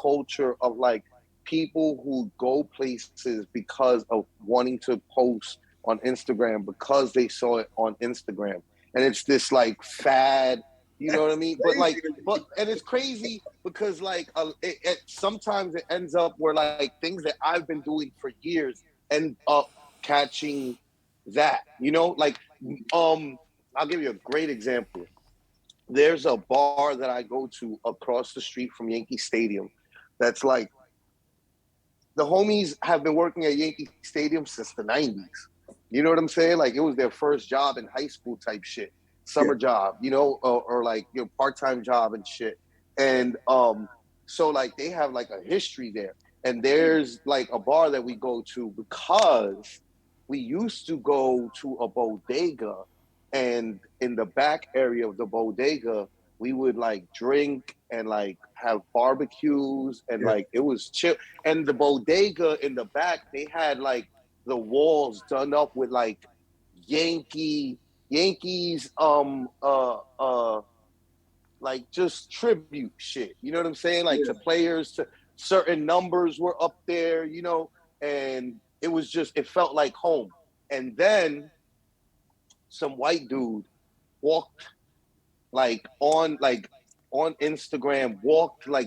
culture of like people who go places because of wanting to post on Instagram because they saw it on Instagram, and it's this like fad. You know what I mean? And it's crazy because like sometimes it ends up where like things that I've been doing for years end up catching that. You know, like I'll give you a great example. There's a bar that I go to across the street from Yankee Stadium. That's like the homies have been working at Yankee Stadium since the 90s. You know what I'm saying? Like it was their first job in high school type shit. Summer job, you know, or like your part-time job and shit. And so like they have like a history there. And there's like a bar that we go to because we used to go to a bodega, and in the back area of the bodega, we would like drink and like have barbecues and like it was chill. And the bodega in the back, they had like the walls done up with like Yankees like just tribute shit, you know what I'm saying, like to players, to certain numbers were up there, you know, and it was just, it felt like home. And then some white dude walked on Instagram,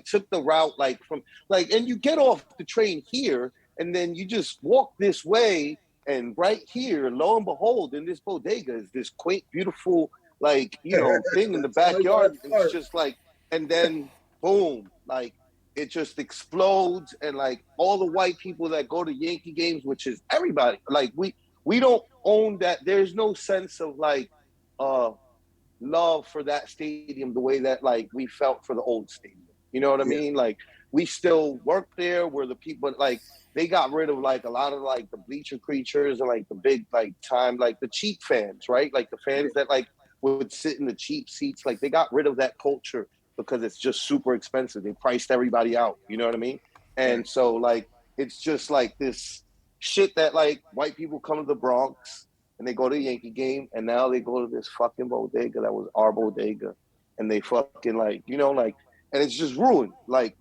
took the route like from like, and you get off the train here and then you just walk this way. And right here, lo and behold, in this bodega is this quaint, beautiful, like, you know, thing in the backyard. It's just like, and then boom, like it just explodes. And like all the white people that go to Yankee games, which is everybody, like we don't own that. There's no sense of like love for that stadium the way that like we felt for the old stadium. You know what I mean? Like we still work there. We're the people, but like they got rid of like a lot of like the bleacher creatures and like the big like time, like the cheap fans, right? Like the fans that like would sit in the cheap seats. Like they got rid of that culture because it's just super expensive. They priced everybody out. You know what I mean? And so like, it's just like this shit that like white people come to the Bronx and they go to a Yankee game and now they go to this fucking bodega that was our bodega and they fucking like, you know, like, and it's just ruined. Like,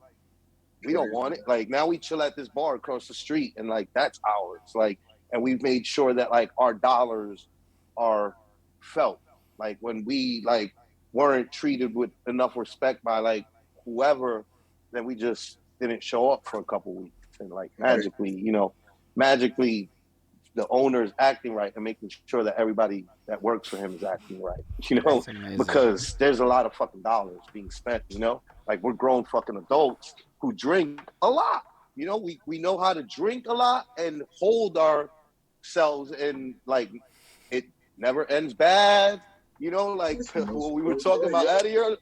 we don't want it. Like now we chill at this bar across the street and like that's ours. Like, and we've made sure that like our dollars are felt. Like when we like weren't treated with enough respect by like whoever, then we just didn't show up for a couple weeks. And like magically the owner is acting right and making sure that everybody that works for him is acting right, you know, because there's a lot of fucking dollars being spent, you know, like we're grown fucking adults who drink a lot, you know, we know how to drink a lot and hold ourselves, and like it never ends bad, you know, like what we were talking about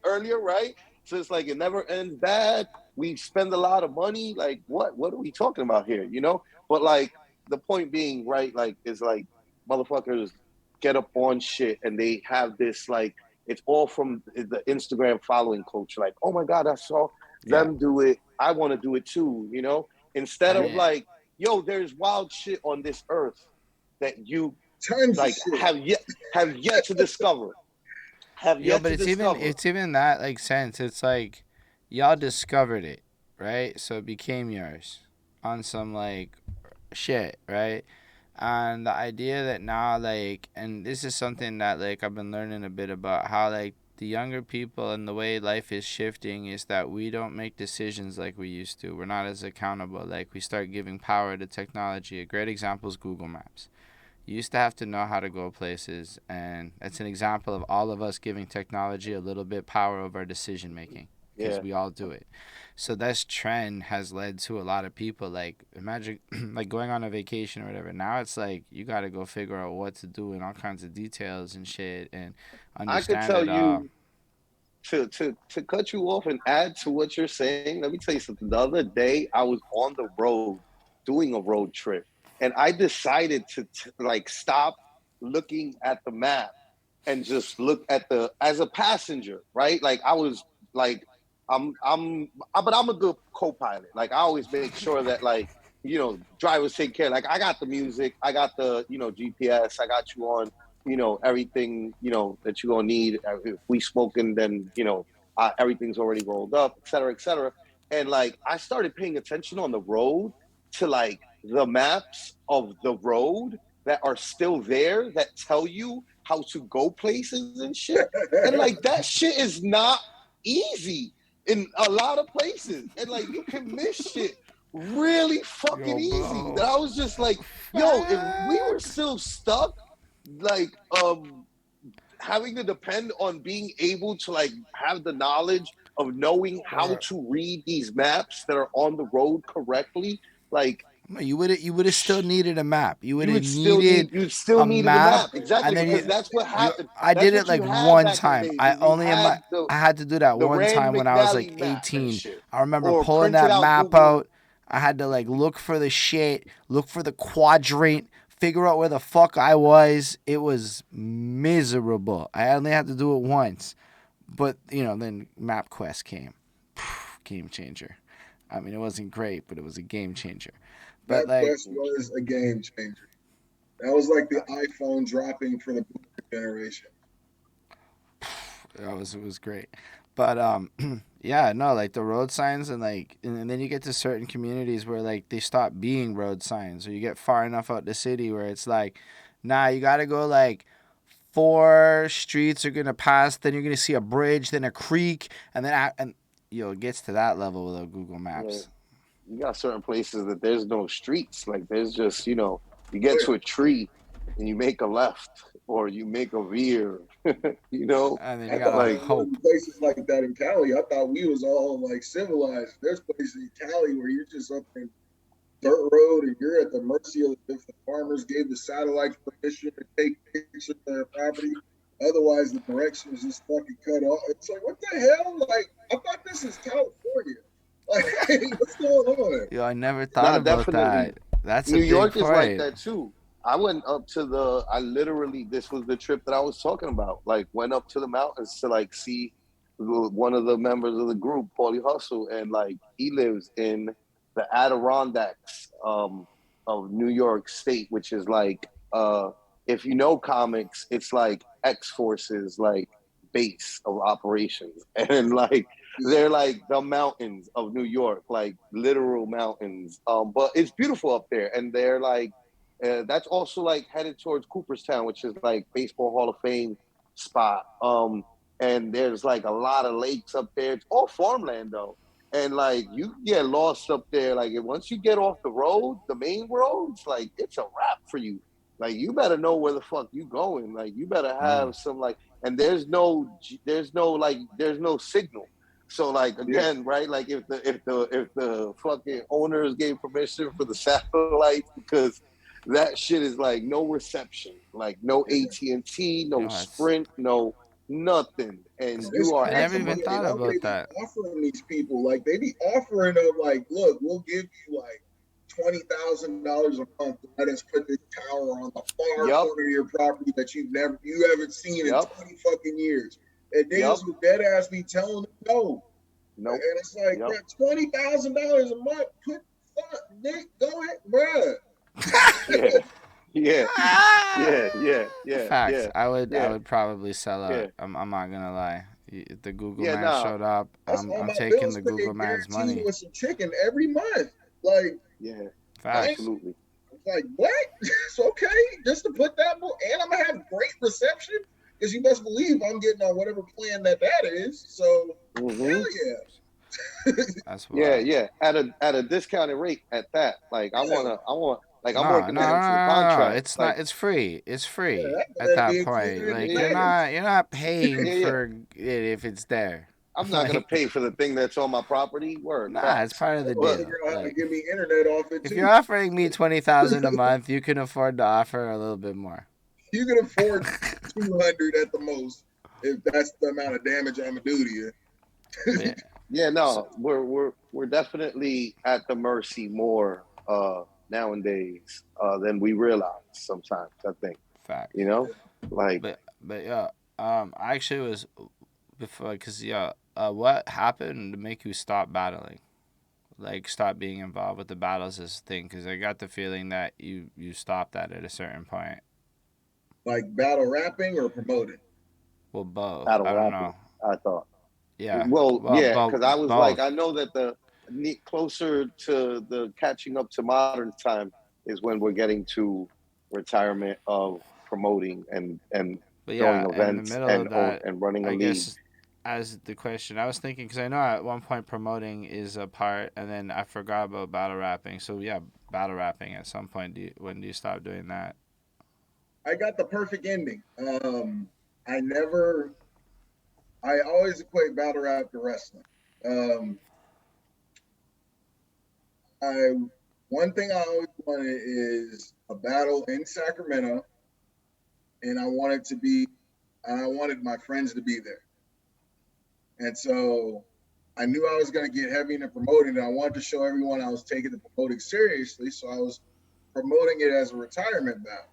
earlier, right? So it's like it never ends bad. We spend a lot of money. Like what are we talking about here, you know? But like the point being, right, like is like motherfuckers get up on shit and they have this like, it's all from the Instagram following culture. Like, oh my God, I saw them do it. I want to do it too, you know? Instead of like, yo, there's wild shit on this earth that you like have yet to discover. But it's even that like sense. It's like y'all discovered it, right? So it became yours on some like shit, right? And the idea that now like, and this is something that like I've been learning a bit about how like the younger people and the way life is shifting is that we don't make decisions like we used to. We're not as accountable. Like, we start giving power to technology. A great example is Google Maps. You used to have to know how to go places, and that's an example of all of us giving technology a little bit power over our decision making, because we all do it. So this trend has led to a lot of people, like, imagine like going on a vacation or whatever. Now it's like you got to go figure out what to do and all kinds of details and shit and I could understand tell it all. you to cut you off and add to what you're saying. Let me tell you something. The other day, I was on the road doing a road trip, and I decided to like stop looking at the map and just look at the as a passenger, right? Like I was like, but I'm a good co-pilot. Like I always make sure that like drivers take care. Like I got the music, I got the GPS, I got you on everything that you're gonna need. If we smoking, then everything's already rolled up, et cetera, et cetera. And like I started paying attention on the road to like the maps of the road that are still there that tell you how to go places and shit. And like that shit is not easy in a lot of places. And like you can miss shit really fucking easy. That I was just like, yo, if we were still stuck, like having to depend on being able to like have the knowledge of knowing how to read these maps that are on the road correctly, like you would have still needed a map. You would have you still needed a map, exactly, because that's what happened. I did it like one time. I had to do that the one Rand time when I was like McNally map and 18. shit. I remember Or pulling printed that out map Google. out. I had to like look for the shit, look for the quadrant, figure out where the fuck I was. It was miserable. I only had to do it once. But, then MapQuest came. Game changer. I mean, it wasn't great, but it was a game changer. But MapQuest was a game changer. That was like the iPhone dropping for the generation. It was great. But yeah, no, like the road signs and then you get to certain communities where like they stop being road signs, or you get far enough out the city where it's like, nah, you gotta go like 4 streets are gonna pass, then you're gonna see a bridge, then a creek, and then it gets to that level with Google Maps. Yeah. You got certain places that there's no streets. Like there's just you get to a tree and you make a left or you make a veer. And then you gotta like hope. Places like that in Cali, I thought we was all like civilized. There's places in Cali where you're just up in dirt road and you're at the mercy of if the farmers gave the satellites permission to take pictures of their property. Otherwise, the directions just fucking cut off. It's like, what the hell? Like, I thought this is California. Like, what's going on? Yo, I never thought about that. That's New York big is point. like that too. I went up to this was the trip that I was talking about. Like, went up to the mountains to like see one of the members of the group, Paulie Hustle, and like he lives in the Adirondacks of New York State, which is like if you know comics, it's like X-Force's like base of operations, and like they're like the mountains of New York, like literal mountains. But it's beautiful up there, and they're like that's also like headed towards Cooperstown, which is like Baseball Hall of Fame spot. And there's like a lot of lakes up there. It's all farmland though. And like you get lost up there, like once you get off the road, the main roads, like it's a wrap for you. Like you better know where the fuck you going. Like you better have some like, and there's no signal. So like again, right? Like if the fucking owners gave permission for the satellites, because that shit is like no reception, like no AT&T, no Sprint, no nothing. And I never even thought about that. Offering these people, like they be offering them, like, look, we'll give you like $20,000 a month to let us put this tower on the far corner of your property that you haven't seen in 20 fucking years. And niggas who dead ass be telling them no. Nope. And it's like, $20,000 a month, Nick, go ahead, bruh. Yeah. Facts. Yeah. I would probably sell out. I'm not gonna lie. If the Google Maps showed up, I'm taking the Google Maps money. With some chicken every month, like facts. Absolutely. It's like what? It's okay just to put that more, and I'm gonna have great reception. because you best believe I'm getting on whatever plan that is. So hell yeah. That's wild. Yeah, at a discounted rate at that. Like I want like I'm No, working that into the contract. it's like, not. It's free. It's free Yeah, at that be point. included in Like the you're not paying Yeah, yeah. for it if it's there. I'm not gonna pay for the thing that's on my property. Word, Nah, it's facts. part of the I'll deal. figure out how to Like, give me internet off it if too. you're offering me $20,000 a month, you can afford to offer a little bit more. You can afford 200 at the most if that's the amount of damage I'm gonna do to you. Yeah. Yeah, no, we're definitely at the mercy more nowadays than we realize sometimes. I think, Facts. you know, like But yeah, I actually was before, cause yeah, what happened to make you stop battling? Like stop being involved with the battles as a thing? Cause I got the feeling that you stopped that at a certain point. Like battle rapping or promoting? Well, both. battle I don't rapping. know. I thought. Yeah. Well, Well, yeah, because I was like, both. I know that the closer to the catching up to modern time is when we're getting to retirement of promoting and But throwing yeah, in the events middle of that, and running a I league. guess as the question, I was thinking because I know at one point promoting is a part, and then I forgot about battle rapping. So yeah, battle rapping at some point. When do you stop doing that? I got the perfect ending. I never. I always equate battle rap to wrestling. Um, I One thing I always wanted is a battle in Sacramento, and I wanted my friends to be there. And so I knew I was going to get heavy into promoting, and I wanted to show everyone I was taking the promoting seriously. So I was promoting it as a retirement battle.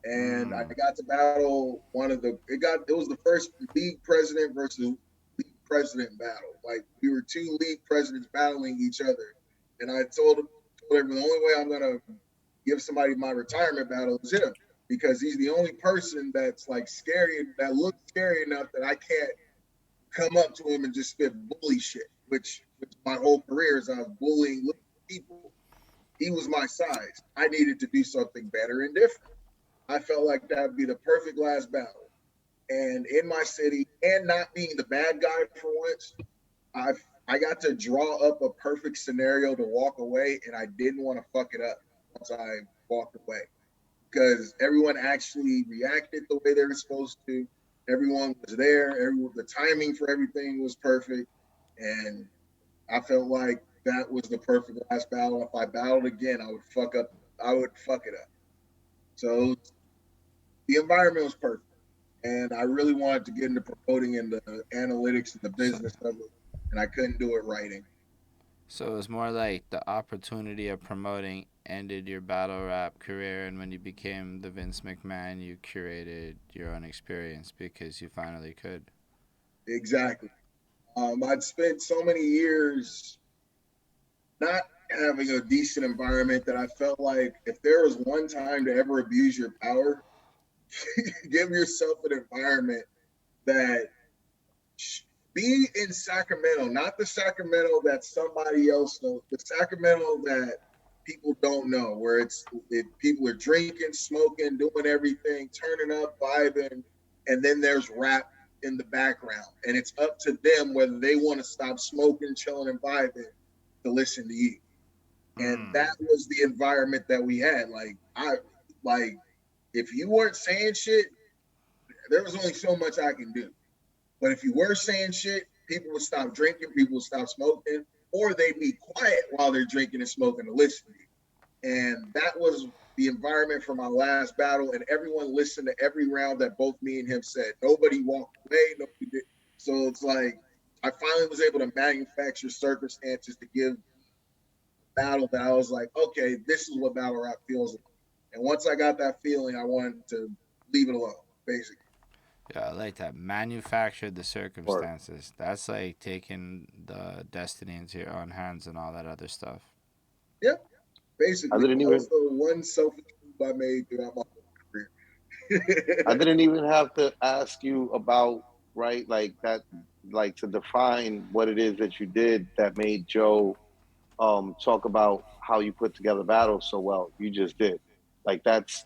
And I got to battle it was the first league president versus league president battle. Like we were two league presidents battling each other. And I told everyone the only way I'm gonna give somebody my retirement battle is him. Because he's the only person that's like scary, that looks scary enough that I can't come up to him and just spit bully shit, which my whole career is I was bullying little people. He was my size. I needed to do something better and different. I felt like that would be the perfect last battle. And in my city, and not being the bad guy for once, I got to draw up a perfect scenario to walk away, and I didn't want to fuck it up once I walked away because everyone actually reacted the way they were supposed to. Everyone was there. The timing for everything was perfect, and I felt like that was the perfect last battle. If I battled again, I would fuck up. I would fuck it up. So the environment was perfect, and I really wanted to get into promoting and the analytics and the business of it, and I couldn't do it writing. So it was more like the opportunity of promoting ended your battle rap career, and when you became the Vince McMahon, you curated your own experience because you finally could. Exactly. I'd spent so many years not having a decent environment that I felt like if there was one time to ever abuse your power, give yourself an environment that be in Sacramento, not the Sacramento that somebody else knows, the Sacramento that people don't know, where people are drinking, smoking, doing everything, turning up, vibing, and then there's rap in the background, and it's up to them whether they want to stop smoking, chilling, and vibing to listen to you. And that was the environment that we had. Like if you weren't saying shit, there was only so much I can do. But if you were saying shit, people would stop drinking, people would stop smoking, or they'd be quiet while they're drinking and smoking to listen to you. And that was the environment for my last battle. And everyone listened to every round that both me and him said. Nobody walked away. Nobody did. So it's like I finally was able to manufacture circumstances to give battle that I was like, okay, this is what battle rap feels like. And once I got that feeling, I wanted to leave it alone, basically. Yeah, I like that. Manufacture the circumstances. That's like taking the destiny into your own hands and all that other stuff. Yeah, basically. I didn't even. Also, one selfish move I made throughout my career. I didn't even have to ask you about right like that, like to define what it is that you did that made Joe talk about how you put together battles so well. You just did. Like that's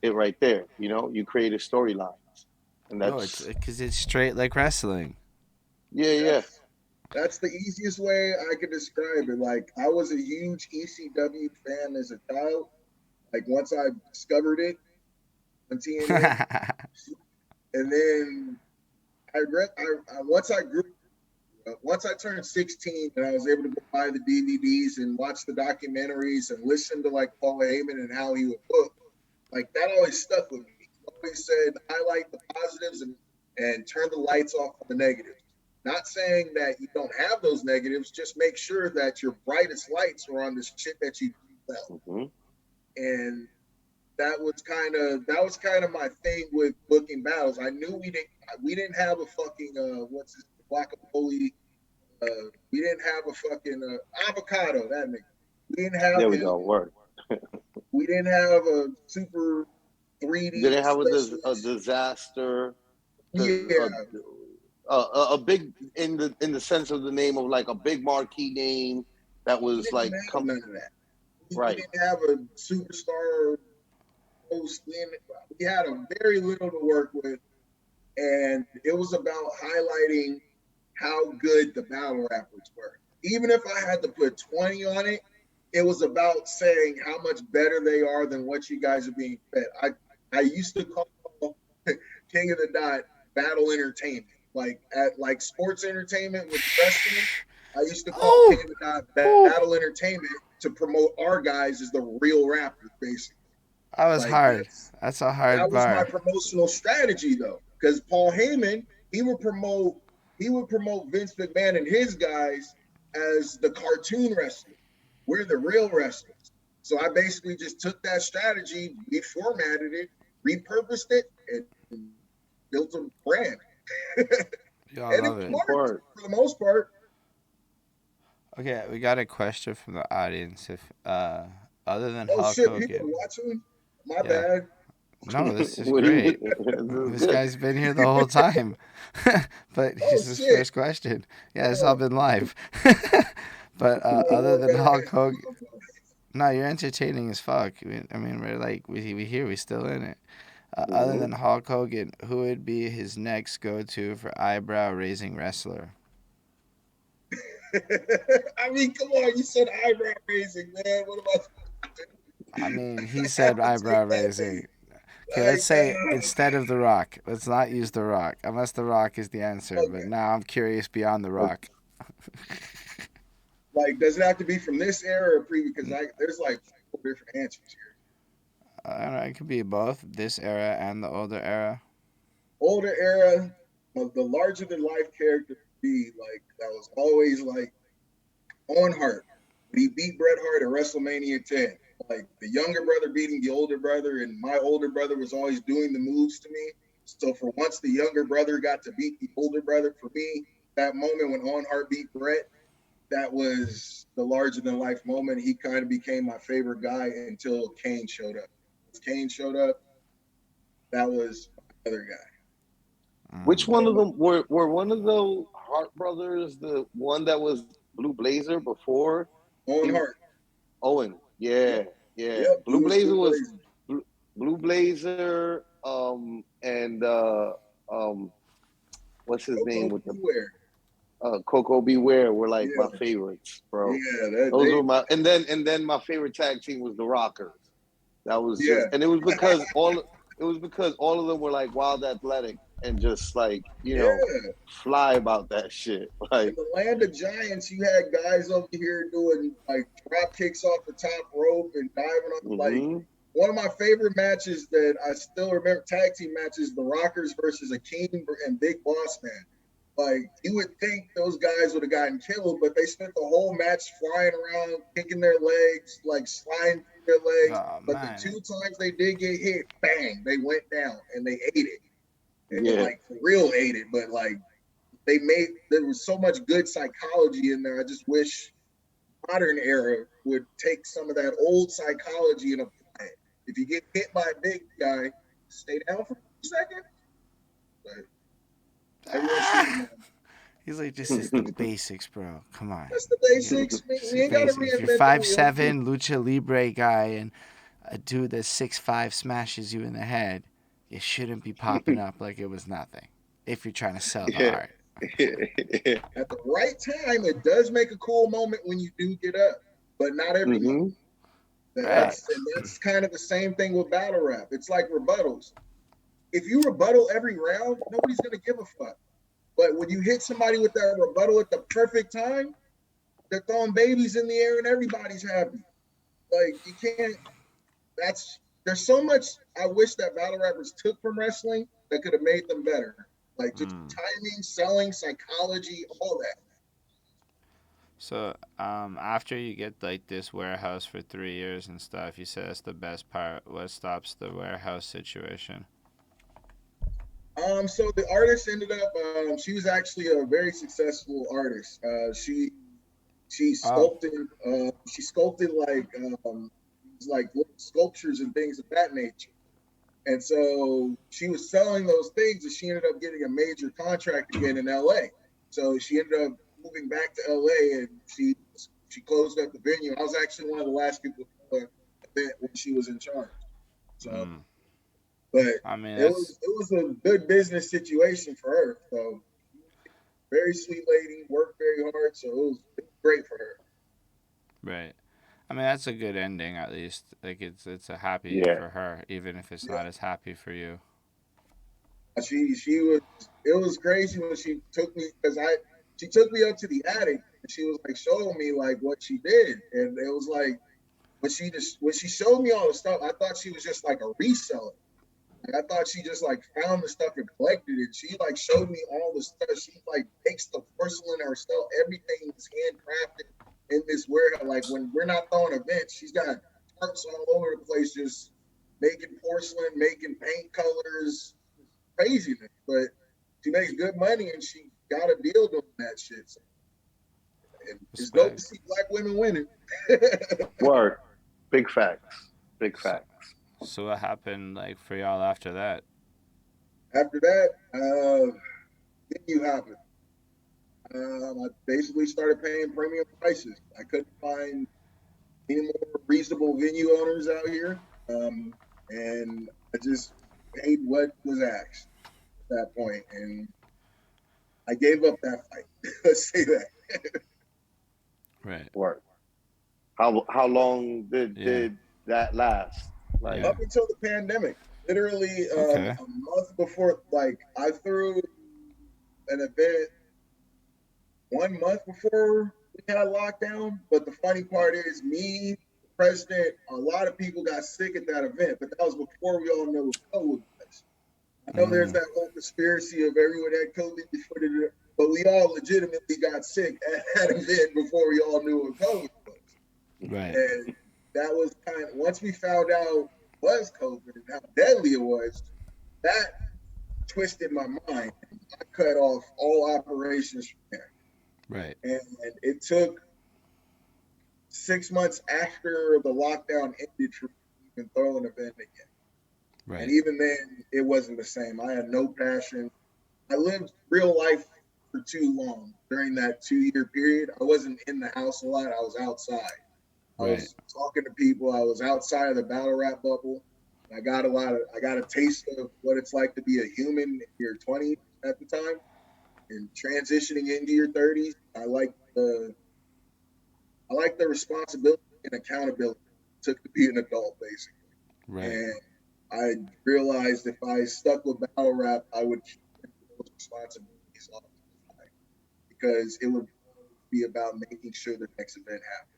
it right there. You know, you created storylines, And No, it's because it's straight like wrestling. yeah. That's the easiest way I could describe it. Like, I was a huge ECW fan as a child. Like, once I discovered it on TNA, and then once I turned 16 and I was able to go buy the DVDs and watch the documentaries and listen to like Paul Heyman and how he would book, like that always stuck with me. He always said, highlight the positives and turn the lights off on the negatives. Not saying that you don't have those negatives, just make sure that your brightest lights are on the shit that you do well. Mm-hmm. And that was kind of my thing with booking battles. I knew we didn't have a fucking guacamole. We didn't have a fucking avocado. That nigga. We didn't have. There we go. Word. We didn't have a super 3D. Didn't have a disaster. Yeah. A big in the sense of the name of like a big marquee name that was like none of that. Right. We didn't have a superstar host. We had a very little to work with, and it was about highlighting how good the battle rappers were. Even if I had to put 20 on it, it was about saying how much better they are than what you guys are being fed. I used to call King of the Dot battle entertainment. Like sports entertainment with wrestling, I used to call King of the Dot battle entertainment to promote our guys as the real rappers, basically. That was hard. That's a hard bar. That was my promotional strategy, though, because Paul Heyman, he would promote Vince McMahon and his guys as the cartoon wrestlers. We're the real wrestlers. So I basically just took that strategy, reformatted it, repurposed it, and built a brand. Y'all love it. For the most part. Okay, we got a question from the audience. If other than Hulk Hogan, people watching? My bad. No, this is great. This guy's been here the whole time, but this is his first question. Yeah, it's all been live. But other than Hulk Hogan, no, you're entertaining as fuck. I mean, we're like we here, we still in it. Other than Hulk Hogan, who would be his next go-to for eyebrow-raising wrestler? I mean, come on, you said eyebrow-raising, man. What about? I mean, he said eyebrow-raising. Okay, let's say instead of The Rock. Let's not use The Rock, unless The Rock is the answer. Okay. But now I'm curious beyond The Rock. Like, does it have to be from this era or pre? Because there's like 4 different answers here. I don't know. It could be both this era and the older era. Older era, the larger-than-life character be like that was always like Owen Hart. He beat Bret Hart at WrestleMania 10. Like the younger brother beating the older brother, and my older brother was always doing the moves to me. So for once the younger brother got to beat the older brother, for me, that moment when Owen Hart beat Bret, that was the larger-than-life moment. He kind of became my favorite guy until Kane showed up. When Kane showed up, that was my other guy. Which one of them were one of the Hart brothers the one that was Blue Blazer before? Owen Hart. Owen. Yeah. Yep, Blue Blazer was Blue Blazer, and what's his name with the Coco Beware were like my favorites, bro. Yeah, those were my and then my favorite tag team was the Rockers. That was just, and it was because all of them were like wild athletic and just like, you know, fly about that shit. Like in the land of giants, you had guys over here doing like drop kicks off the top rope and diving on like one of my favorite matches that I still remember, tag team matches, the Rockers versus Akeem and Big Boss Man. Like you would think those guys would have gotten killed, but they spent the whole match flying around, kicking their legs, like sliding through their legs. But the 2 times they did get hit, bang, they went down and they ate it. And like for real ate it, but like there was so much good psychology in there. I just wish modern era would take some of that old psychology and apply it. If you get hit by a big guy, stay down for a second. But he's like, this is the basics, bro. Come on. That's the basics. We ain't gotta reinvent. If you're 5'7", lucha libre guy, and a dude that's 6'5" smashes you in the head, it shouldn't be popping up like it was nothing if you're trying to sell the Yeah. art. At the right time, it does make a cool moment when you do get up, but not every moment. Right. That's kind of the same thing with battle rap. It's like rebuttals. If you rebuttal every round, nobody's gonna give a fuck. But when you hit somebody with that rebuttal at the perfect time, they're throwing babies in the air and everybody's happy. Like you can't. There's so much I wish that battle rappers took from wrestling that could have made them better. Like just timing, selling, psychology, all that. So, after you get like this warehouse for 3 years and stuff, you said that's the best part. What stops the warehouse situation? So the artist ended up. She was actually a very successful artist. She sculpted. She sculpted like sculptures and things of that nature. And so she was selling those things, and she ended up getting a major contract again in LA. So she ended up moving back to LA, and she closed up the venue. I was actually one of the last people to the event when she was in charge. So, but I mean, it was a good business situation for her. So, very sweet lady, worked very hard. So it was great for her. Right. I mean, that's a good ending at least. Like it's a happy for her, even if it's not as happy for you. It was crazy when she took me she took me up to the attic and she was like showing me like what she did, and it was like when she showed me all the stuff, I thought she was just like a reseller. Like I thought she just like found the stuff and collected it. She like showed me all the stuff. She like makes the porcelain herself. Everything is handcrafted in this warehouse. Like when we're not throwing events, she's got tarps all over the place, just making porcelain, making paint colors, craziness. But she makes good money and she got a deal doing that shit. So, and it's dope to see black women winning. Word. Big facts. Big facts. So what happened like for y'all after that? After that, venue happened. I basically started paying premium prices. I couldn't find any more reasonable venue owners out here, and I just paid what was asked at that point, and I gave up that fight. Let's say that. Right. Work. How long did that last? Like up until the pandemic. Literally a month before, like I threw an event 1 month before we had lockdown. But the funny part is, me, the president, a lot of people got sick at that event, but that was before we all knew what COVID was. I know there's that whole conspiracy of everyone had COVID before the, but we all legitimately got sick at that event before we all knew what COVID was. Right. And that was kind of, once we found out was COVID and how deadly it was, that twisted my mind. I cut off all operations from there. Right. And it took 6 months after the lockdown ended for even throw an event again. Right. And even then, it wasn't the same. I had no passion. I lived real life for too long during that 2-year period. I wasn't in the house a lot. I was outside. I was talking to people. I was outside of the battle rap bubble. I got a taste of what it's like to be a human in your 20s at the time and transitioning into your 30s. I like the responsibility and accountability it took to be an adult, basically. Right. And I realized if I stuck with battle rap, I would keep those responsibilities off the side because it would be about making sure the next event happens.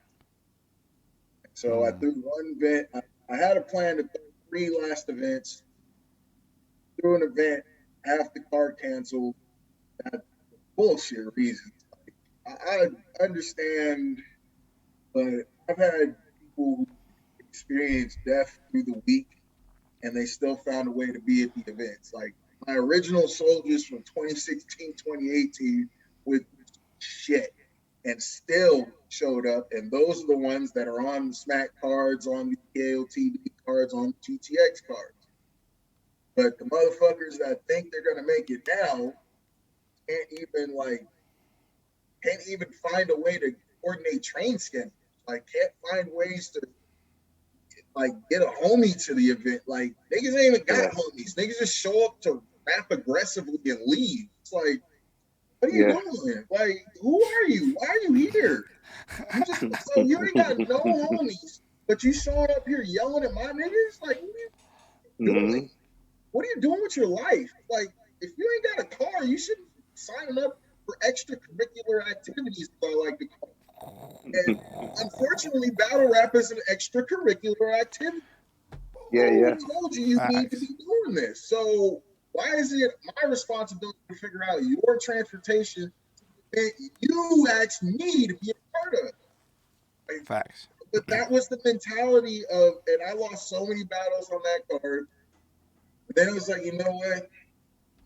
So I threw one event. I had a plan to throw 3 last events. Threw an event, half the card canceled. That bullshit reasons. I understand, but I've had people who experience death through the week, and they still found a way to be at the events. Like my original soldiers from 2016, 2018 with shit and still showed up. And those are the ones that are on the SMAC cards, on the KOTV cards, on the GTX cards. But the motherfuckers that think they're going to make it now can't even find a way to coordinate train schedules. Like can't find ways to like get a homie to the event. Like niggas ain't even got homies. Niggas just show up to rap aggressively and leave. It's like, what are you doing? Like, who are you? Why are you here? You just so you ain't got no homies, but you showing up here yelling at my niggas? Like, what are you doing? What are you doing with your life? Like, if you ain't got a car, you shouldn't sign up for extracurricular activities, as I like to call it. And unfortunately, battle rap is an extracurricular activity. Who told you need to be doing this? So why is it my responsibility to figure out your transportation that you asked me to be a part of? Like, Facts. But that was the mentality of, and I lost so many battles on that card. But then it was like, you know what?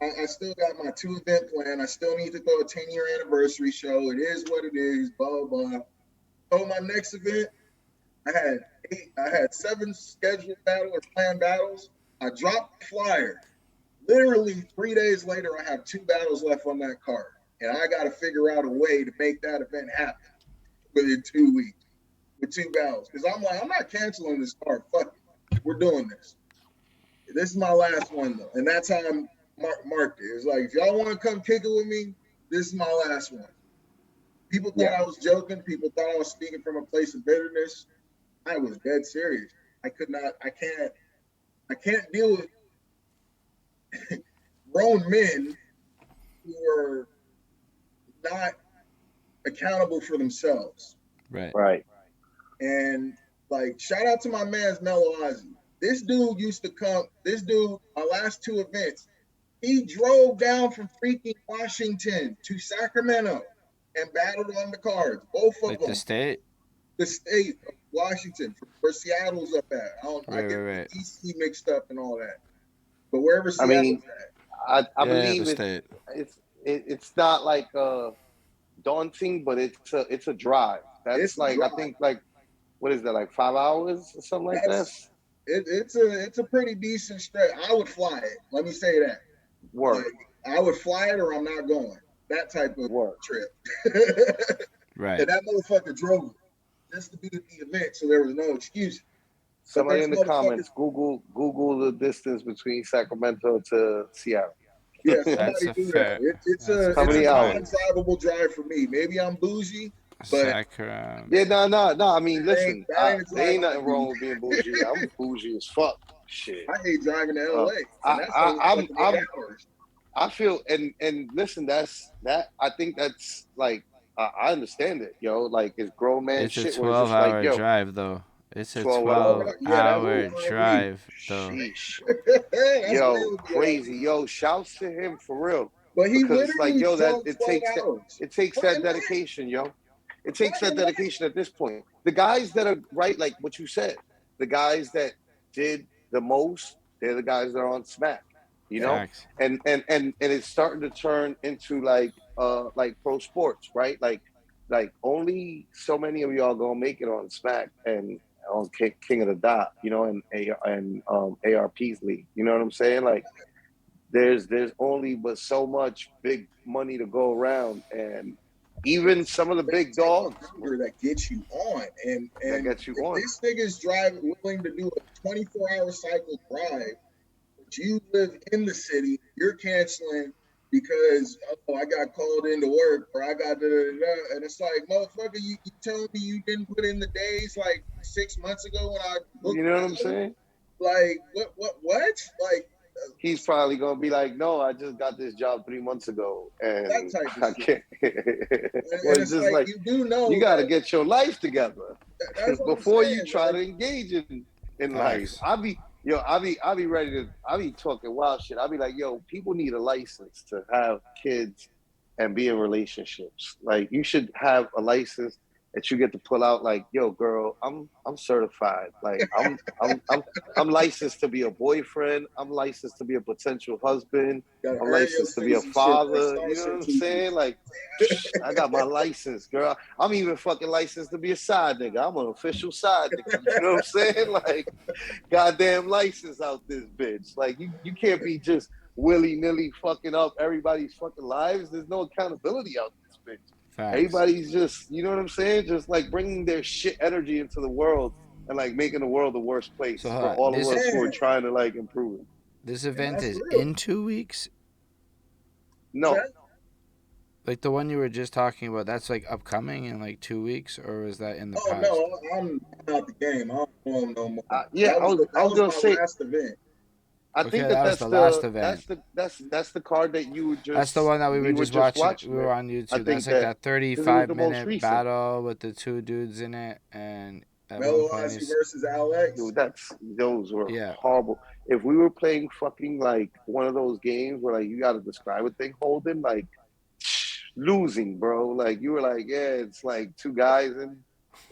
I still got my 2 event plan. I still need to throw a 10-year anniversary show. It is what it is, blah, blah. So my next event, I had 7 scheduled battle or planned battles. I dropped the flyer. Literally 3 days later, I have 2 battles left on that card. And I got to figure out a way to make that event happen within 2 weeks with 2 battles. Because I'm like, I'm not canceling this card. Fuck it. We're doing this. This is my last one, though. And that's how I'm marked it. It's like, if y'all want to come kick it with me, this is my last one. People thought I was joking. People thought I was speaking from a place of bitterness. I was dead serious. I can't deal with grown men who are not accountable for themselves. Right. And like, shout out to my man's Mellow Ozzy. This dude used to come, my last 2 events, he drove down from freaking Washington to Sacramento and battled on the cards. Both of them. The state? The state of Washington, where Seattle's up at. I get DC mixed up and all that. But wherever Seattle's at. I believe it's not like daunting, but it's a drive. That's like, I think, like, what is that, like 5 hours or something like that? It's a pretty decent stretch. I would fly it. Let me say that. Like, I would fly it or I'm not going. That type of trip. Right. And that motherfucker drove it just to be at the event, so there was no excuse. Somebody in the comments, Google the distance between Sacramento to Seattle. Yeah, somebody do that. It's a non-drivable drive for me. Maybe I'm bougie, but no. I mean, listen, there ain't nothing wrong with being bougie. I'm bougie as fuck. Shit. I hate driving to LA. I feel and listen, I think that's like I understand it, yo. Like it's grown man it's shit. It's a 12-hour drive though. It's a 12-hour drive though. Yo, crazy. Yo, shouts to him for real. But he because literally like, yo, that it takes that dedication, yo. It takes that dedication at this point. The guys that are like what you said, the guys that did the most, they're the guys that are on Smack, you know? And it's starting to turn into like pro sports, right? Like only so many of y'all gonna make it on Smack and on King of the Dot, you know, and ARP's league. You know what I'm saying? Like there's only but so much big money to go around, and even some of the big dogs that get you on, and that gets you on. This nigga's willing to do a 24-hour cycle drive, but you live in the city, you're canceling because I got called into work or I got da-da-da-da. And it's like, motherfucker, you telling me you didn't put in the days like 6 months ago when I booked, you know what I'm saying? Like what? Like he's probably gonna be like, no, I just got this job 3 months ago, and I can't. It's just like you do know you got to get your life together before you try to engage in life. I be ready to. I be talking wild shit. I be like, yo, people need a license to have kids and be in relationships. Like you should have a license that you get to pull out. Like, yo, girl, I'm certified. Like I'm licensed to be a boyfriend. I'm licensed to be a potential husband. I'm licensed to be a father. You know what I'm saying? Like, I got my license, girl. I'm even fucking licensed to be a side nigga. I'm an official side nigga. You know what I'm saying? Like, goddamn license out this bitch. Like, you can't be just willy-nilly fucking up everybody's fucking lives. There's no accountability out this bitch. Facts. Everybody's just, you know what I'm saying? Just like bringing their shit energy into the world and like making the world a worse place So, for all of this- us who are trying to like improve it. This event is real. in 2 weeks? No, Like the one you were just talking about, that's like upcoming in like 2 weeks, or was that in the past? No, I'm out the game. I don't know him no more. yeah, that was gonna my say. last event. I Okay, think that was that's the last event. That's the card that you were just. That's the one that we were just watching. We were man. on I YouTube. think That's like that 35-minute recent. battle with the two dudes in it, and at Melo one point Ozzy he's, versus Alex. Dude, those were Yeah. horrible. If we were playing fucking like one of those games where like you got to describe a thing, Holden, like losing, bro. Like you were like, yeah, it's like two guys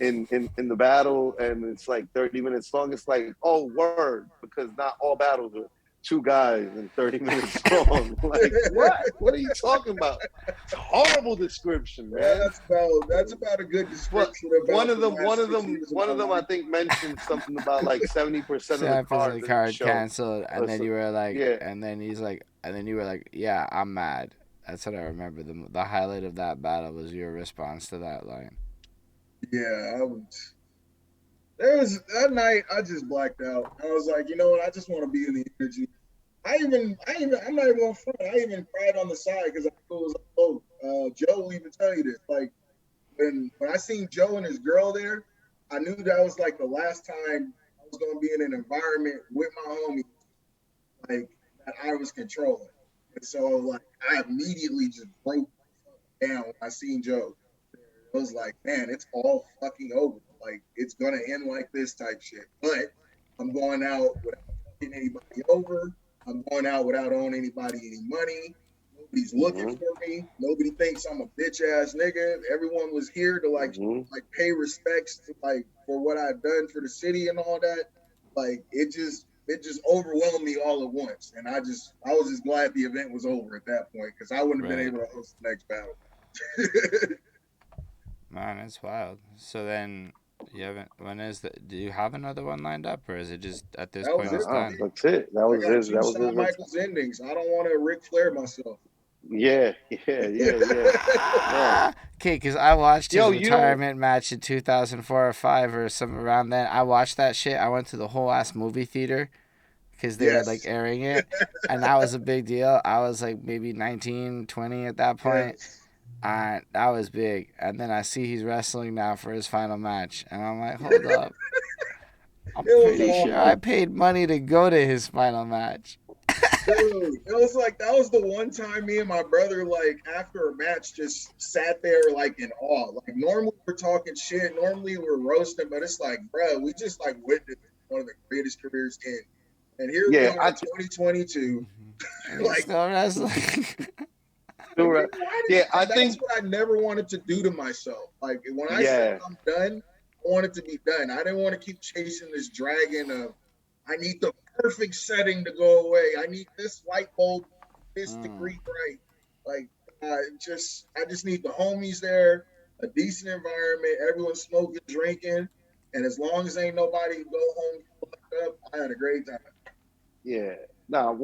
in the battle, and it's like 30 minutes long. It's like, oh, word, because not all battles are two guys and 30 minutes long. Like what? What are you talking about? It's a horrible description, man. Yeah, that's about a good description. One of them, I think mentioned something about like 70% of the cards canceled, and then you were like, yeah. and then you were like, yeah, I'm mad. That's what I remember. The highlight of that battle was your response to that line. Yeah, there was that night I just blacked out. I was like, you know what? I just want to be in the energy. I'm not even going front. I even cried on the side because I was like, oh, Joe will even tell you this. Like when I seen Joe and his girl there, I knew that was like the last time I was going to be in an environment with my homies, like that I was controlling. And so like I immediately just broke down when I seen Joe. I was like, man, it's all fucking over. Like it's gonna end like this type shit. But I'm going out without fucking anybody over. I'm going out without owing anybody any money. Nobody's looking for me. Nobody thinks I'm a bitch ass nigga. Everyone was here to like pay respects to like for what I've done for the city and all that. Like it just overwhelmed me all at once. And I was just glad the event was over at that point because I wouldn't have been able to host the next battle. Man, it's wild. So then you haven't. Do you have another one lined up, or is it just at this point it's done? That's it. That was his. That was Shawn Michaels endings. I don't want to Ric Flair myself. Yeah. Okay, because I watched his retirement match in 2004 or 5 or something around then. I watched that shit. I went to the whole ass movie theater because they were like airing it, and that was a big deal. I was like maybe 19, 20 at that point. That was big. And then I see he's wrestling now for his final match, and I'm like, hold up. I'm pretty sure I paid money to go to his final match. Dude, it was like that was the one time me and my brother, like after a match, just sat there like in awe. Like normally we're talking shit, normally we're roasting, but it's like, bro, we just like witnessed one of the greatest careers in. And here we are in 2022. Like still wrestling. That's what I never wanted to do to myself. Like when I said I'm done, I wanted to be done. I didn't want to keep chasing this dragon of I need the perfect setting to go away. I need this light bulb, this degree bright. Like I just need the homies there, a decent environment, everyone smoking, drinking, and as long as ain't nobody go home fucked up, I had a great time. Yeah. Now,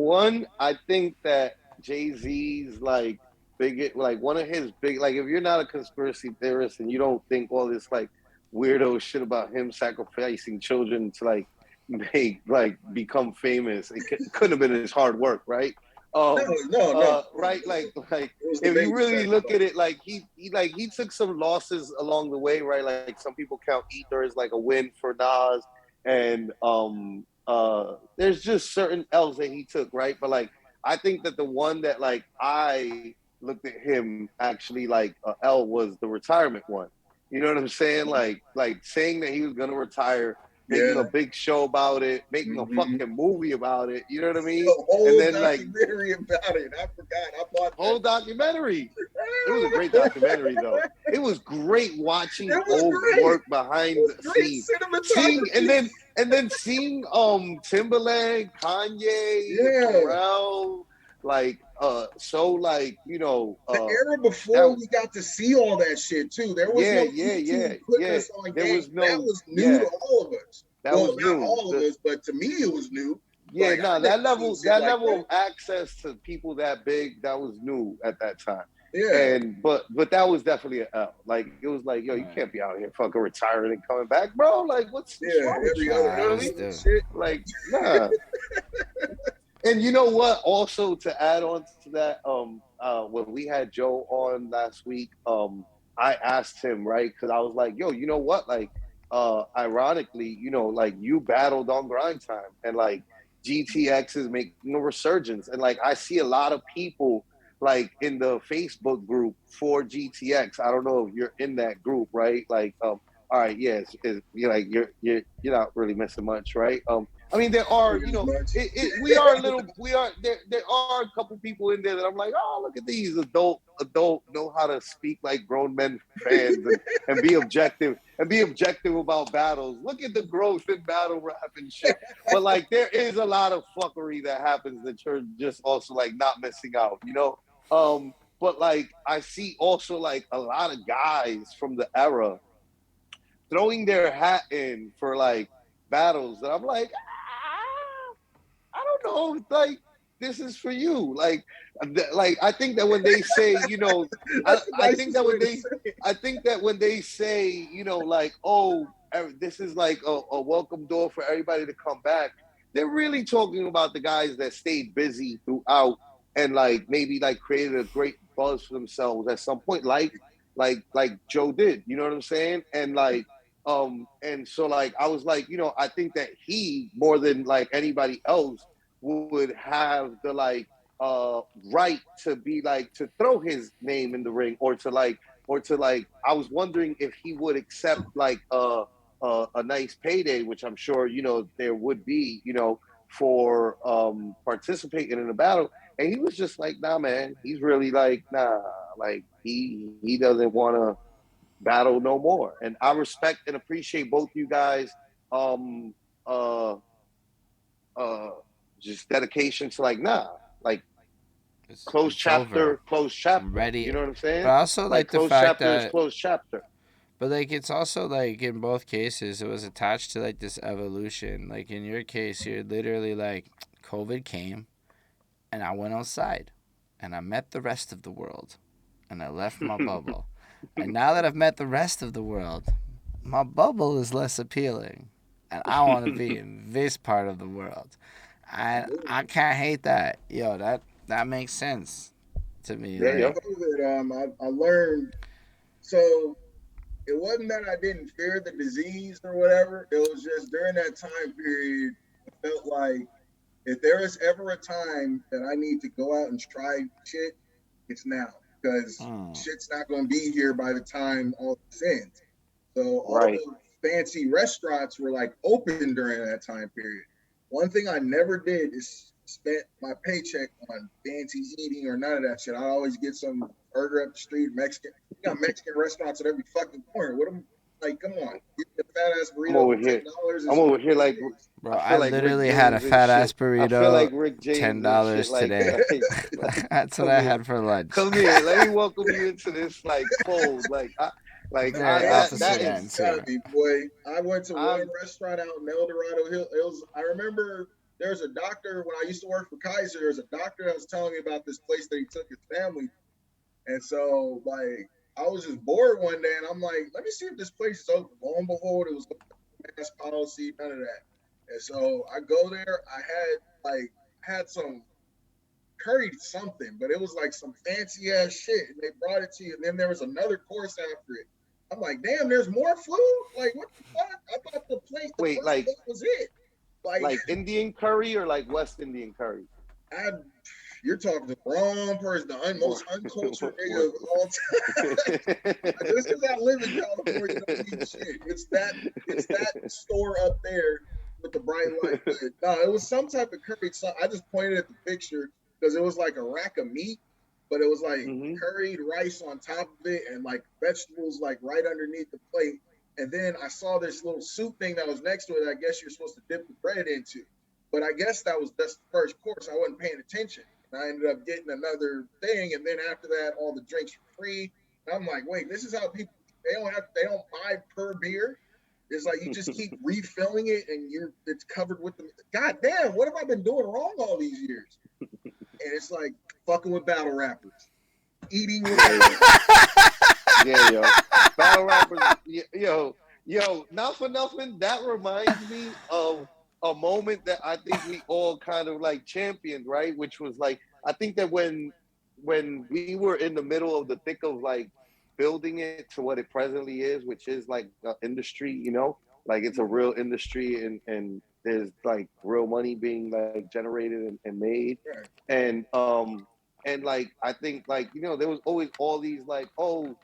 I think that Jay-Z's like one of his big, like if you're not a conspiracy theorist and you don't think all this like weirdo shit about him sacrificing children to like become famous, it couldn't have been his hard work, right? No. Right, like if you really look at it, like he took some losses along the way, right? Like some people count Ether as like a win for Nas, and there's just certain L's that he took, right? But like I think that the one that like I looked at him actually like L was the retirement one. You know what I'm saying? Like saying that he was gonna retire, making a big show about it, making a fucking movie about it. You know what I mean? And then documentary about it. I forgot. I bought whole documentary. It was a great documentary though. It was great watching old work behind the scenes. And then seeing Timberland, Kanye, Pharrell, like so like you know the era before we got to see all that shit too. There was no us on there was no, that was new to all of us. That was not new. all of us, but to me it was new. Yeah, like, that level of access to people that big, that was new at that time. Yeah. but that was definitely an L. Like it was like, yo, you can't be out here fucking retiring and coming back, bro. Like what's Yeah, wrong with every you? other You know what I episode mean? and shit. Like, nah. And you know what? Also, to add on to that, when we had Joe on last week, I asked him, right, because I was like, yo, you know what? Like, ironically, you know, like you battled on Grind Time, and like GTX is making a resurgence, and like I see a lot of people like in the Facebook group for GTX. I don't know if you're in that group, right? Like, all right, yes, you're like you're not really missing much, right? I mean, there are, you know, we are a little, there are a couple people in there that I'm like, oh, look at these adult, know how to speak like grown men fans and be objective about battles. Look at the growth in battle rap and shit. But like, there is a lot of fuckery that happens that you're just also like not missing out, you know? But like, I see also like a lot of guys from the era throwing their hat in for like battles that I'm like, I don't know, like this is for you. Like I think that when they say, you know, I think that when they say, you know, like, oh, this is like a welcome door for everybody to come back, they're really talking about the guys that stayed busy throughout and like maybe like created a great buzz for themselves at some point, like Joe did. You know what I'm saying? And like and so like I was like, you know, I think that he more than like anybody else would have the like right to be like to throw his name in the ring or to like I was wondering if he would accept like a nice payday, which I'm sure, you know, there would be, you know, for participating in a battle. And he was just like, nah, man, he's really like, nah, like he doesn't want to battle no more. And I respect and appreciate both you guys uh uh just dedication to like, nah, like closed chapter, closed I'm chapter. ready. You know what I'm But I saying? also Like like the closed fact chapter is that, closed chapter. but like it's also like in both cases it was attached to like this evolution. Like in your case, you're literally like COVID came and I went outside and I met the rest of the world and I left my bubble. And now that I've met the rest of the world, my bubble is less appealing. And I want to be in this part of the world. And I can't hate that. Yo, that makes sense to me. During Yeah, COVID, I learned. So it wasn't that I didn't fear the disease or whatever. It was just during that time period, I felt like if there is ever a time that I need to go out and try shit, it's now because shit's not going to be here by the time all this ends. So all right. the fancy restaurants were like open during that time period. One thing I never did is spent my paycheck on fancy eating or none of that shit. I always get some burger up the street, Mexican. You got Mexican restaurants at every fucking corner. What am like? Come on, get the fat ass burrito for $10. I'm over here like, bro, I feel I like literally Rick had a James and fat ass shit. I feel burrito, like Rick James and shit. $10 Like, today. That's what I here. had for lunch. Come here, let me welcome you into this like fold. Very That opposite is ends Gotta here. be, boy. I went to one restaurant out in El Dorado Hill. It was. I remember there's a doctor when I used to work for Kaiser. There's a doctor that was telling me about this place that he took his family, and so like I was just bored one day, and I'm like, let me see if this place is open. Lo and behold, it was mask policy, none of that. And so I go there. I had some curried something, but it was like some fancy ass shit, and they brought it to you. And then there was another course after it. I'm like, damn, there's more food. Like, what the fuck? I thought the first plate was it. Like Indian curry or like West Indian curry? You're talking to the wrong person, the most uncultured nigga of all time. Just because I live in California don't mean shit. It's that store up there with the bright light. But no, it was some type of curry. So I just pointed at the picture because it was like a rack of meat, but it was like curried rice on top of it and like vegetables like right underneath the plate. And then I saw this little soup thing that was next to it. I guess you're supposed to dip the bread into. But I guess that's the first course. I wasn't paying attention. And I ended up getting another thing. And then after that, all the drinks were free. And I'm like, wait, this is how people, they don't buy per beer. It's like you just keep refilling it and it's covered with them. God damn, what have I been doing wrong all these years? And it's like fucking with battle rappers. eating. Yeah, yo. Battle rappers, yo, not for nothing, that reminds me of a moment that I think we all kind of like championed, right? Which was like, I think that when we were in the middle of the thick of like building it to what it presently is, which is like an industry, like it's a real industry and there's like real money being like generated and made. And like I think like, there was always all these like, oh,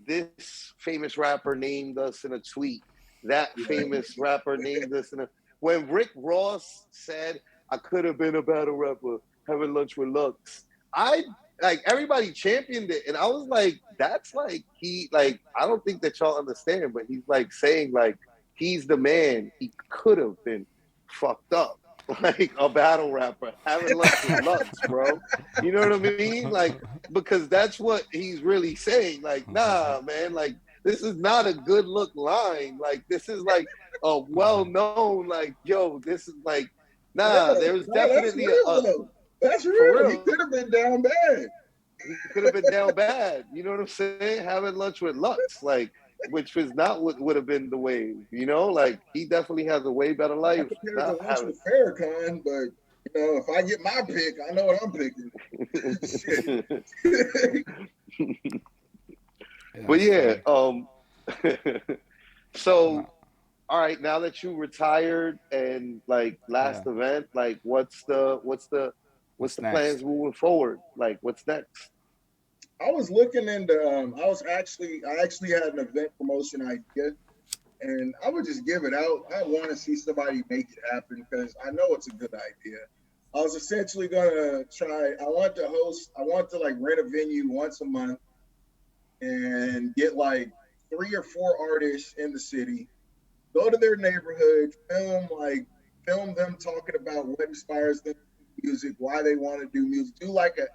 this famous rapper named us in a tweet. That famous rapper named us in a. When Rick Ross said, "I could have been a battle rapper having lunch with Lux," I like everybody championed it, and I was like, "That's like I don't think that y'all understand, but he's like saying like he's the man. He could have been fucked up." Like a battle rapper having lunch with Lux, bro. You know what I mean? Like, because that's what he's really saying. Like, nah, man, like, this is not a good look line. Like, this is like a well-known, like, yo, this is like, nah, there's definitely that's real. He could have been down bad. He could have been down bad. You know what I'm saying? Having lunch with Lux, like, which was not what would have been the wave. Like he definitely has a way better life. Not to lunch with Farrakhan, but if I get my pick, I know what I'm picking. But yeah, so all right, now that you retired and like last event, like what's the plans moving forward? Like what's next? I was looking into I actually had an event promotion idea, and I would just give it out. I want to see somebody make it happen because I know it's a good idea. I was essentially gonna try. I want to like rent a venue once a month and get like 3 or 4 artists in the city, go to their neighborhood, film them talking about what inspires them to do music, why they want to do music, do like an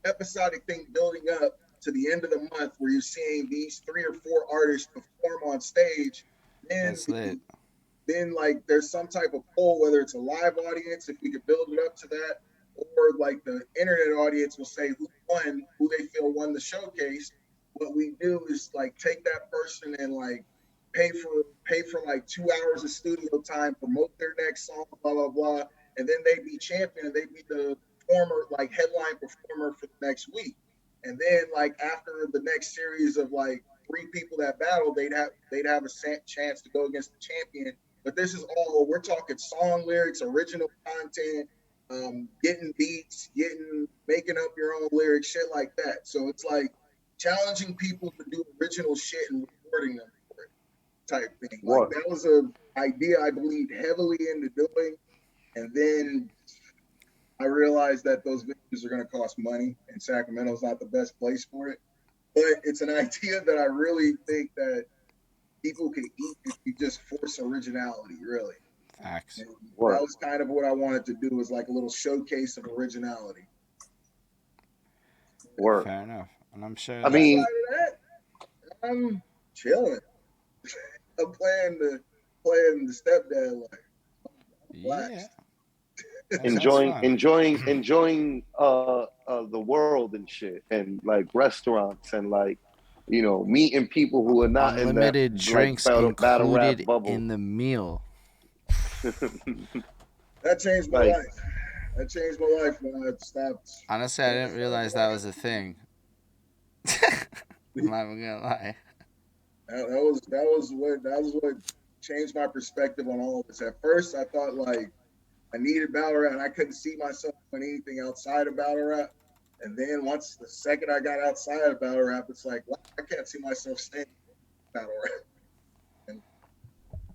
episodic thing building up to the end of the month where you're seeing these 3 or 4 artists perform on stage. Then like there's some type of poll, whether it's a live audience, if we could build it up to that, or like the internet audience will say who won, who they feel won the showcase. What we do is like take that person and like pay for like 2 hours of studio time, promote their next song, blah blah blah, and then they'd be champion. They'd be the headline performer for the next week. And then like after the next series of like 3 people that battle, they'd have a chance to go against the champion. But this is all, we're talking song lyrics, original content, getting beats, making up your own lyrics, shit like that. So it's like challenging people to do original shit and recording them for it type thing. Like that was an idea I believed heavily into doing. And then I realized that those venues are going to cost money, and Sacramento's not the best place for it. But it's an idea that I really think that people can eat if you just force originality, really. Facts. That was kind of what I wanted to do, was like a little showcase of originality. Fair enough. And I'm sure I'm chilling. I'm playing the stepdad life. Yeah. enjoying the world and shit, and like restaurants and like meeting people who are not unlimited in that drinks like, battle rap bubble in the meal. That changed my life. That changed my life when I stopped. Honestly, I didn't realize that was a thing. I'm not even gonna lie. That was what changed my perspective on all of this. At first, I thought like I needed battle rap and I couldn't see myself doing anything outside of battle rap. And then once the second I got outside of battle rap, it's like, well, I can't see myself staying in battle rap. And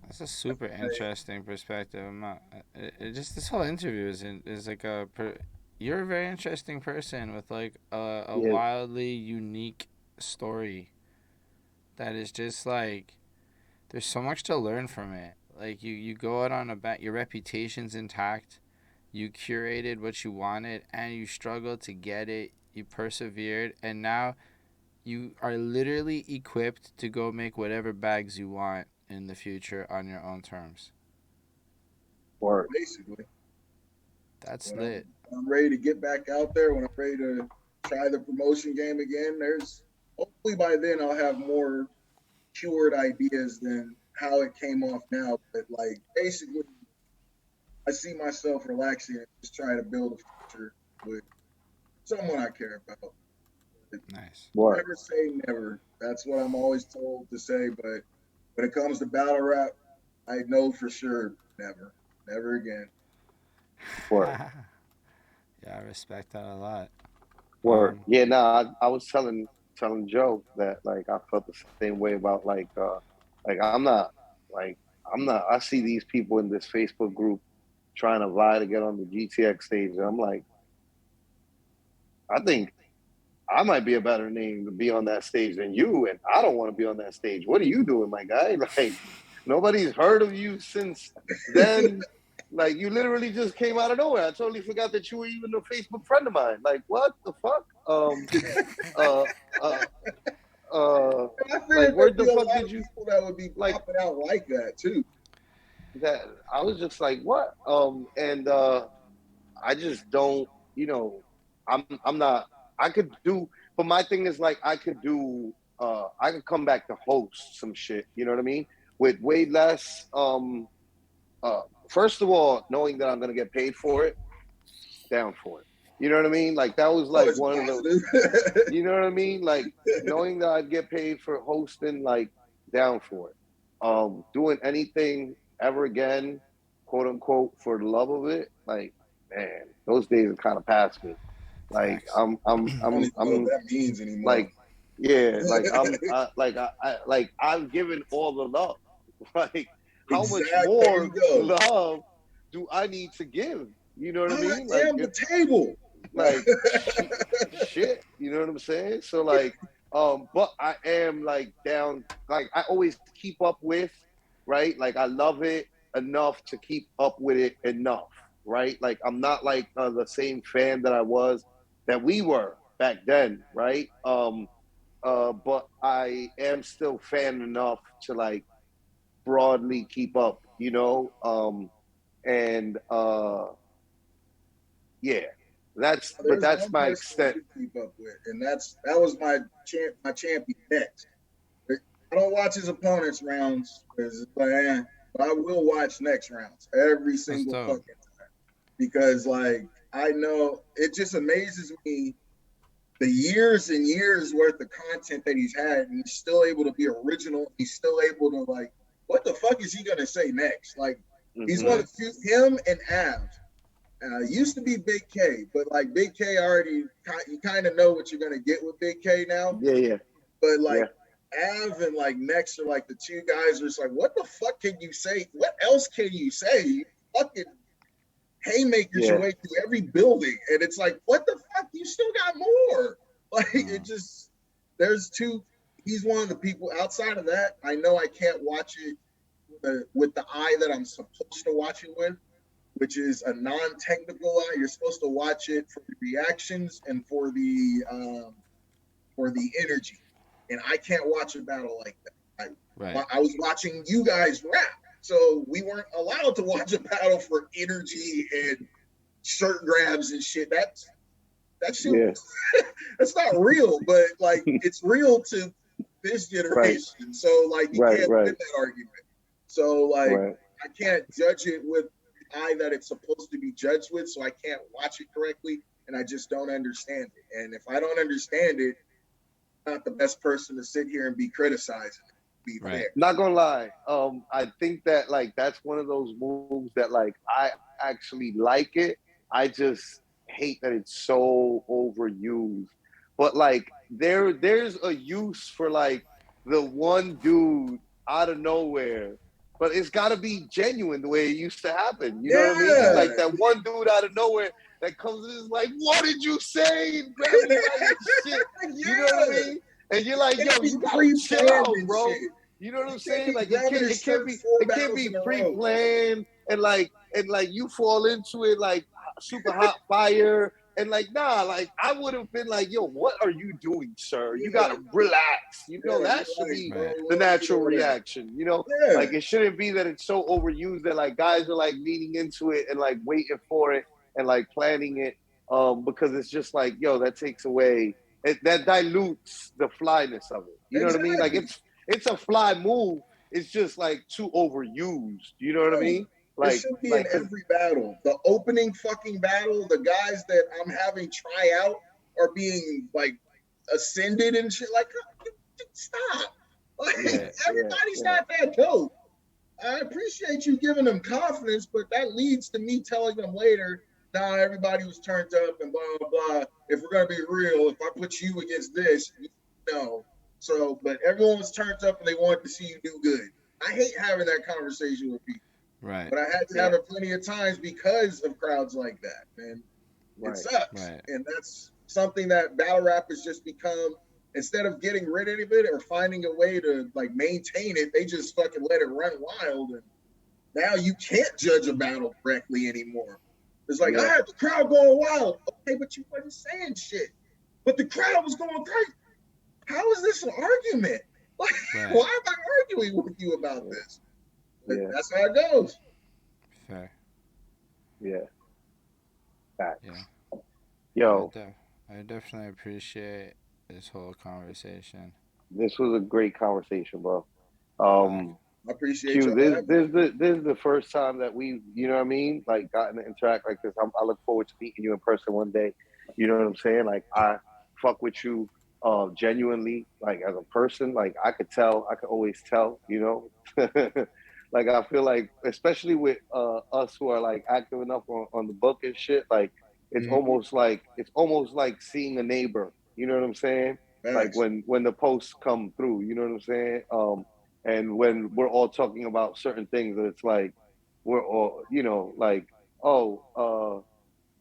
that's a super interesting perspective. Just this whole interview is like you're a very interesting person with like a wildly unique story that is just like, there's so much to learn from it. Like you go out on your reputation's intact. You curated what you wanted and you struggled to get it. You persevered, and now you are literally equipped to go make whatever bags you want in the future on your own terms. Basically. That's lit. I'm ready to get back out there, when I'm ready to try the promotion game again. Hopefully by then I'll have more cured ideas than how it came off now. But like basically, I see myself relaxing and just trying to build a future with someone I care about. Nice. Never say never. That's what I'm always told to say. But when it comes to battle rap, I know for sure never again. Yeah, I respect that a lot. Yeah, nah, I was telling Joe that like I felt the same way about like I see these people in this Facebook group trying to vie to get on the GTX stage, and I'm like, I think I might be a better name to be on that stage than you, and I don't want to be on that stage. What are you doing, my guy? Like, nobody's heard of you since then. Like, you literally just came out of nowhere. I totally forgot that you were even a Facebook friend of mine. Like, what the fuck? Like, where the fuck did you? People that would be like popping out like that too. That I was just like, what? And I just don't, you know, I'm not. I could do, but my thing is like I could do. I could come back to host some shit. You know what I mean? With way less. First of all, knowing that I'm gonna get paid for it, down for it. You know what I mean? Like that was like one of those. You know what I mean? Like knowing that I'd get paid for hosting, like down for it. Doing anything ever again, quote unquote, for the love of it, like man, those days are kind of past me. Like Facts. I don't even know what that means anymore. like yeah, like I've given all the love. Like how much more love do I need to give? You know what I mean? Like the table. Like shit, you know what I'm saying? So like, but I am like down. Like I always keep up with, right? Like I love it enough to keep up with it enough, right? Like I'm not like the same fan that we were back then, right? But I am still fan enough to like broadly keep up, you know. And yeah, that's my extent. Keep up with, and that was my champion next. I don't watch his opponents rounds because but I will watch next rounds every single fucking time because like I know it just amazes me the years and years worth of content that he's had, and he's still able to be original. He's still able to like, what the fuck is he gonna say next? Like, he's one of the few, him and Av. Used to be Big K, but like Big K already, you kind of know what you're gonna get with Big K now. Yeah. But like Av and like Next are like the two guys are just like, what the fuck can you say? What else can you say? You fucking haymakers your way through every building, and it's like, what the fuck? You still got more. Like it just, there's two. He's one of the people. Outside of that, I know I can't watch it with the eye that I'm supposed to watch it with, which is a non-technical eye. You're supposed to watch it for the reactions and for the energy. And I can't watch a battle like that. I was watching you guys rap, so we weren't allowed to watch a battle for energy and shirt grabs and shit. That shit, that's not real, but like it's real to this generation. Right. So like you can't win that argument. So like I can't judge it with the eye that it's supposed to be judged with, so I can't watch it correctly, and I just don't understand it. And if I don't understand it, I'm not the best person to sit here and be criticizing. Be fair. Not gonna lie, I think that like that's one of those moves that like I actually like it. I just hate that it's so overused. But like there's a use for like the one dude out of nowhere, but it's gotta be genuine the way it used to happen. You know what I mean? Like that one dude out of nowhere that comes in and is like, what did you say? And grab me by your shit. You know what I mean? And you're like, yo, you gotta chill out, bro. Shit. You know what I'm saying? Like it can't be pre-planned and like you fall into it like super hot fire and like nah, like I would have been like, yo, what are you doing, sir? You gotta relax. You know, that should be the natural reaction, you know? Like it shouldn't be that it's so overused that like guys are like leaning into it and like waiting for it and like planning it. because it's just like, yo, that takes away, that dilutes the flyness of it. You know what I mean? Like it's a fly move. It's just like too overused. You know what I mean? Like, it should be in every battle. The opening fucking battle, the guys that I'm having try out are being like ascended and shit. Like, stop. Like, everybody's not that dope. I appreciate you giving them confidence, but that leads to me telling them later, nah, everybody was turned up and blah, blah, blah. If we're going to be real, if I put you against this, no. So, but everyone was turned up and they wanted to see you do good. I hate having that conversation with people. Right. But I had to have it plenty of times because of crowds like that, man. It sucks. Right. And that's something that battle rap has just become, instead of getting rid of it or finding a way to like maintain it, they just fucking let it run wild. And now you can't judge a battle correctly anymore. It's like, I had the crowd going wild. Okay, but you wasn't saying shit. But the crowd was going crazy. How is this an argument? Like, why am I arguing with you about this? That's how it goes. Fair. Yeah. Facts. Yeah. Yo. I definitely appreciate this whole conversation. This was a great conversation, bro. I appreciate you. This is the first time that we, you know what I mean, like gotten to interact like this. I look forward to meeting you in person one day. You know what I'm saying? Like, I fuck with you genuinely, like as a person. Like I could always tell, you know. Like I feel like, especially with us who are like active enough on the book and shit, like it's almost like seeing a neighbor. You know what I'm saying? Thanks. Like when the posts come through, you know what I'm saying? And when we're all talking about certain things, it's like we're all, you know, like,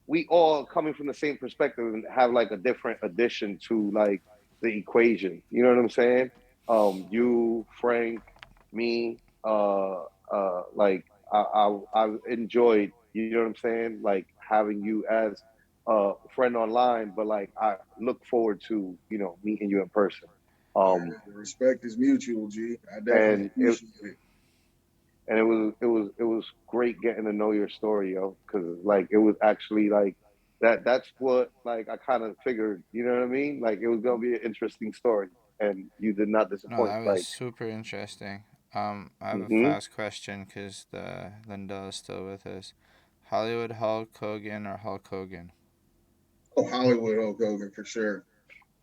we all coming from the same perspective and have like a different addition to like the equation. You know what I'm saying? You, Frank, me, like I've enjoyed, you know what I'm saying, like having you as a friend online, but like I look forward to, you know, meeting you in person. The respect is mutual, G. I definitely appreciate it. And it was great getting to know your story, yo, because like it was actually like that's what like I kind of figured, you know what I mean? Like it was gonna be an interesting story, and you did not disappoint. No, that was super interesting. I have a fast question because the Linda is still with us. Hollywood Hulk Hogan or Hulk Hogan? Oh, Hollywood Hulk Hogan for sure.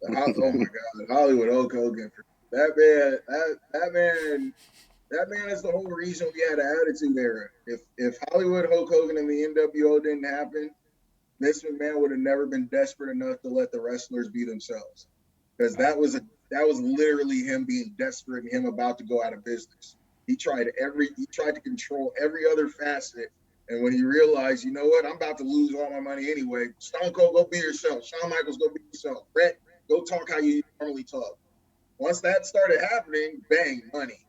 Oh my God, Hollywood Hulk Hogan. That man is the whole reason we had an Attitude Era. If Hollywood Hulk Hogan and the NWO didn't happen, Vince McMahon would have never been desperate enough to let the wrestlers be themselves. Because that was literally him being desperate and him about to go out of business. He tried to control every other facet. And when he realized, you know what, I'm about to lose all my money anyway. Stone Cold, go be yourself. Shawn Michaels, go be yourself. Brett, go talk how you normally talk. Once that started happening, bang, money.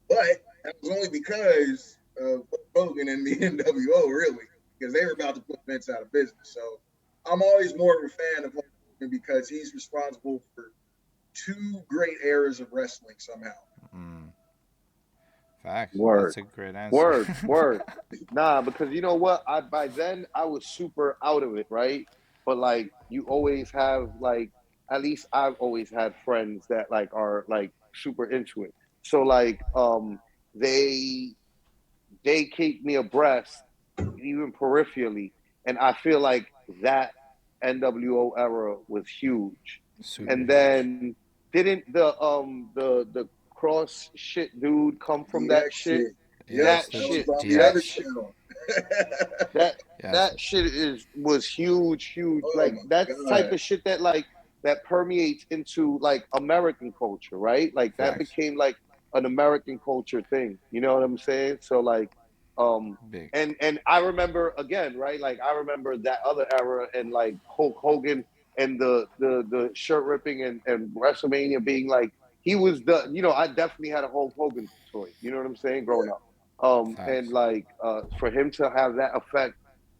But that was only because of Hogan and the NWO, really, because they were about to put Vince out of business. So I'm always more of a fan of Hogan because he's responsible for two great eras of wrestling somehow. Facts. Word. That's a great answer. Word. Nah, because you know what? By then I was super out of it, right? But like you always have like, at least I've always had friends that like are like super into it. So like they keep me abreast even peripherally, and I feel like that NWO era was huge. Super and then didn't the cross shit dude come from that shit? Yes, that shit, was on the other channel. that shit was huge. Like that's the type of shit that like that permeates into like American culture, right? Like that became like an American culture thing. You know what I'm saying? So like, and I remember again, right? Like I remember that other era and like Hulk Hogan and the shirt ripping and WrestleMania being like, he was the, you know, I definitely had a Hulk Hogan toy. You know what I'm saying? Growing up. And like for him to have that effect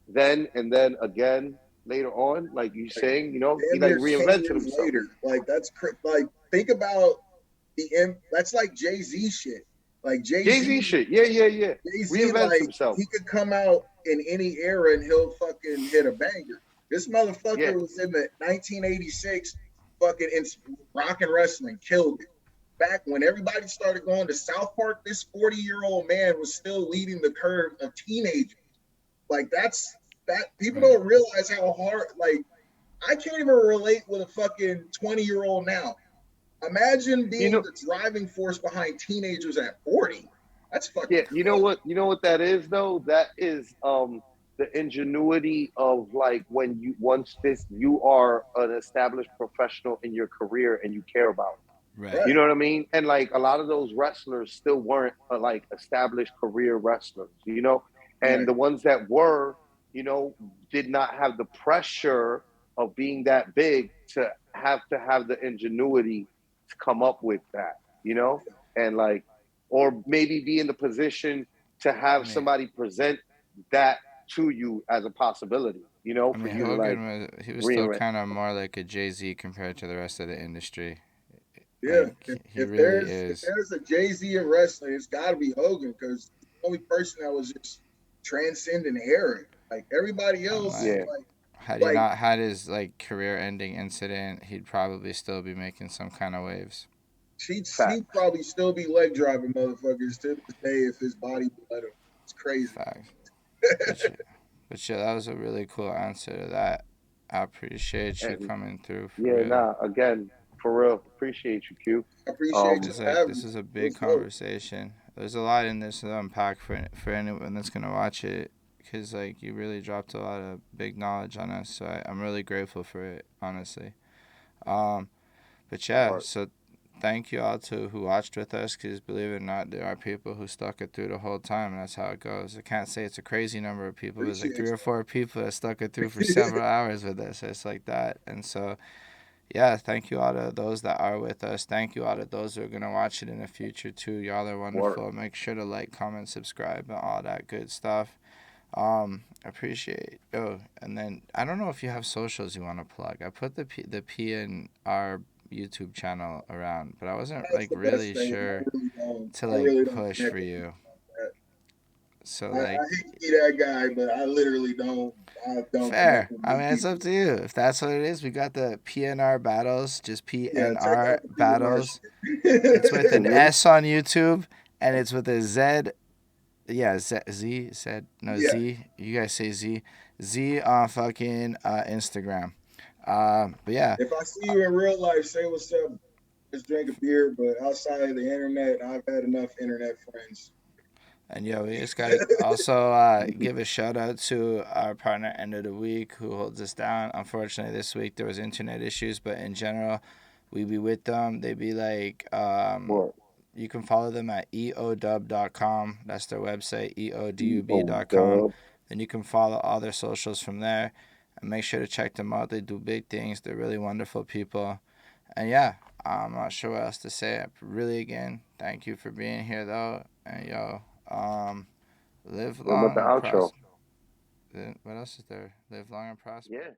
then and then again later on, like you saying, you know, he like reinvented himself. Later. Like that's like, think about that's like Jay-Z shit. Like Jay-Z shit. Yeah. Jay-Z, reinvents like, himself. He could come out in any era and he'll fucking hit a banger. This motherfucker was in the 1986 fucking rock and wrestling, killed it. Back when everybody started going to South Park, this 40-year-old man was still leading the curve of teenagers. Like that people don't realize how hard, like, I can't even relate with a fucking 20-year-old now. Imagine being the driving force behind teenagers at 40. That's fucking crazy. You know what that is though? That is the ingenuity of like when you are an established professional in your career and you care about it. Right. You know what I mean? And like a lot of those wrestlers still weren't like established career wrestlers, you know? And the ones that were, you know, did not have the pressure of being that big to have the ingenuity to come up with that, you know? And like, or maybe be in the position to have somebody present that to you as a possibility, you know, for you Hogan to like he was still kind of more like a Jay-Z compared to the rest of the industry. Yeah, like, if there's a Jay-Z in wrestling, it's got to be Hogan, because the only person that was just transcending era. Like everybody else, had he not had his like career-ending incident, he'd probably still be making some kind of waves. He'd probably still be leg driving motherfuckers to this day if his body would let him. It's crazy. Facts. but yeah, that was a really cool answer to that. I appreciate you coming through. Again, for real, appreciate you, Q. I appreciate you. This is a big conversation. There's a lot in this to unpack for anyone that's gonna watch it, because like you really dropped a lot of big knowledge on us. So I'm really grateful for it, honestly. But yeah, so thank you all to who watched with us, because believe it or not, there are people who stuck it through the whole time, and that's how it goes. I can't say it's a crazy number of people. There's like 3 or 4 people that stuck it through for several hours with us. It's like that. And so, yeah, thank you all to those that are with us. Thank you all to those who are going to watch it in the future, too. Y'all are wonderful. Make sure to like, comment, subscribe, and all that good stuff. Appreciate. Oh, and then I don't know if you have socials you want to plug. I put the PnR YouTube channel around, but I wasn't like really sure to like push for you. So like, I hate to be that guy, but I literally don't. Fair. I mean, it's up to you. If that's what it is, we got the PnR Battles, just PnR Battles. It's with an S on YouTube, and it's with a Z. Yeah, Z. You guys say Z. Z on fucking Instagram. But yeah. If I see you in real life, say what's up. Just drink a beer, but outside of the internet, I've had enough internet friends. And yo, we just gotta also give a shout out to our partner End of the Week, who holds us down. Unfortunately, this week there was internet issues, but in general, we be with them. They be like, you can follow them at eodub.com. That's their website, eodub.com. Then you can follow all their socials from there, and make sure to check them out. They do big things. They're really wonderful people. And yeah, I'm not sure what else to say. Really, again, thank you for being here, though. And yo, live long and prosper. What else is there? Live long and prosper. Yeah.